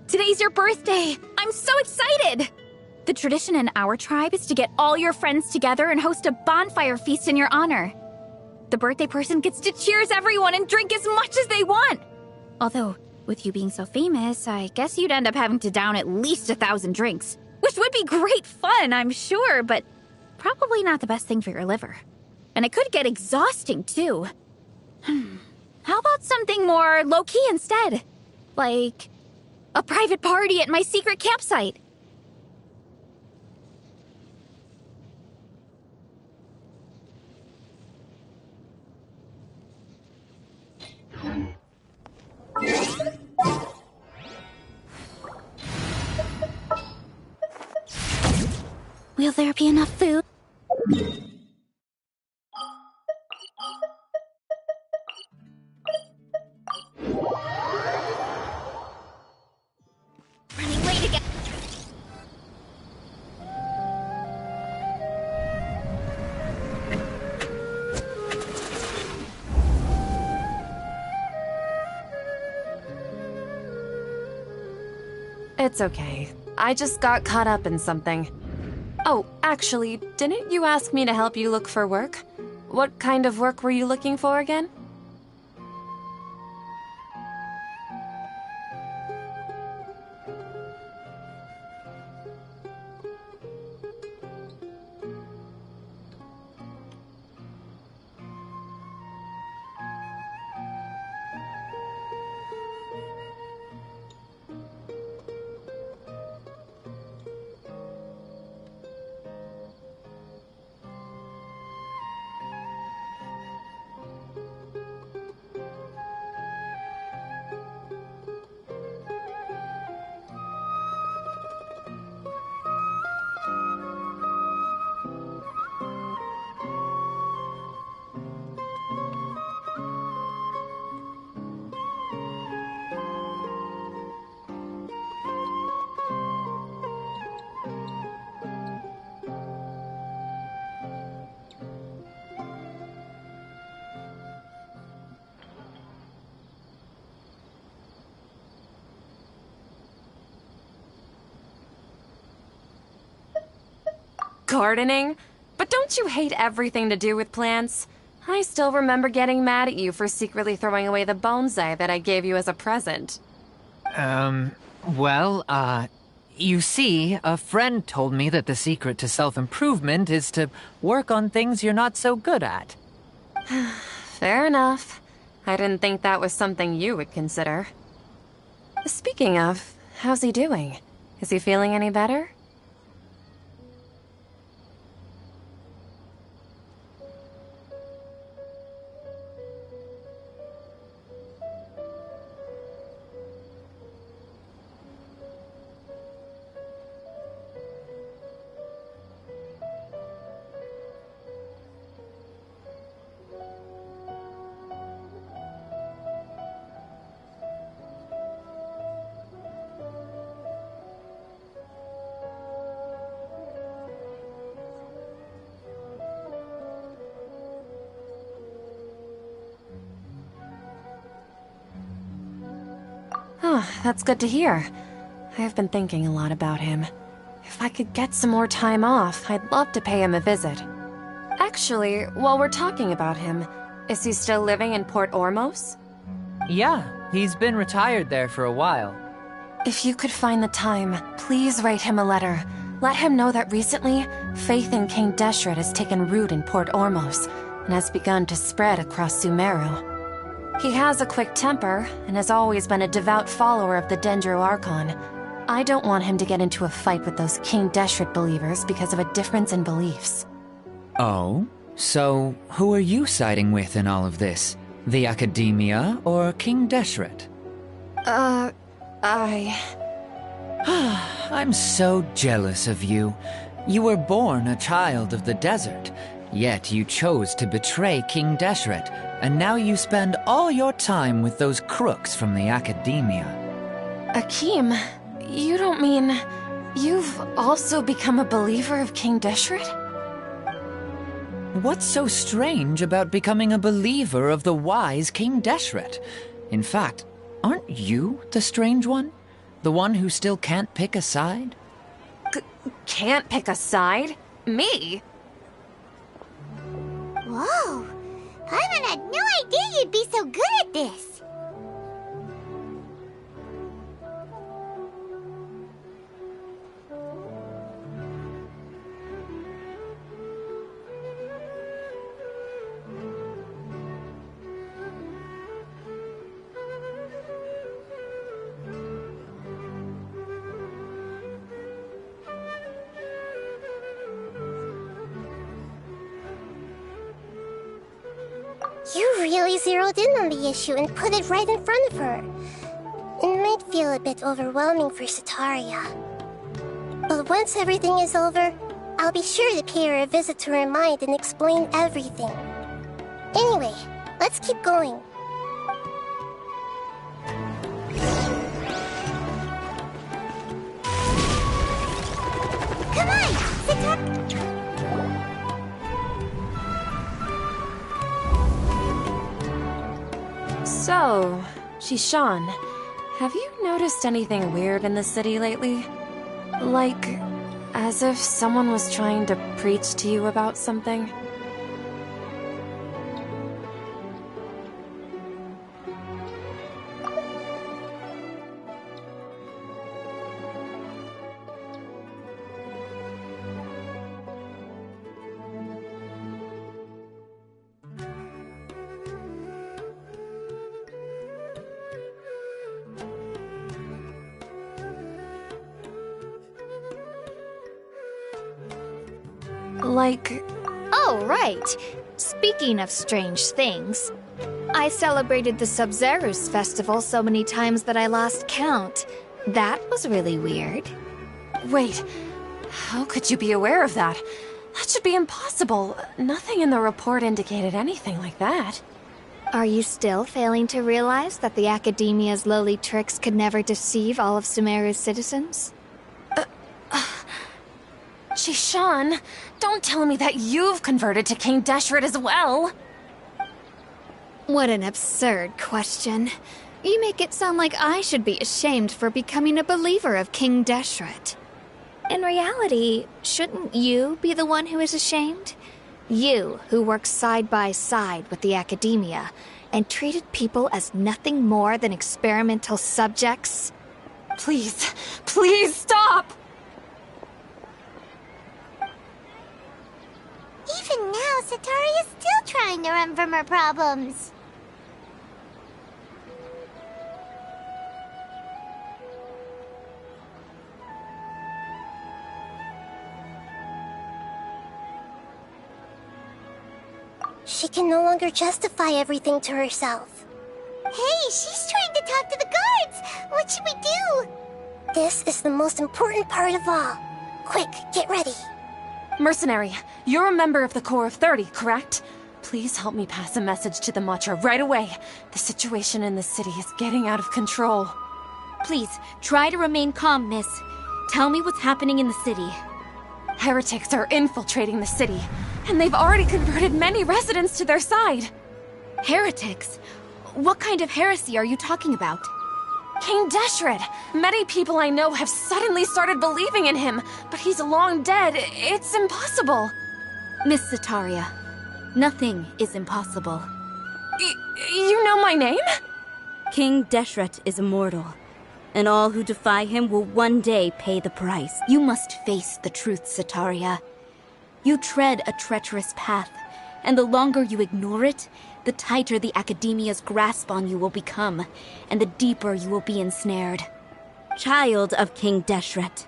Today's your birthday! I'm so excited! The tradition in our tribe is to get all your friends together and host a bonfire feast in your honor. The birthday person gets to cheers everyone and drink as much as they want! Although, with you being so famous, I guess you'd end up having to down at least 1,000 drinks. Which would be great fun, I'm sure, but probably not the best thing for your liver. And it could get exhausting, too. How about something more low-key instead? Like a private party at my secret campsite. Will there be enough food? Running late again. It's okay. I just got caught up in something. Oh, actually, didn't you ask me to help you look for work? What kind of work were you looking for again? Gardening? But don't you hate everything to do with plants? I still remember getting mad at you for secretly throwing away the bonsai that I gave you as a present. You see, a friend told me that the secret to self-improvement is to work on things you're not so good at. Fair enough. I didn't think that was something you would consider. Speaking of, how's he doing? Is he feeling any better? Oh, that's good to hear. I have been thinking a lot about him. If I could get some more time off, I'd love to pay him a visit. Actually, while we're talking about him, is he still living in Port Ormos? Yeah, he's been retired there for a while. If you could find the time, please write him a letter. Let him know that recently, faith in King Deshret has taken root in Port Ormos and has begun to spread across Sumeru. He has a quick temper and has always been a devout follower of the Dendro Archon. I don't want him to get into a fight with those King Deshret believers because of a difference in beliefs. Oh? So, who are you siding with in all of this? The Academia or King Deshret? I'm so jealous of you. You were born a child of the desert, yet you chose to betray King Deshret, and now you spend all your time with those crooks from the Academia. Akeem, you don't mean you've also become a believer of King Deshret? What's so strange about becoming a believer of the wise King Deshret? In fact, aren't you the strange one? The one who still can't pick a side? Can't pick a side? Me? Whoa! Paimon had no idea you'd be so good at this! You really zeroed in on the issue and put it right in front of her. It might feel a bit overwhelming for Sataria. But once everything is over, I'll be sure to pay her a visit to her mind and explain everything. Anyway, let's keep going. Come on! Sataria! So, Shishan, have you noticed anything weird in the city lately? Like, as if someone was trying to preach to you about something? Like... Oh, right. Speaking of strange things, I celebrated the Sub-Zerus festival so many times that I lost count. That was really weird. Wait, how could you be aware of that? That should be impossible. Nothing in the report indicated anything like that. Are you still failing to realize that the Academia's lowly tricks could never deceive all of Sumeru's citizens? Shishan, don't tell me that you've converted to King Deshret as well! What an absurd question. You make it sound like I should be ashamed for becoming a believer of King Deshret. In reality, shouldn't you be the one who is ashamed? You, who works side by side with the Academia, and treated people as nothing more than experimental subjects? Please, please stop! Even now, Satari is still trying to run from her problems. She can no longer justify everything to herself. Hey, she's trying to talk to the guards! What should we do? This is the most important part of all. Quick, get ready. Mercenary, you're a member of the Corps of 30, correct? Please help me pass a message to the Matcha right away. The situation in the city is getting out of control. Please, try to remain calm, miss. Tell me what's happening in the city. Heretics are infiltrating the city, and they've already converted many residents to their side. Heretics? What kind of heresy are you talking about? King Deshret! Many people I know have suddenly started believing in him, but he's long dead. It's impossible. Miss Sataria, nothing is impossible. You know my name? King Deshret is immortal, and all who defy him will one day pay the price. You must face the truth, Sataria. You tread a treacherous path, and the longer you ignore it, the tighter the Academia's grasp on you will become, and the deeper you will be ensnared. Child of King Deshret,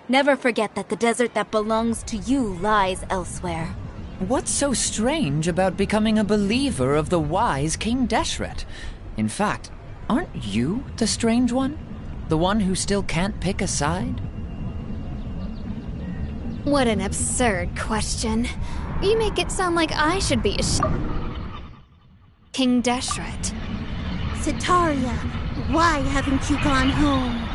never forget that the desert that belongs to you lies elsewhere. What's so strange about becoming a believer of the wise King Deshret? In fact, aren't you the strange one? The one who still can't pick a side? What an absurd question. You make it sound like I should be King Deshret. Sataria, why haven't you gone home?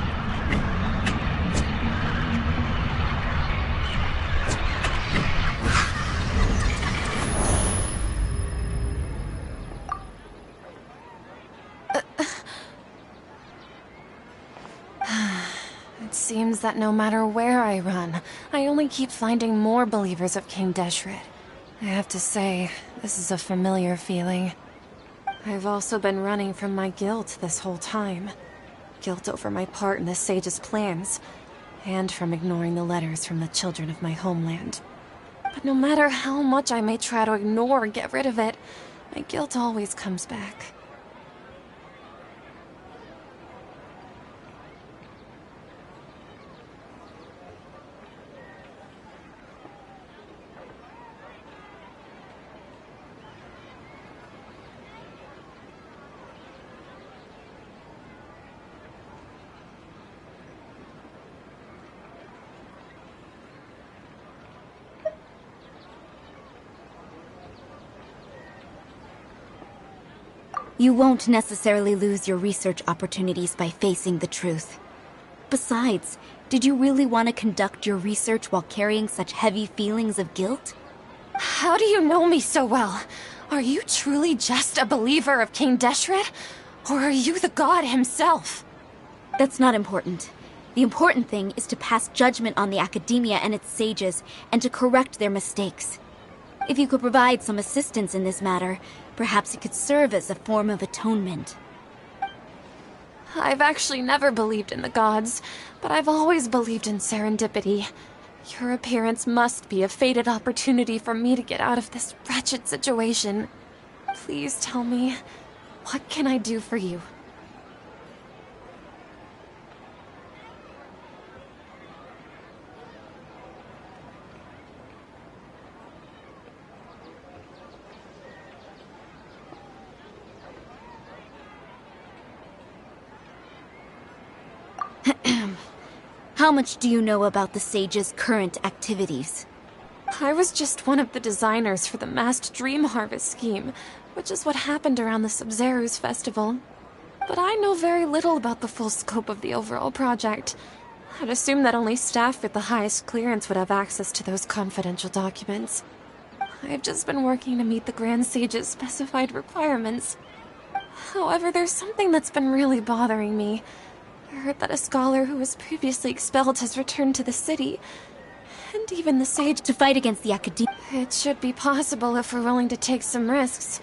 It seems that no matter where I run, I only keep finding more believers of King Deshret. I have to say, this is a familiar feeling. I've also been running from my guilt this whole time. Guilt over my part in the Sage's plans, and from ignoring the letters from the children of my homeland. But no matter how much I may try to ignore or get rid of it, my guilt always comes back. You won't necessarily lose your research opportunities by facing the truth. Besides, did you really want to conduct your research while carrying such heavy feelings of guilt? How do you know me so well? Are you truly just a believer of King Deshret? Or are you the god himself? That's not important. The important thing is to pass judgment on the Academia and its sages, and to correct their mistakes. If you could provide some assistance in this matter, perhaps it could serve as a form of atonement. I've actually never believed in the gods, but I've always believed in serendipity. Your appearance must be a fated opportunity for me to get out of this wretched situation. Please tell me, what can I do for you? How much do you know about the Sage's current activities? I was just one of the designers for the masked dream harvest scheme, which is what happened around the Sub-Zeru's festival. But I know very little about the full scope of the overall project. I'd assume that only staff with the highest clearance would have access to those confidential documents. I've just been working to meet the Grand Sage's specified requirements. However, there's something that's been really bothering me. I heard that a scholar who was previously expelled has returned to the city, and even the Sage to fight against the Academia. It should be possible if we're willing to take some risks.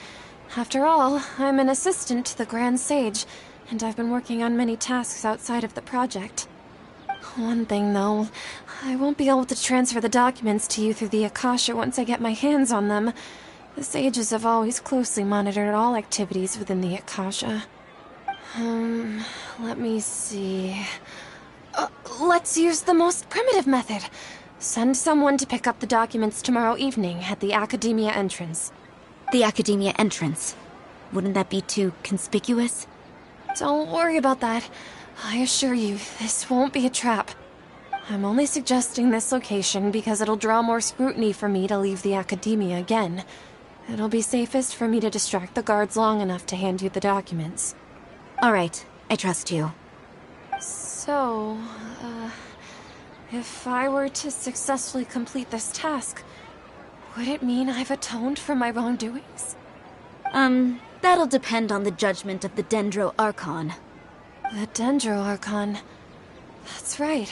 After all, I'm an assistant to the Grand Sage, and I've been working on many tasks outside of the project. One thing, though, I won't be able to transfer the documents to you through the Akasha once I get my hands on them. The sages have always closely monitored all activities within the Akasha. Let me see... let's use the most primitive method. Send someone to pick up the documents tomorrow evening at the Academia entrance. The Academia entrance? Wouldn't that be too conspicuous? Don't worry about that. I assure you, this won't be a trap. I'm only suggesting this location because it'll draw more scrutiny for me to leave the Academia again. It'll be safest for me to distract the guards long enough to hand you the documents. All right, I trust you. So, if I were to successfully complete this task, would it mean I've atoned for my wrongdoings? That'll depend on the judgment of the Dendro Archon. The Dendro Archon? That's right.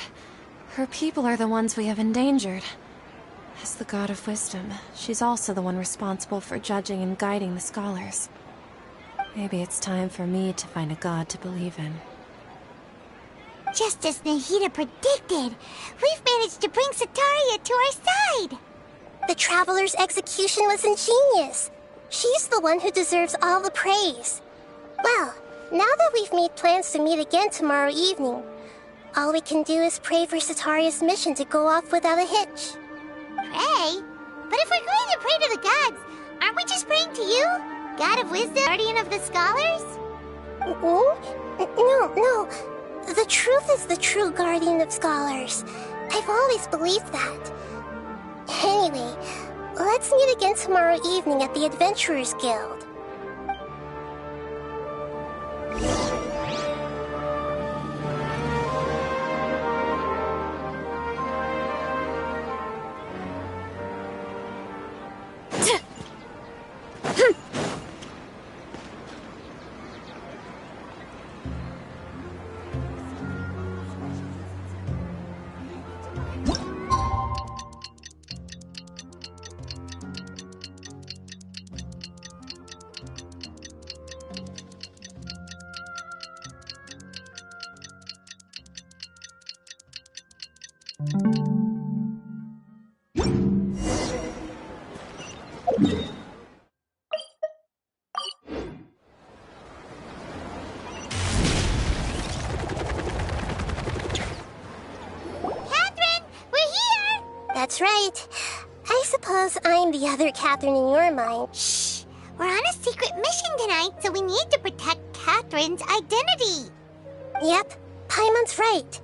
Her people are the ones we have endangered. As the God of Wisdom, she's also the one responsible for judging and guiding the scholars. Maybe it's time for me to find a god to believe in. Just as Nahida predicted, we've managed to bring Sataria to our side! The Traveler's execution was ingenious. She's the one who deserves all the praise. Well, now that we've made plans to meet again tomorrow evening, all we can do is pray for Sataria's mission to go off without a hitch. Pray? But if we're going to pray to the gods, aren't we just praying to you? God of Wisdom, Guardian of the Scholars? No. The truth is the true Guardian of Scholars. I've always believed that. Anyway, let's meet again tomorrow evening at the Adventurers Guild. That's right. I suppose I'm the other Catherine in your mind. Shh! We're on a secret mission tonight, so we need to protect Catherine's identity. Yep, Paimon's right.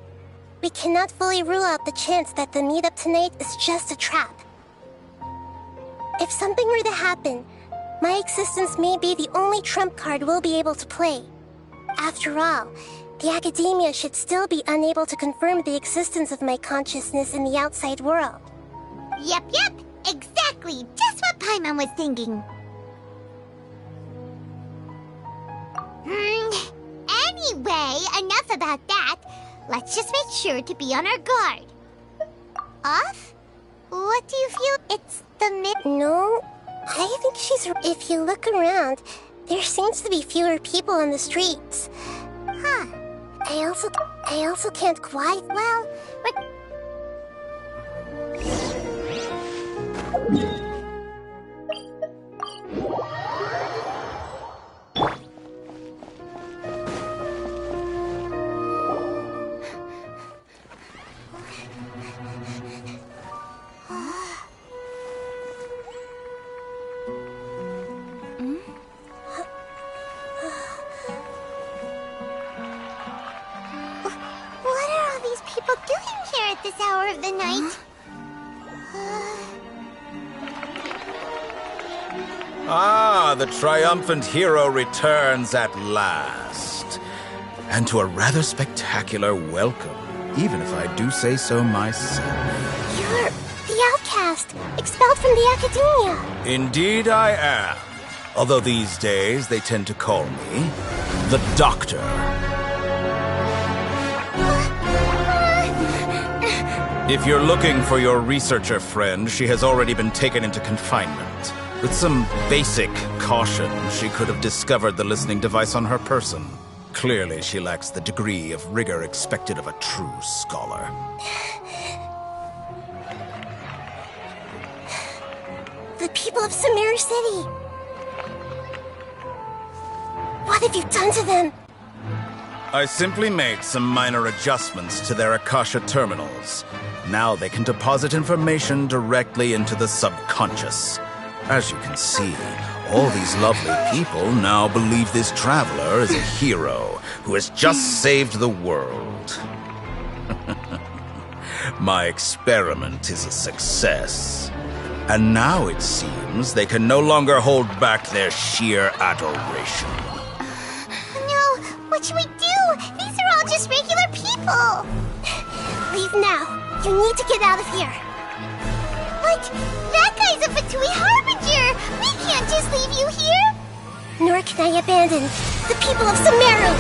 We cannot fully rule out the chance that the meetup tonight is just a trap. If something were to happen, my existence may be the only trump card we'll be able to play. After all, the Academia should still be unable to confirm the existence of my consciousness in the outside world. Yep, exactly. Just what Paimon was thinking. Anyway, enough about that. Let's just make sure to be on our guard. Off? What do you feel? It's the No, I think she's... If you look around, there seems to be fewer people on the streets. Huh. I also can't quite... Well, what are all these people doing here at this hour of the night? Ah, the triumphant hero returns at last. And to a rather spectacular welcome, even if I do say so myself. You're the outcast, expelled from the Academia. Indeed I am. Although these days they tend to call me the Doctor. If you're looking for your researcher friend, she has already been taken into confinement. With some basic caution, she could have discovered the listening device on her person. Clearly, she lacks the degree of rigor expected of a true scholar. The people of Sumeru City! What have you done to them? I simply made some minor adjustments to their Akasha terminals. Now they can deposit information directly into the subconscious. As you can see, all these lovely people now believe this traveler is a hero who has just saved the world. My experiment is a success. And now it seems they can no longer hold back their sheer adoration. No, what should we do? These are all just regular people. Leave now. You need to get out of here. But that guy's a Fatui Harbinger. We can't just leave you here. Nor can I abandon the people of Sumeru.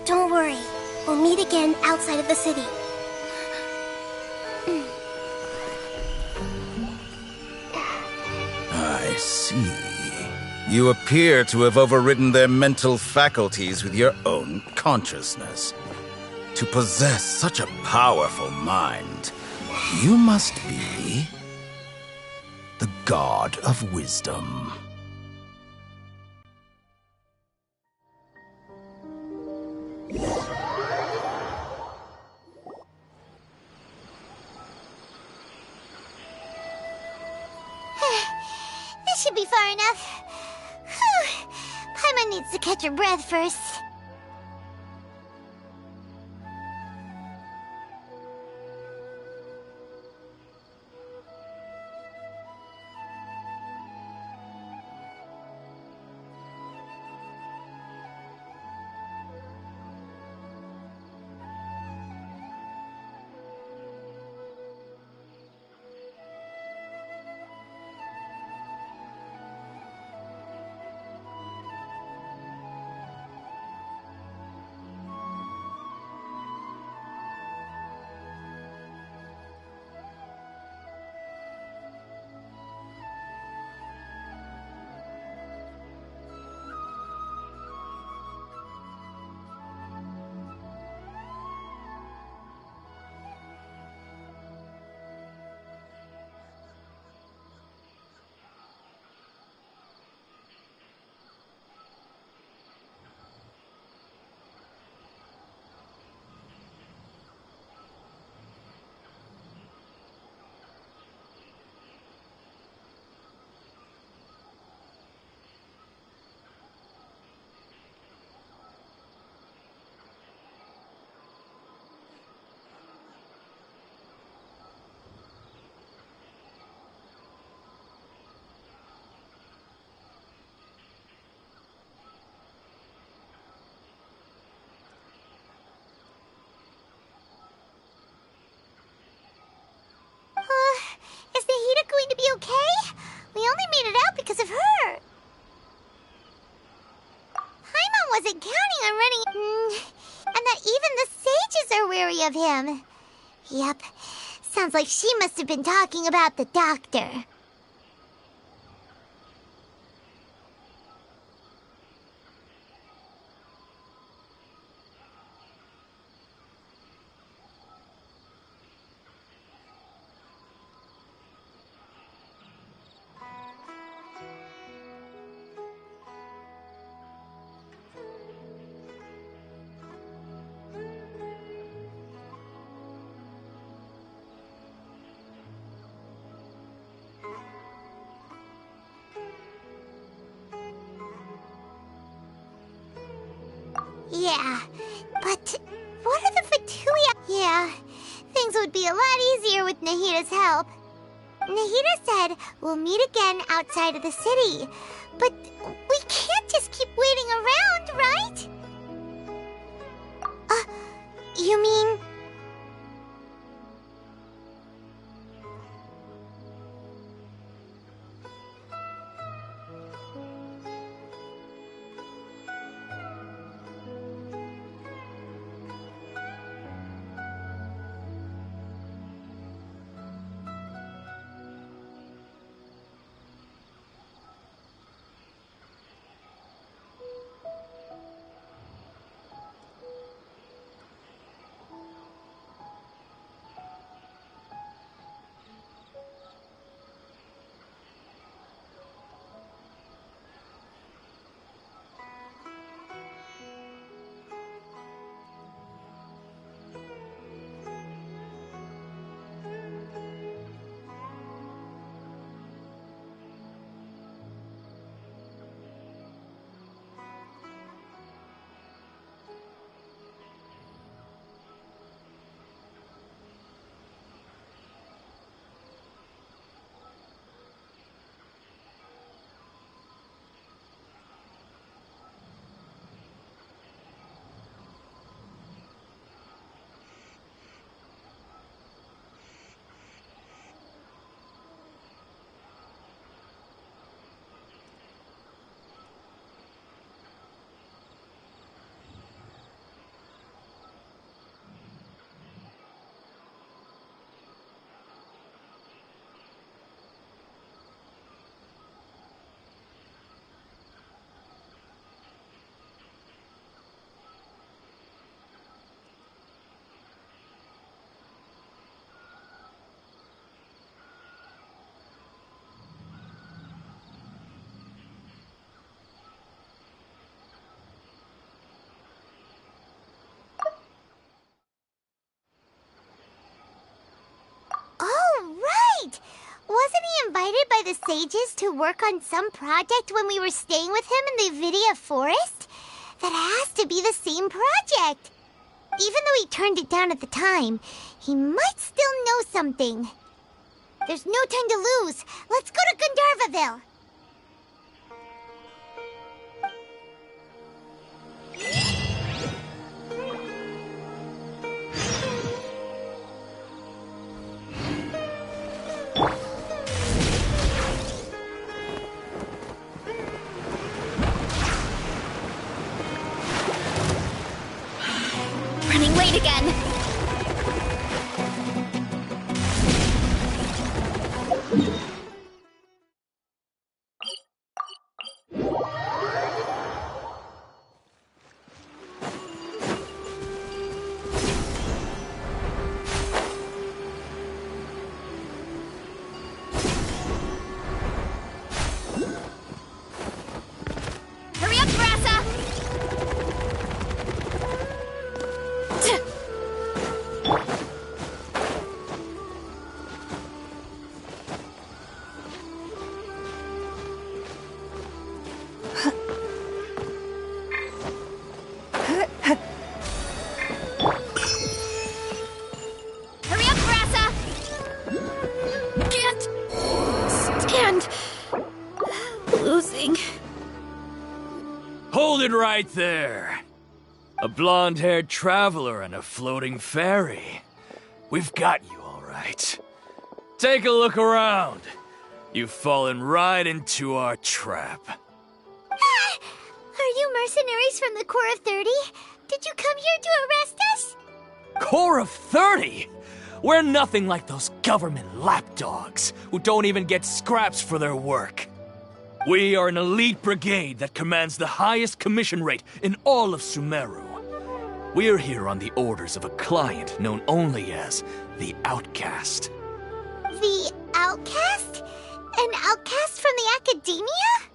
Don't worry. We'll meet again outside of the city. I see. You appear to have overridden their mental faculties with your own consciousness. To possess such a powerful mind, you must be the God of Wisdom. This should be far enough. Whew. Paimon needs to catch her breath first. Is Nahida going to be okay? We only made it out because of her. Paimon wasn't counting on running, and that even the sages are wary of him. Yep, sounds like she must have been talking about the doctor. Yeah, but what are the Fatui? Yeah, things would be a lot easier with Nahida's help. Nahida said we'll meet again outside of the city, but we can't just keep waiting around, right? You mean... by the sages to work on some project when we were staying with him in the Avidia forest? That has to be the same project. Even though he turned it down at the time, he might still know something. There's no time to lose. Let's go to Gandharvaville. Running late again. Hurry up, Grassa! Hurry up, Grassa! Can't stand losing. Hold it right there. A blonde-haired traveler and a floating fairy. We've got you all right. Take a look around. You've fallen right into our trap. Are you mercenaries from the Corps of 30? Did you come here to arrest us? Corps of 30? We're nothing like those government lapdogs who don't even get scraps for their work. We are an elite brigade that commands the highest commission rate in all of Sumeru. We're here on the orders of a client known only as the Outcast. The outcast? An outcast from the academia?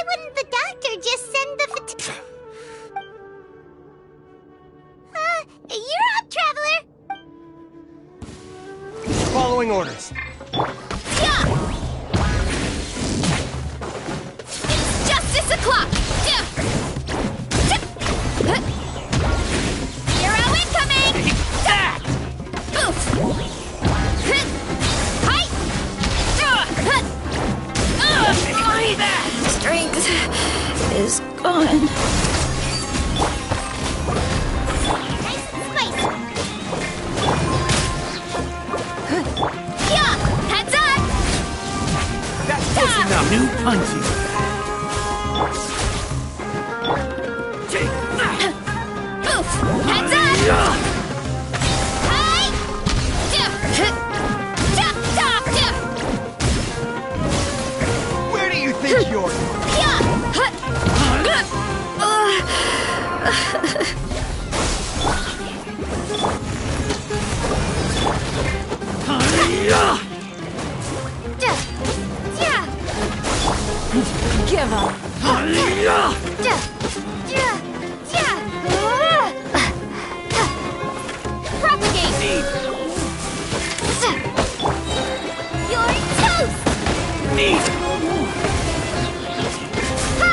why wouldn't the doctor just send the you're up, Traveler! Following orders. Yeah! It's justice o'clock! Hero incoming! Oof! Hi! My strength is gone. Heads up! That's close enough. New punches. Oof! Heads up! Hi! Where do you think you're going? Give up. Propagate! You're toast! Ha!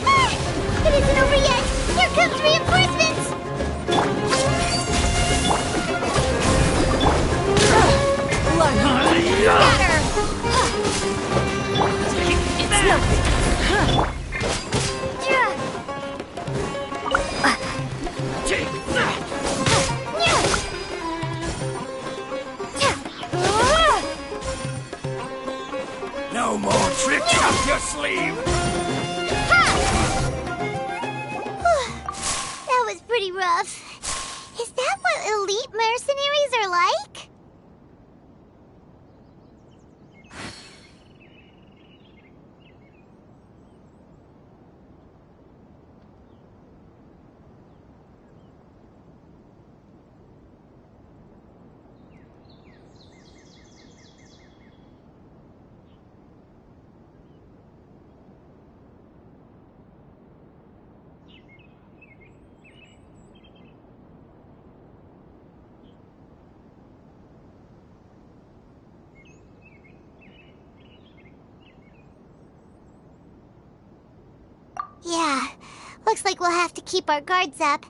Ah! It isn't over yet! Here comes reinforcements! Better! It's nothing! No more tricks up your sleeve! That was pretty rough. Is that what elite mercenaries are like? Yeah, looks like we'll have to keep our guards up.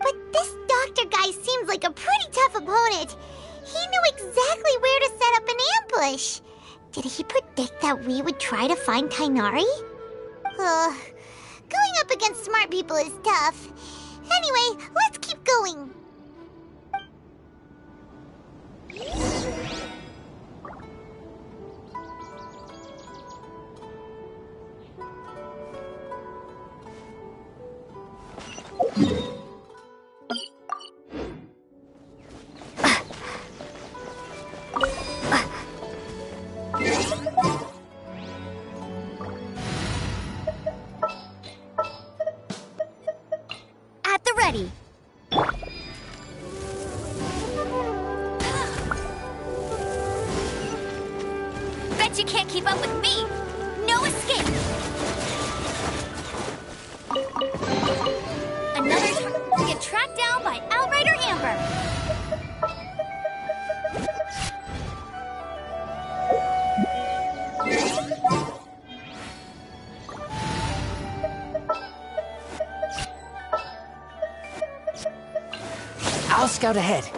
But this doctor guy seems like a pretty tough opponent. He knew exactly where to set up an ambush. Did he predict that we would try to find Kainari? Going up against smart people is tough. Anyway, let's keep going. At the ready. Bet you can't keep up with me. No escape. Another get tracked down by Outrider Amber. I'll scout ahead.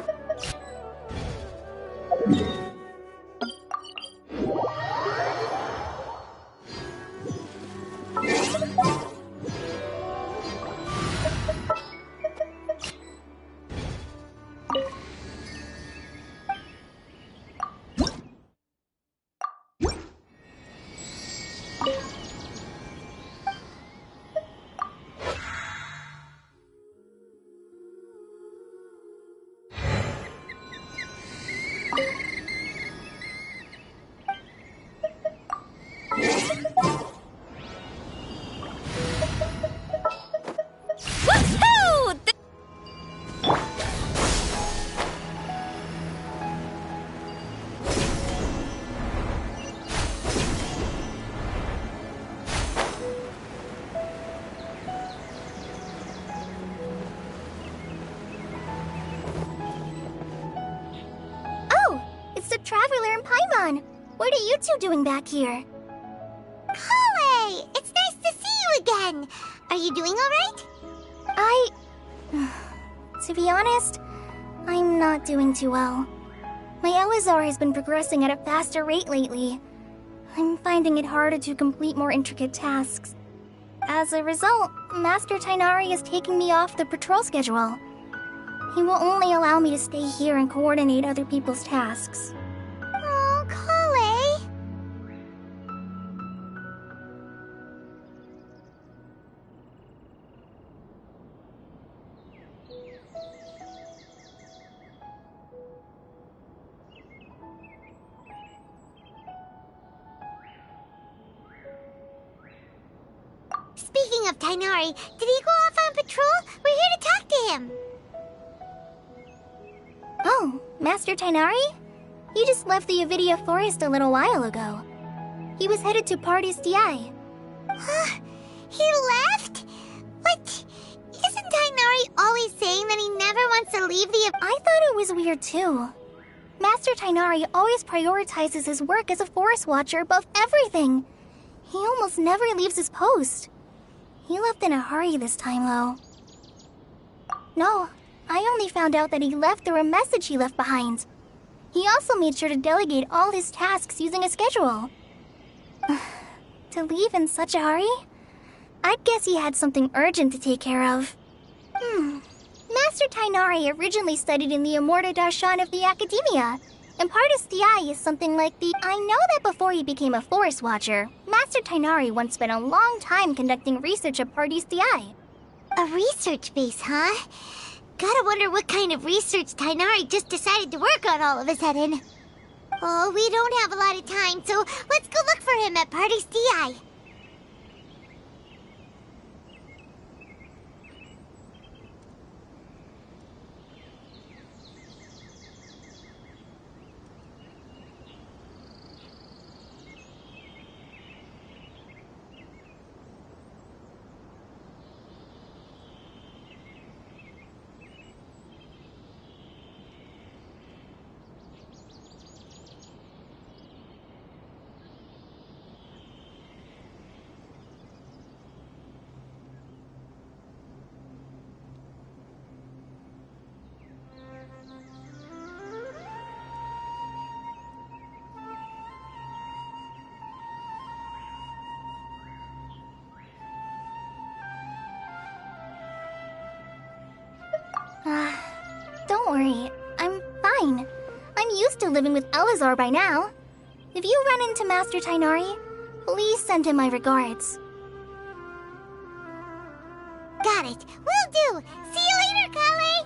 Archon! What are you two doing back here? Kale! It's nice to see you again! Are you doing alright? To be honest, I'm not doing too well. My Elazar has been progressing at a faster rate lately. I'm finding it harder to complete more intricate tasks. As a result, Master Tainari is taking me off the patrol schedule. He will only allow me to stay here and coordinate other people's tasks. Oh, Kale! Speaking of Tainari, did he go off on patrol? We're here to talk to him. Oh, Master Tainari? He just left the Avidia Forest a little while ago. He was headed to Party's DI. Huh? He left? What? Isn't Tainari always saying that he never wants to leave the... I thought it was weird too. Master Tainari always prioritizes his work as a forest watcher above everything. He almost never leaves his post. He left in a hurry this time, though. No, I only found out that he left through a message he left behind. He also made sure to delegate all his tasks using a schedule. To leave in such a hurry? I'd guess he had something urgent to take care of. Master Tainari originally studied in the Immorta Darshan of the Academia, and Partis DI is something like the... I know that before he became a forest watcher, Master Tainari once spent a long time conducting research at Partis DI. A research base, huh? Gotta wonder what kind of research Tainari just decided to work on all of a sudden. Oh, we don't have a lot of time, so let's go look for him at Party's DI. Don't worry, I'm fine. I'm used to living with Elazar by now. If you run into Master Tainari, please send him my regards. Got it. Will do. See you later, Kale.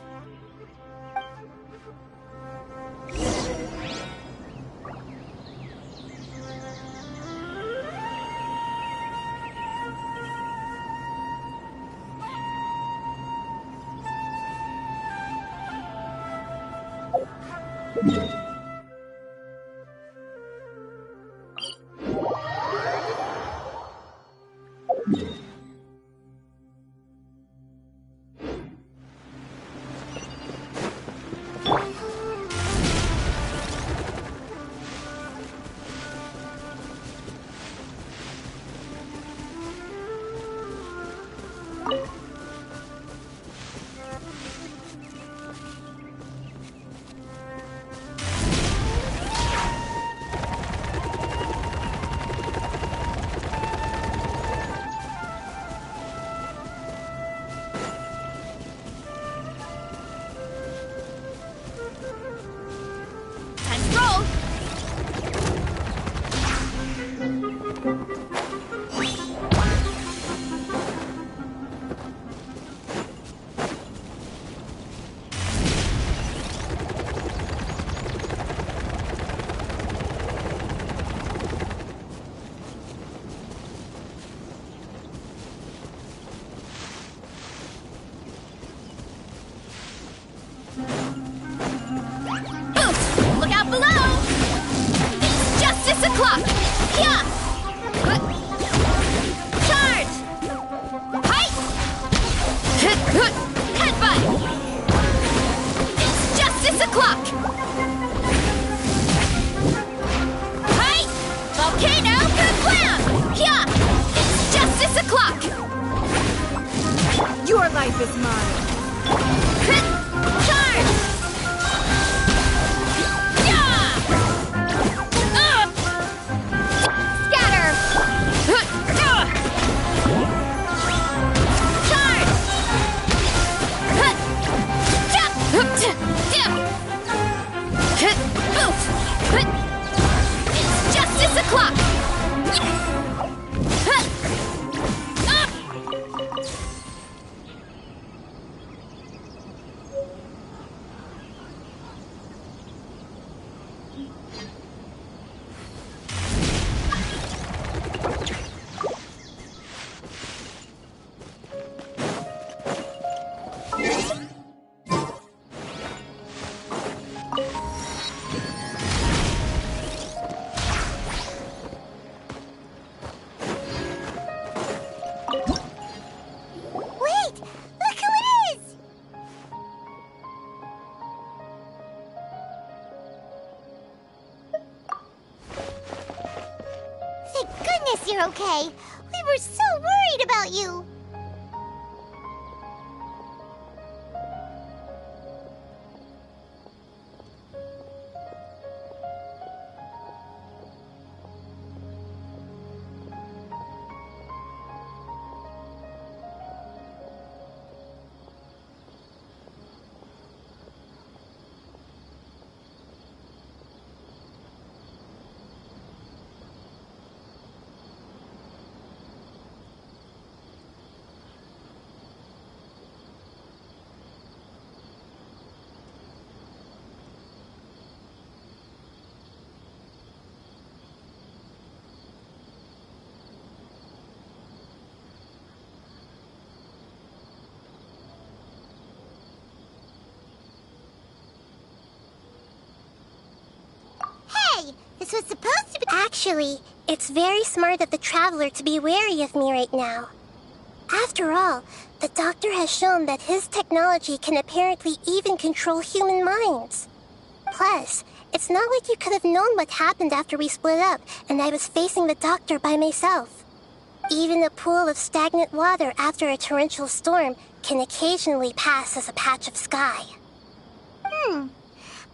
life is mine. Charge! Scatter! It's justice o'clock! You're okay. We were so worried about you. This was supposed to be— Actually, it's very smart of the Traveler to be wary of me right now. After all, the Doctor has shown that his technology can apparently even control human minds. Plus, it's not like you could have known what happened after we split up and I was facing the Doctor by myself. Even a pool of stagnant water after a torrential storm can occasionally pass as a patch of sky.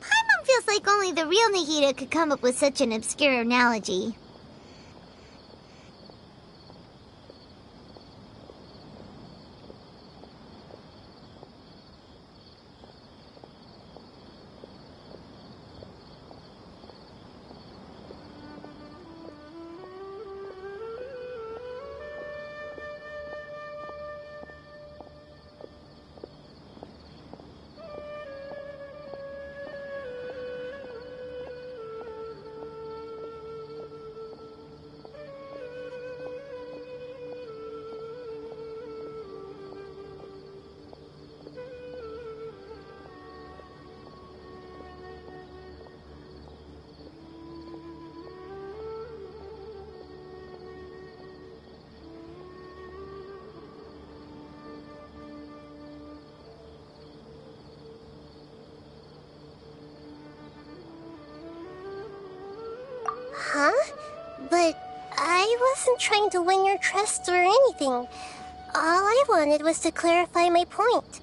Paimon feels like only the real Nahida could come up with such an obscure analogy. Huh? But I wasn't trying to win your trust or anything. All I wanted was to clarify my point.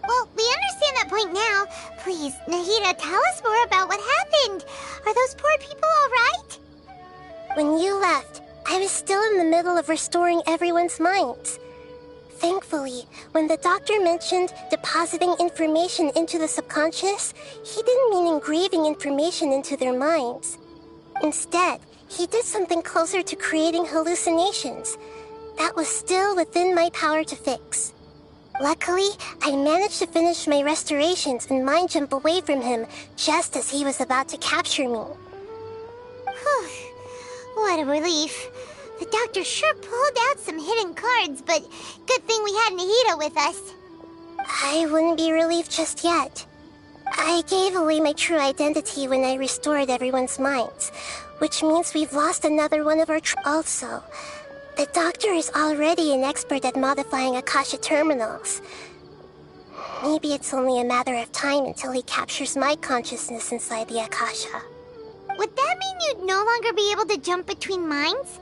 Well, we understand that point now. Please, Nahida, tell us more about what happened. Are those poor people all right? When you left, I was still in the middle of restoring everyone's minds. Thankfully, when the Doctor mentioned depositing information into the subconscious, he didn't mean engraving information into their minds. Instead, he did something closer to creating hallucinations. That was still within my power to fix. Luckily, I managed to finish my restorations and mind jump away from him just as he was about to capture me. Whew. What a relief. The Doctor sure pulled out some hidden cards, but good thing we had Nahida with us. I wouldn't be relieved just yet. I gave away my true identity when I restored everyone's minds, which means we've lost another one of our Also, the Doctor is already an expert at modifying Akasha terminals. Maybe it's only a matter of time until he captures my consciousness inside the Akasha. Would that mean you'd no longer be able to jump between minds?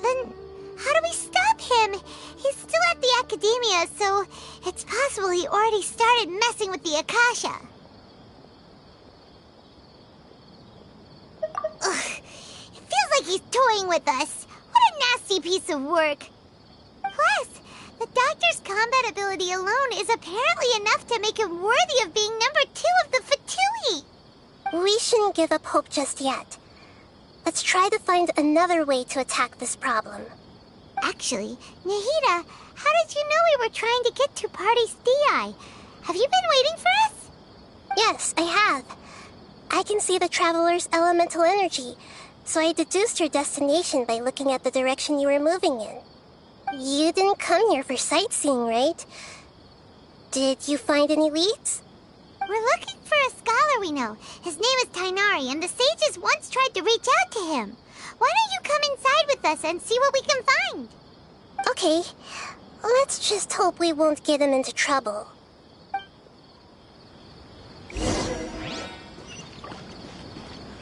Then how do we stop him? He's still at the academia, so it's possible he already started messing with the Akasha. Ugh, it feels like he's toying with us. What a nasty piece of work. Plus, the doctor's combat ability alone is apparently enough to make him worthy of being number 2 of the Fatui. We shouldn't give up hope just yet. Let's try to find another way to attack this problem. Actually, Nahida, how did you know we were trying to get to Party's Di? Have you been waiting for us? Yes, I have. I can see the traveler's elemental energy, so I deduced your destination by looking at the direction you were moving in. You didn't come here for sightseeing, right? Did you find any leads? We're looking for a scholar we know. His name is Tainari, and the sages once tried to reach out to him. Why don't you come inside with us and see what we can find? Okay, let's just hope we won't get him into trouble.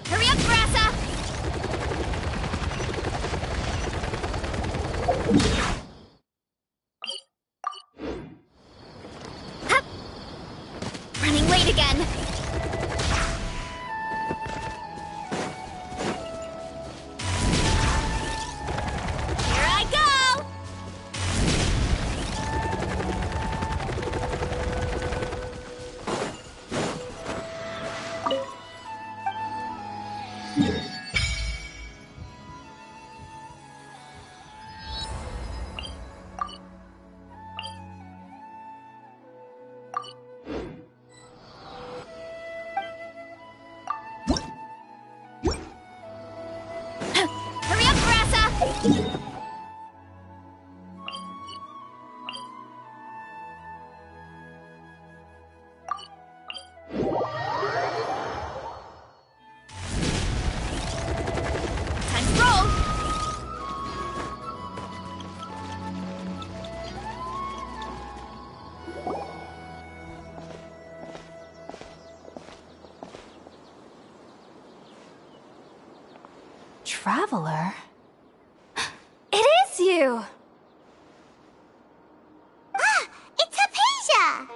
Hurry up, Grassa! Hup! Running late again. Here I go! Hurry up, Grassa! Time to roll! Traveler? It is you! Ah! It's Hypatia!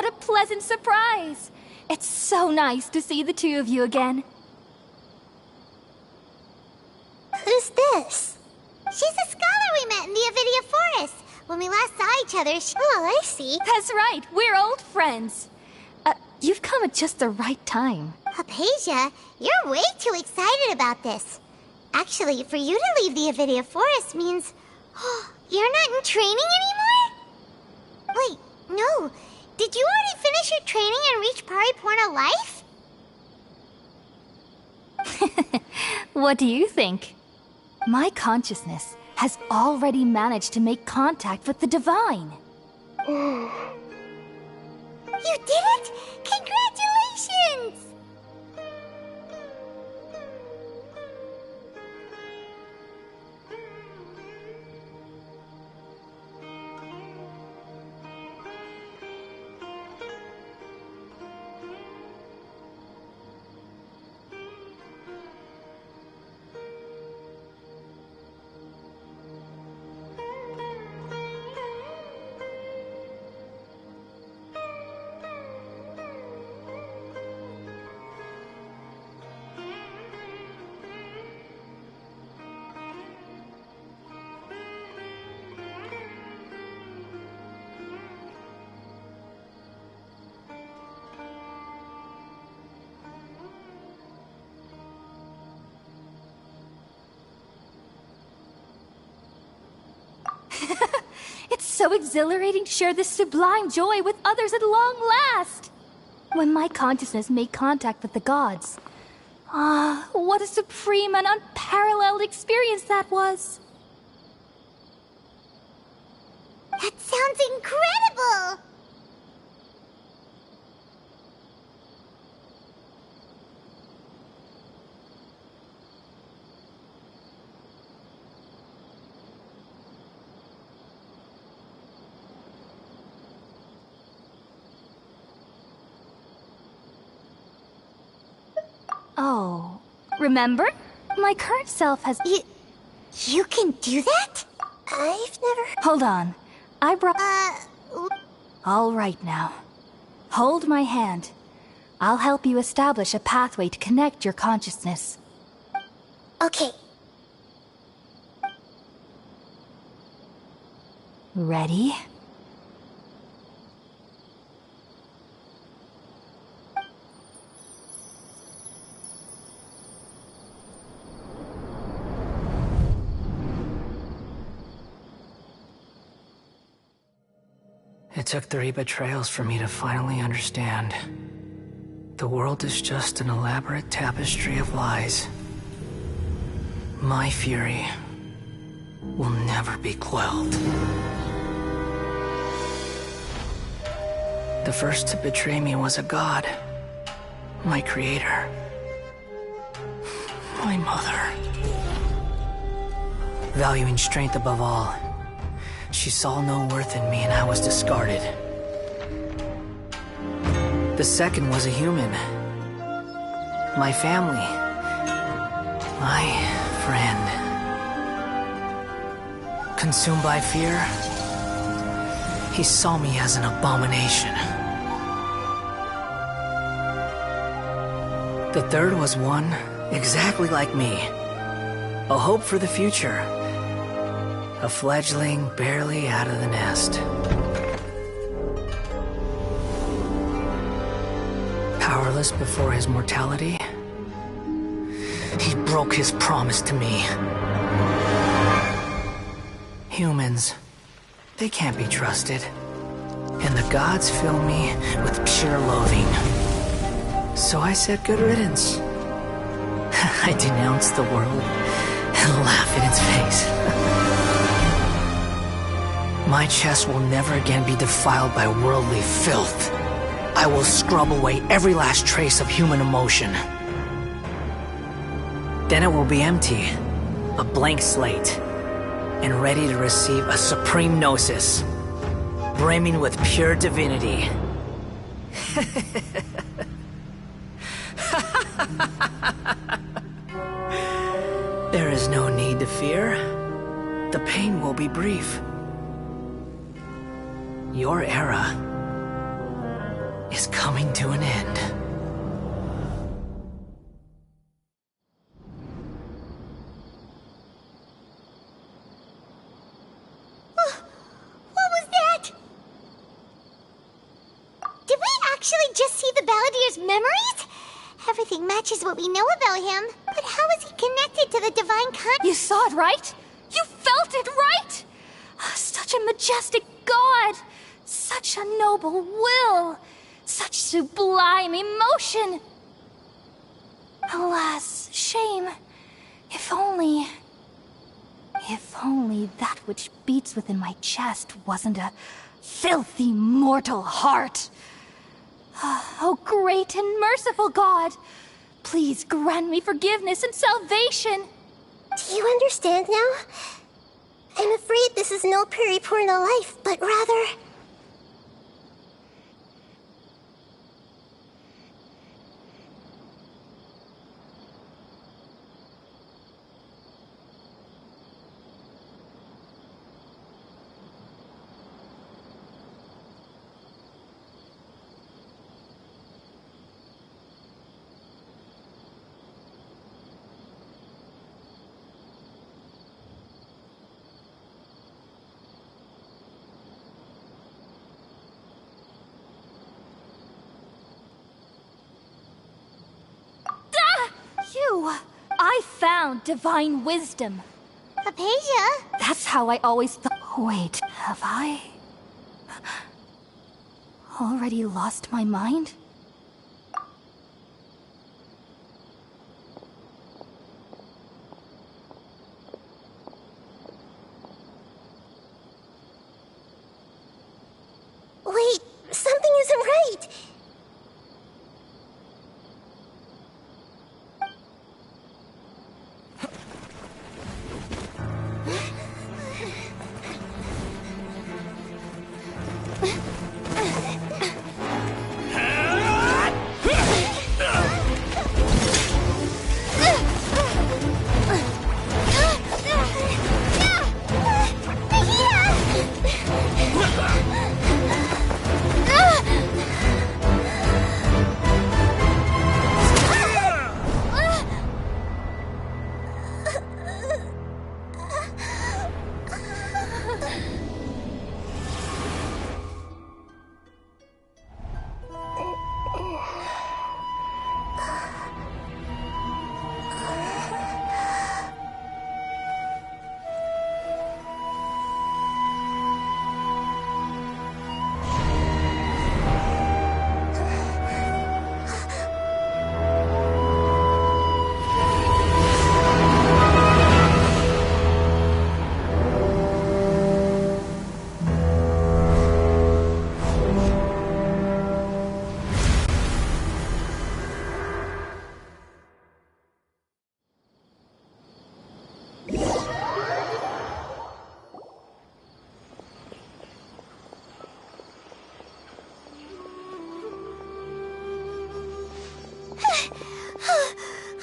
what a pleasant surprise! It's so nice to see the two of you again. Who's this? She's a scholar we met in the Avidia Forest. When we last saw each other, Oh, I see. That's right, we're old friends. You've come at just the right time. Hypatia, you're way too excited about this. Actually, for you to leave the Avidia Forest means... you're not in training anymore? Wait, no. Did you already finish your training and reach Pariporna life? What do you think? My consciousness has already managed to make contact with the divine. You did it! Congratulations! It's so exhilarating to share this sublime joy with others at long last! When my consciousness made contact with the gods. What a supreme and unparalleled experience that was! That sounds incredible! Oh, remember? My current self has... You can do that? I've never... Hold on. I brought... All right now. Hold my hand. I'll help you establish a pathway to connect your consciousness. Okay. Ready? It took 3 betrayals for me to finally understand. The world is just an elaborate tapestry of lies. My fury will never be quelled. The first to betray me was a god. My creator. My mother. Valuing strength above all, she saw no worth in me and I was discarded. The second was a human. My family. My friend. Consumed by fear, he saw me as an abomination. The third was one exactly like me. A hope for the future. A fledgling barely out of the nest. Powerless before his mortality, he broke his promise to me. Humans, they can't be trusted. And the gods fill me with pure loathing. So I said good riddance. I denounced the world and laugh in its face. My chest will never again be defiled by worldly filth. I will scrub away every last trace of human emotion. Then it will be empty, a blank slate, and ready to receive a supreme gnosis, brimming with pure divinity. There is no need to fear. The pain will be brief. Your era is coming to an end. What was that? Did we actually just see the Baladier's memories? Everything matches what we know about him. But how is he connected to the divine You saw it, right? You felt it, right? Such a majestic god! Such a noble will! Such sublime emotion! Alas, shame. If only that which beats within my chest wasn't a filthy mortal heart. Oh, great and merciful God! Please grant me forgiveness and salvation! Do you understand now? I'm afraid this is no periporno life, but rather... I found divine wisdom. Hypatia? That's how I always thought. Wait, have I already lost my mind? Wait, something isn't right.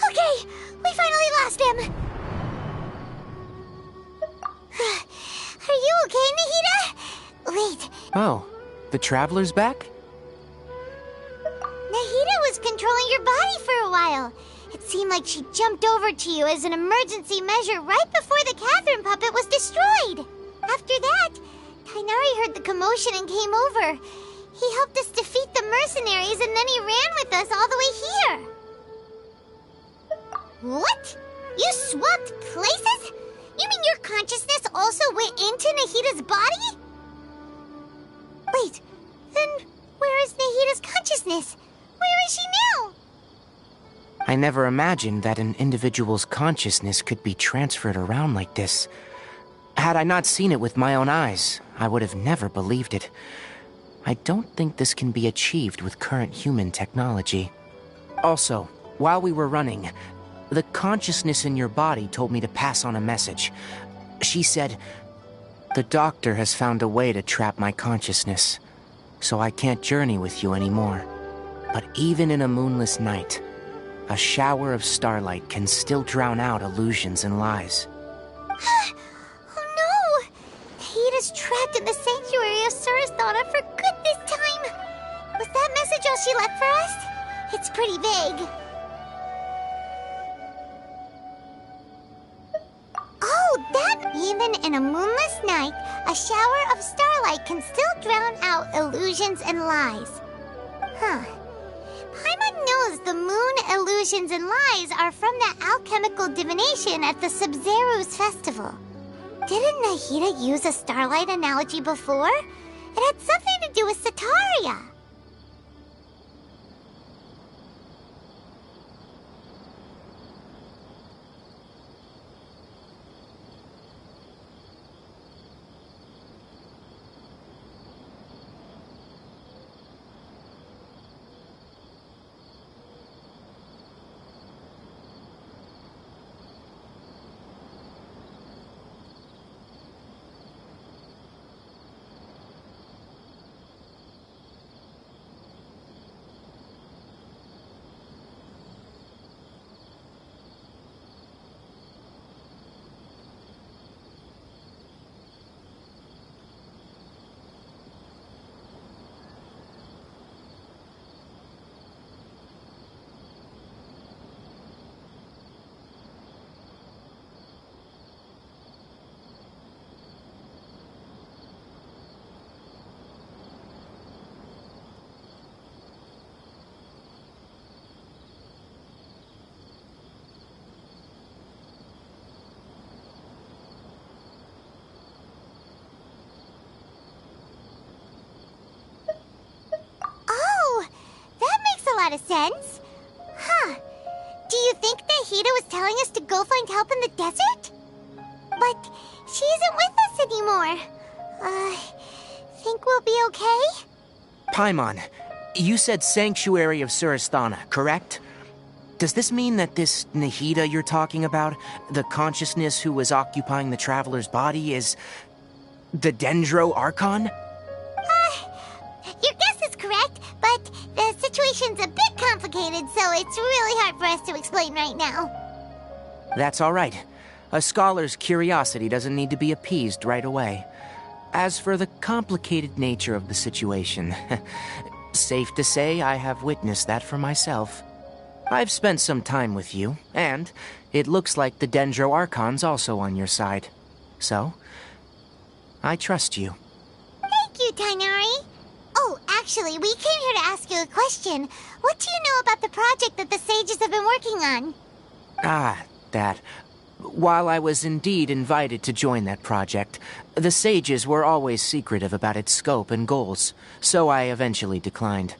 Okay, we finally lost him. Are you okay, Nahida? Wait, Oh, the Traveler's back? Nahida was controlling your body for a while. It seemed like she jumped over to you as an emergency measure right before the Catherine puppet was destroyed. After that, Tainari heard the commotion and came over. He helped us defeat the mercenaries and then he ran with us all the way here. What? You swapped places? You mean your consciousness also went into Nahida's body? Wait, then where is Nahida's consciousness? Where is she now? I never imagined that an individual's consciousness could be transferred around like this. Had I not seen it with my own eyes, I would have never believed it. I don't think this can be achieved with current human technology. Also, while we were running, the consciousness in your body told me to pass on a message. She said, "The doctor has found a way to trap my consciousness, so I can't journey with you anymore. But even in a moonless night, a shower of starlight can still drown out illusions and lies." Oh no! Nahida's trapped in the sanctuary of Surathana for good this time. Was that message schedule she left for us? It's pretty vague. Oh, that... Even in a moonless night, a shower of starlight can still drown out illusions and lies. Huh. Paimon knows the moon illusions and lies are from that alchemical divination at the Sub-Zero's festival. Didn't Nahida use a starlight analogy before? It had something to do with Sataria. Lot of sense. Huh. Do you think Nahida was telling us to go find help in the desert? But she isn't with us anymore. Think we'll be okay? Paimon, you said Sanctuary of Surasthana, correct? Does this mean that this Nahida you're talking about, the consciousness who was occupying the traveler's body, is the Dendro Archon? Your guess is correct, but the situation's a bit complicated, so it's really hard for us to explain right now. That's all right. A scholar's curiosity doesn't need to be appeased right away. As for the complicated nature of the situation, safe to say I have witnessed that for myself. I've spent some time with you, and it looks like the Dendro Archon's also on your side. So, I trust you. Thank you, Tainari. Oh, actually, we came here to ask you a question. What do you know about the project that the sages have been working on? That. While I was indeed invited to join that project, the sages were always secretive about its scope and goals, so I eventually declined.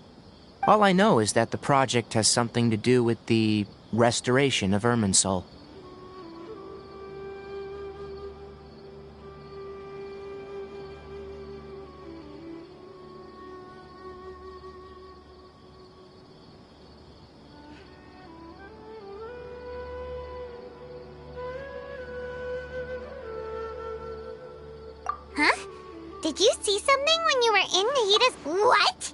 All I know is that the project has something to do with the restoration of Irminsul. Huh? Did you see something when you were in Nahida's... What?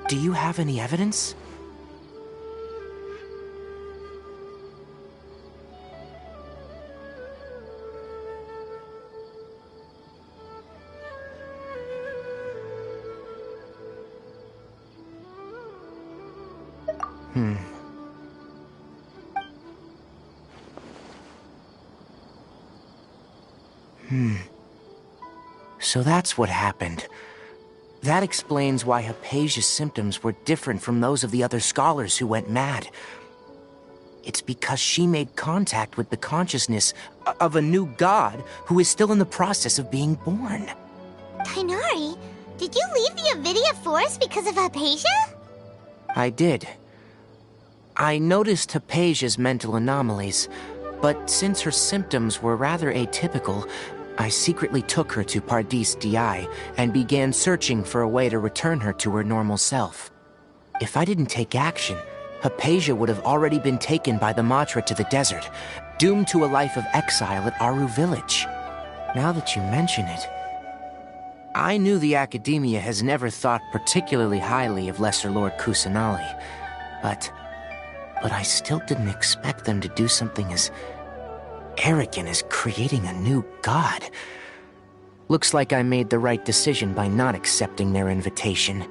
Do you have any evidence? So that's what happened. That explains why Hypatia's symptoms were different from those of the other scholars who went mad. It's because she made contact with the consciousness of a new god who is still in the process of being born. Tainari, did you leave the Avidia Forest because of Hypatia? I did. I noticed Hypatia's mental anomalies, but since her symptoms were rather atypical, I secretly took her to Pardis Di and began searching for a way to return her to her normal self. If I didn't take action, Hypatia would have already been taken by the Matra to the desert, doomed to a life of exile at Aru Village. Now that you mention it, I knew the Academia has never thought particularly highly of Lesser Lord Kusanali, but I still didn't expect them to do something as arrogant as creating a new god. Looks like I made the right decision by not accepting their invitation.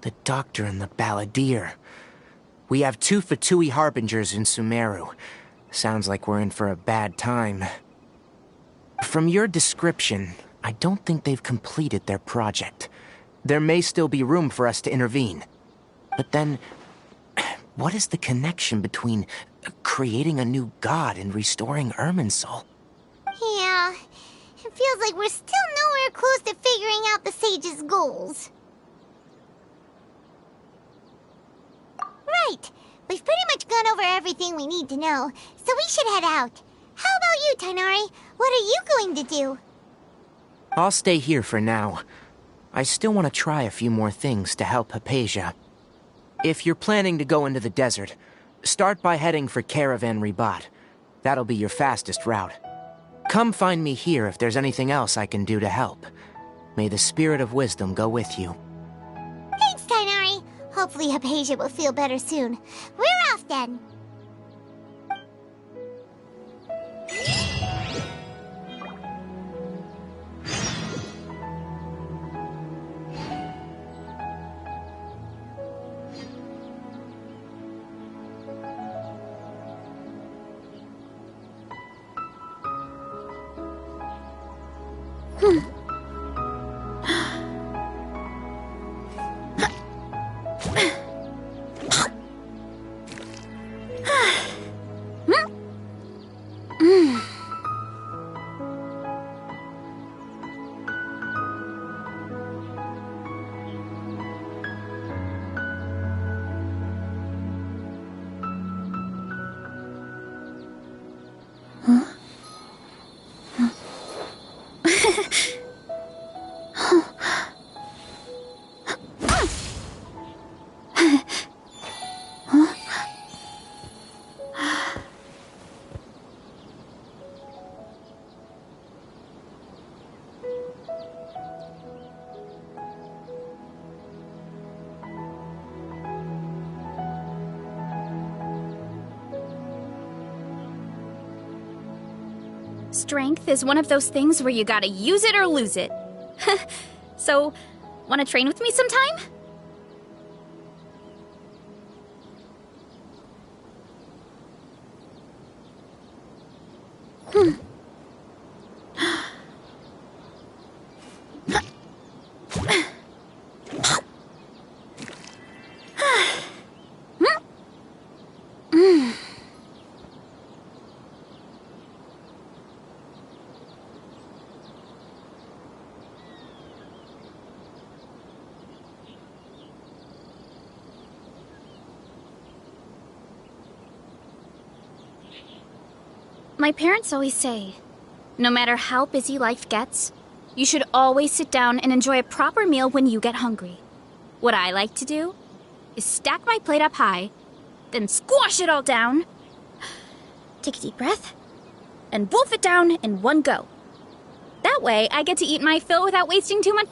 The doctor and the balladeer. We have 2 Fatui harbingers in Sumeru. Sounds like we're in for a bad time. From your description, I don't think they've completed their project. There may still be room for us to intervene. But then, what is the connection between creating a new god and restoring Irminsul? Yeah, it feels like we're still nowhere close to figuring out the sage's goals. Right, we've pretty much gone over everything we need to know, so we should head out. How about you, Tighnari? What are you going to do? I'll stay here for now. I still want to try a few more things to help Hypatia. If you're planning to go into the desert, start by heading for Caravan Ribat. That'll be your fastest route. Come find me here if there's anything else I can do to help. May the spirit of wisdom go with you. Thanks, Tighnari. Hopefully Hypatia will feel better soon. We're off then. Strength is one of those things where you gotta use it or lose it. So, wanna train with me sometime? My parents always say, no matter how busy life gets, you should always sit down and enjoy a proper meal when you get hungry. What I like to do is stack my plate up high, then squash it all down, take a deep breath, and wolf it down in one go. That way, I get to eat my fill without wasting too much.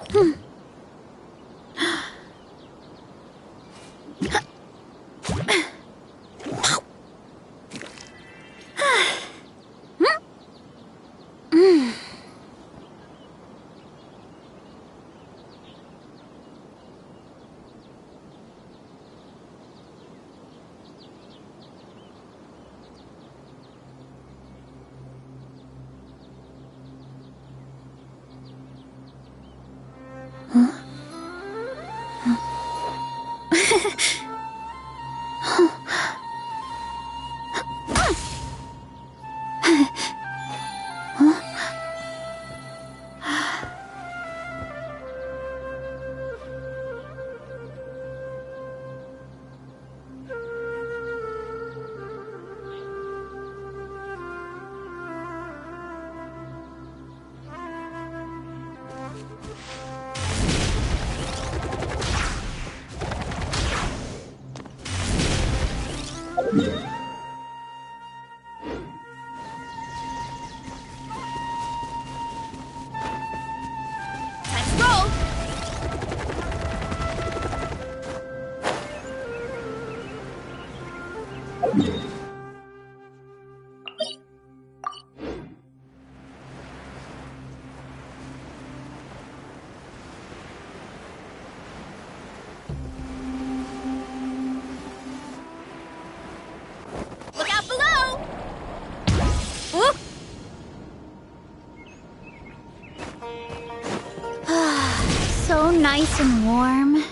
nice and warm.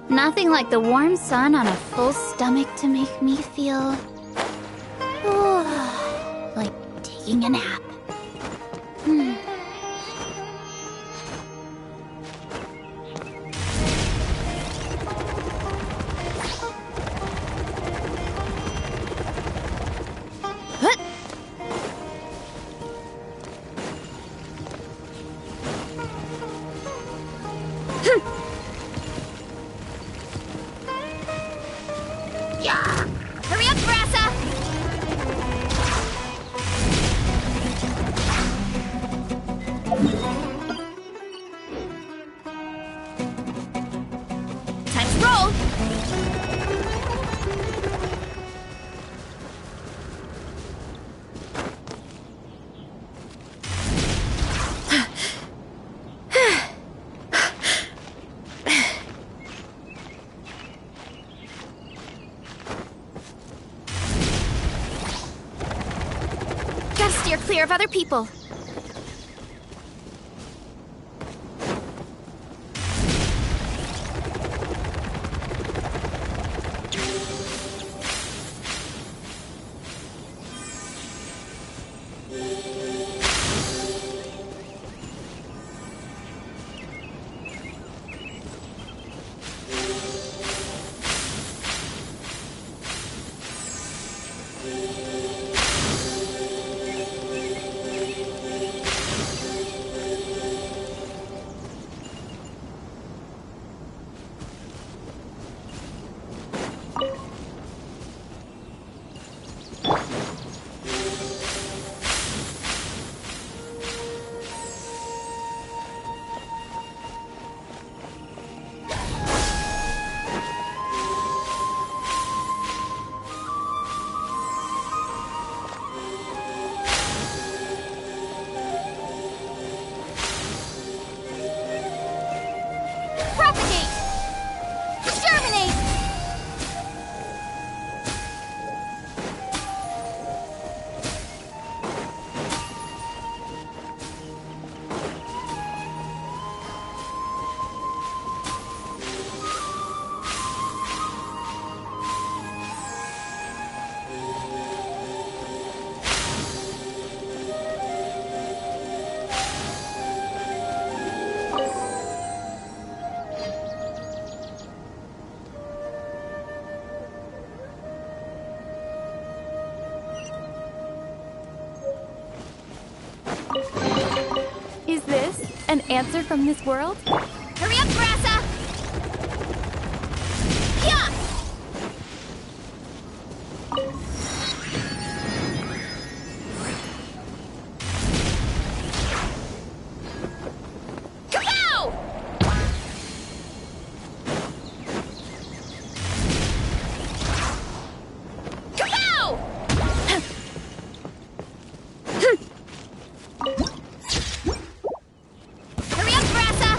Nothing like the warm sun on a full stomach to make me feel... like taking a nap. Hurry up, Brassa! Time to roll! Gotta steer clear of other people. Propagate! Germinate! Is this an answer from this world? Hurry up, Brassa! Yeah! Kapow! Kapow! Hurry up, Brassa!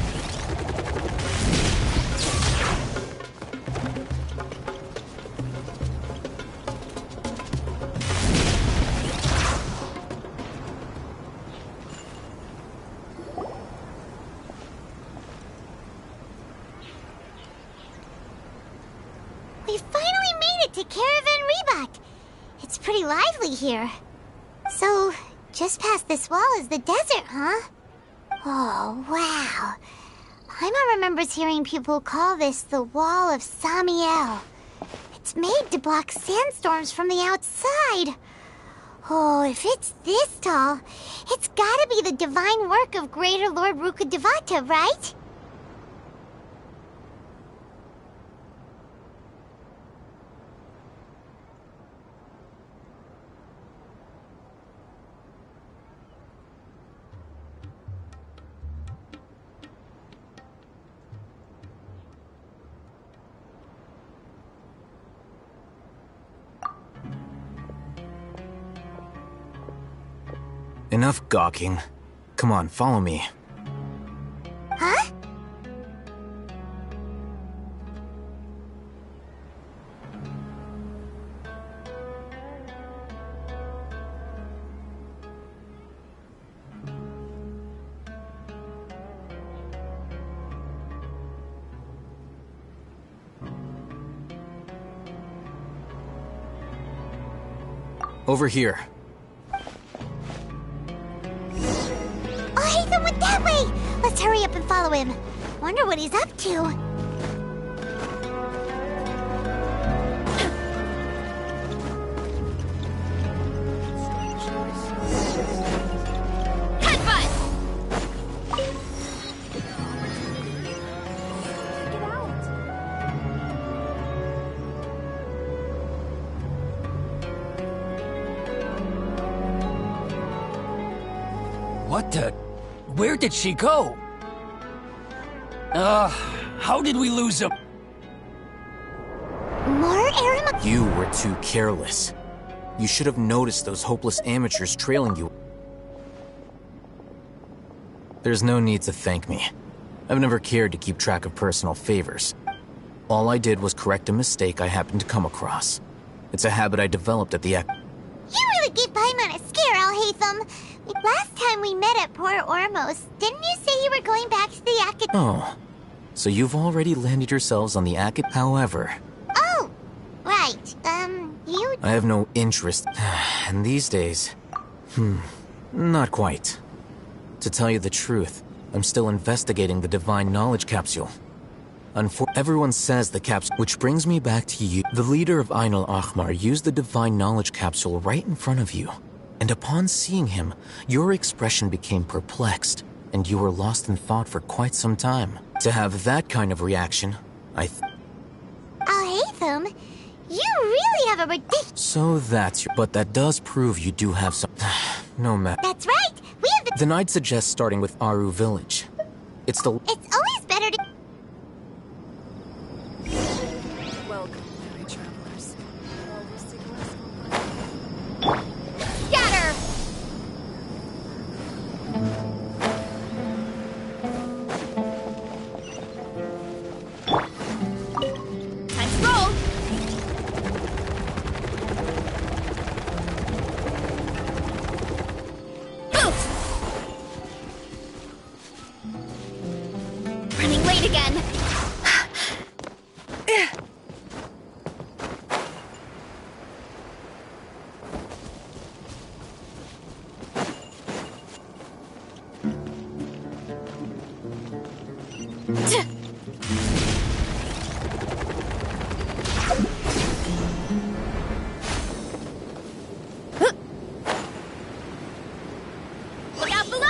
We finally made it to Caravan Reebok. It's pretty lively here. So, just past this wall is the desert, huh? Oh, wow. Paimon remembers hearing people call this the Wall of Samiel. It's made to block sandstorms from the outside. Oh, if it's this tall, it's gotta be the divine work of Greater Lord Rukkhadevata, right? Enough gawking. Come on, follow me. Huh? Over here. Oh, Hatham went that way! Let's hurry up and follow him. Wonder what he's up to. What the? Where did she go? How did we lose him? More Aram? You were too careless. You should have noticed those hopeless amateurs trailing you. There's no need to thank me. I've never cared to keep track of personal favors. All I did was correct a mistake I happened to come across. It's a habit I developed at the You really gave Paimon a scare, Al-Hatham. Last time we met at Port Ormos, didn't you say you were going back to the Academy? Oh, so you've already landed yourselves on the Academy. However, Oh, right. You... I have no interest. And these days, not quite. To tell you the truth, I'm still investigating the Divine Knowledge Capsule. Everyone says the capsule, which brings me back to you. The leader of Ain al-Ahmar used the Divine Knowledge Capsule right in front of you. And upon seeing him, your expression became perplexed, and you were lost in thought for quite some time. To have that kind of reaction, Al-Hatham, you really have a ridiculous... So that's your... But that does prove you do have some... No matter... That's right! We have the... Then I'd suggest starting with Aru Village. It's always better to... Welcome, merry travelers. Scatter! Time to roll! Running late again. Look out below!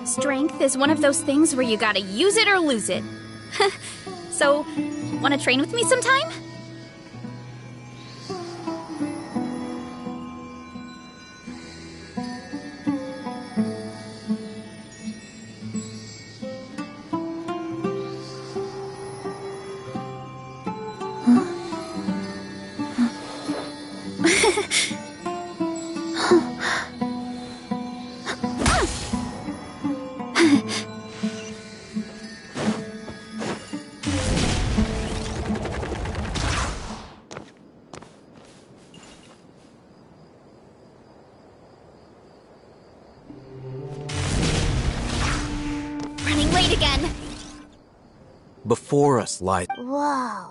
Strength is one of those things where you gotta use it or lose it. So, wanna train with me sometime? Running late again. Before us lies. Whoa.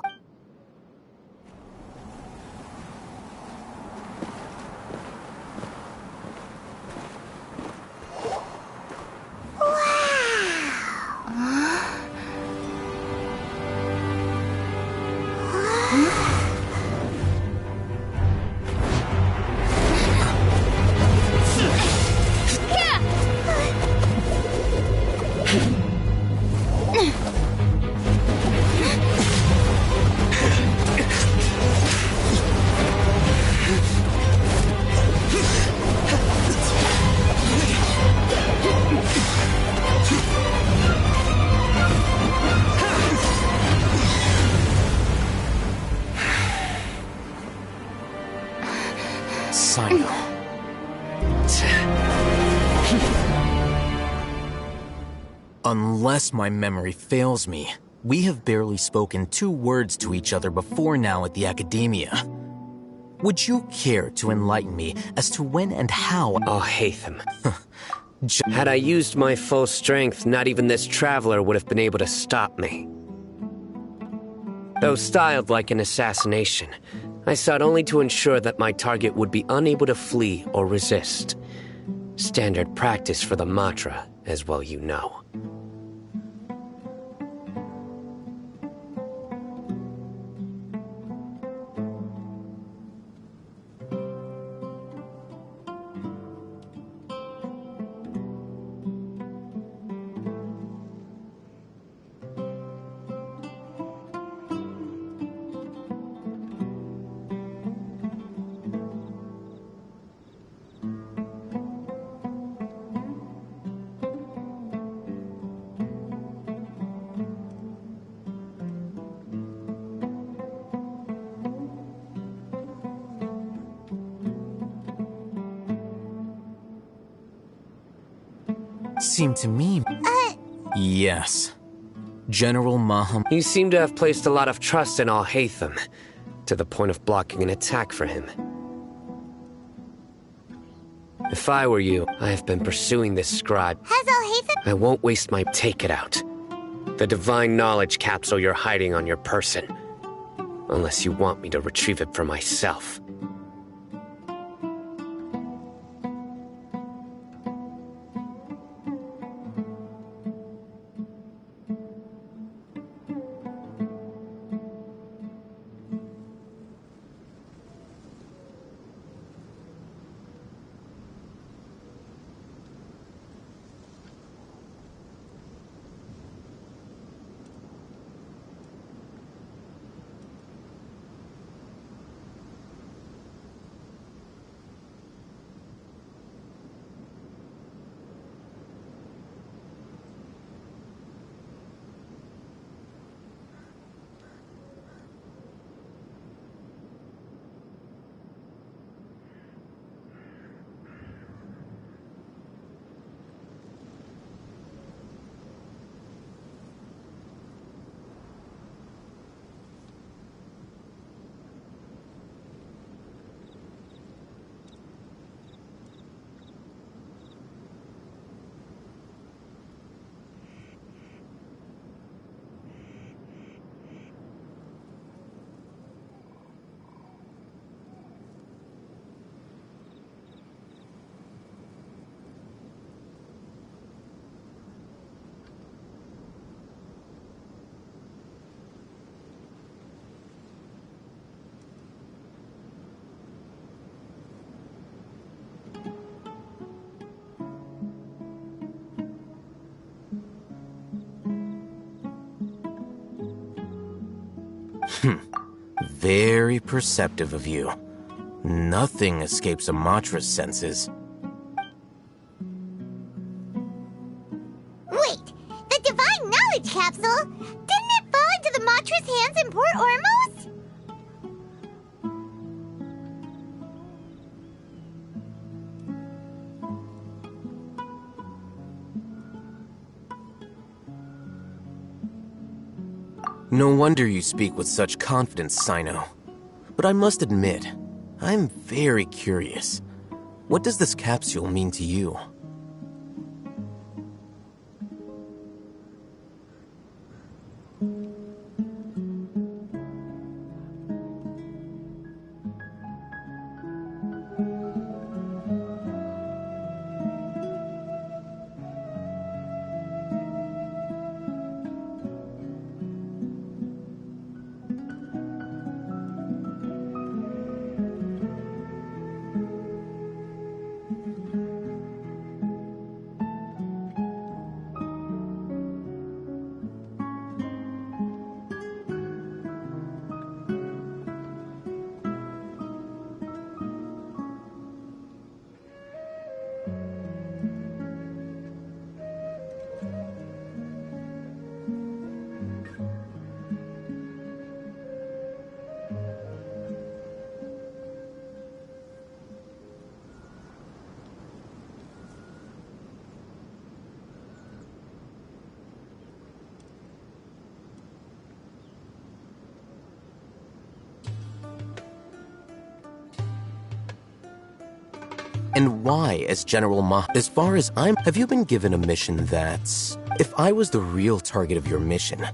Sino. Unless my memory fails me, we have barely spoken 2 words to each other before now at the Academia. Would you care to enlighten me as to when and how— I'll hate them. Had I used my full strength, not even this traveler would have been able to stop me. Though styled like an assassination, I sought only to ensure that my target would be unable to flee or resist. Standard practice for the Matra, as well you know. Seemed to me— Yes. General Maham— You seem to have placed a lot of trust in Al-Haytham, to the point of blocking an attack for him. If I were you, I have been pursuing this scribe. Has Al-Haytham— I won't waste my— Take it out. The divine knowledge capsule you're hiding on your person. Unless you want me to retrieve it for myself. Very perceptive of you. Nothing escapes a Matra's senses. Wait, the Divine Knowledge Capsule? Didn't it fall into the Matra's hands in Port Ormos? No wonder you speak with such confidence, Sino. But I must admit, I'm very curious. What does this capsule mean to you? And why, as General Ma? As far as have you been given a mission that's... If I was the real target of your mission,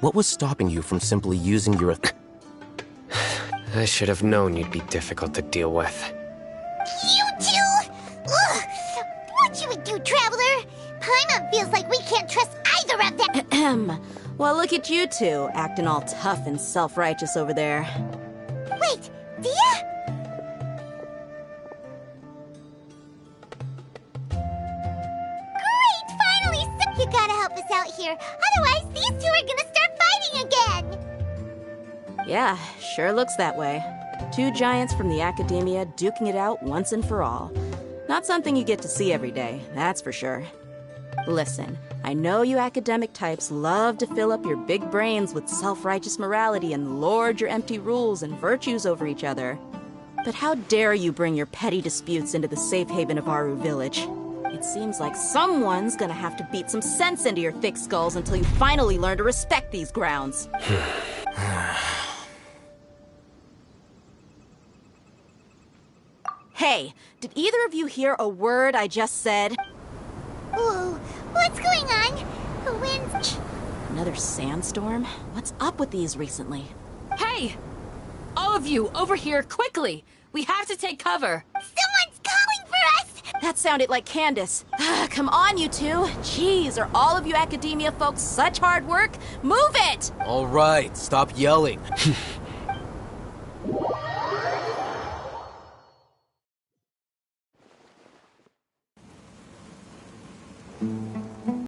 what was stopping you from simply using your... I should have known you'd be difficult to deal with. You two? Ugh. What you would do, Traveler? Paimon feels like we can't trust either of them. Ahem. Well, look at you two, acting all tough and self-righteous over there. Wait, Dia? Great, finally! You gotta help us out here. Otherwise, these two are gonna start fighting again. Yeah, sure looks that way. Two giants from the academia duking it out once and for all. Not something you get to see every day, that's for sure. Listen, I know you academic types love to fill up your big brains with self-righteous morality and lord your empty rules and virtues over each other. But how dare you bring your petty disputes into the safe haven of Aru Village? It seems like someone's gonna have to beat some sense into your thick skulls until you finally learn to respect these grounds. Hey, did either of you hear a word I just said? Whoa, what's going on? The wind's... Another sandstorm? What's up with these recently? Hey! All of you, over here, quickly! We have to take cover! Someone's calling for us! That sounded like Candace. Come on, you two. Jeez, are all of you academia folks such hard work? Move it! All right, stop yelling.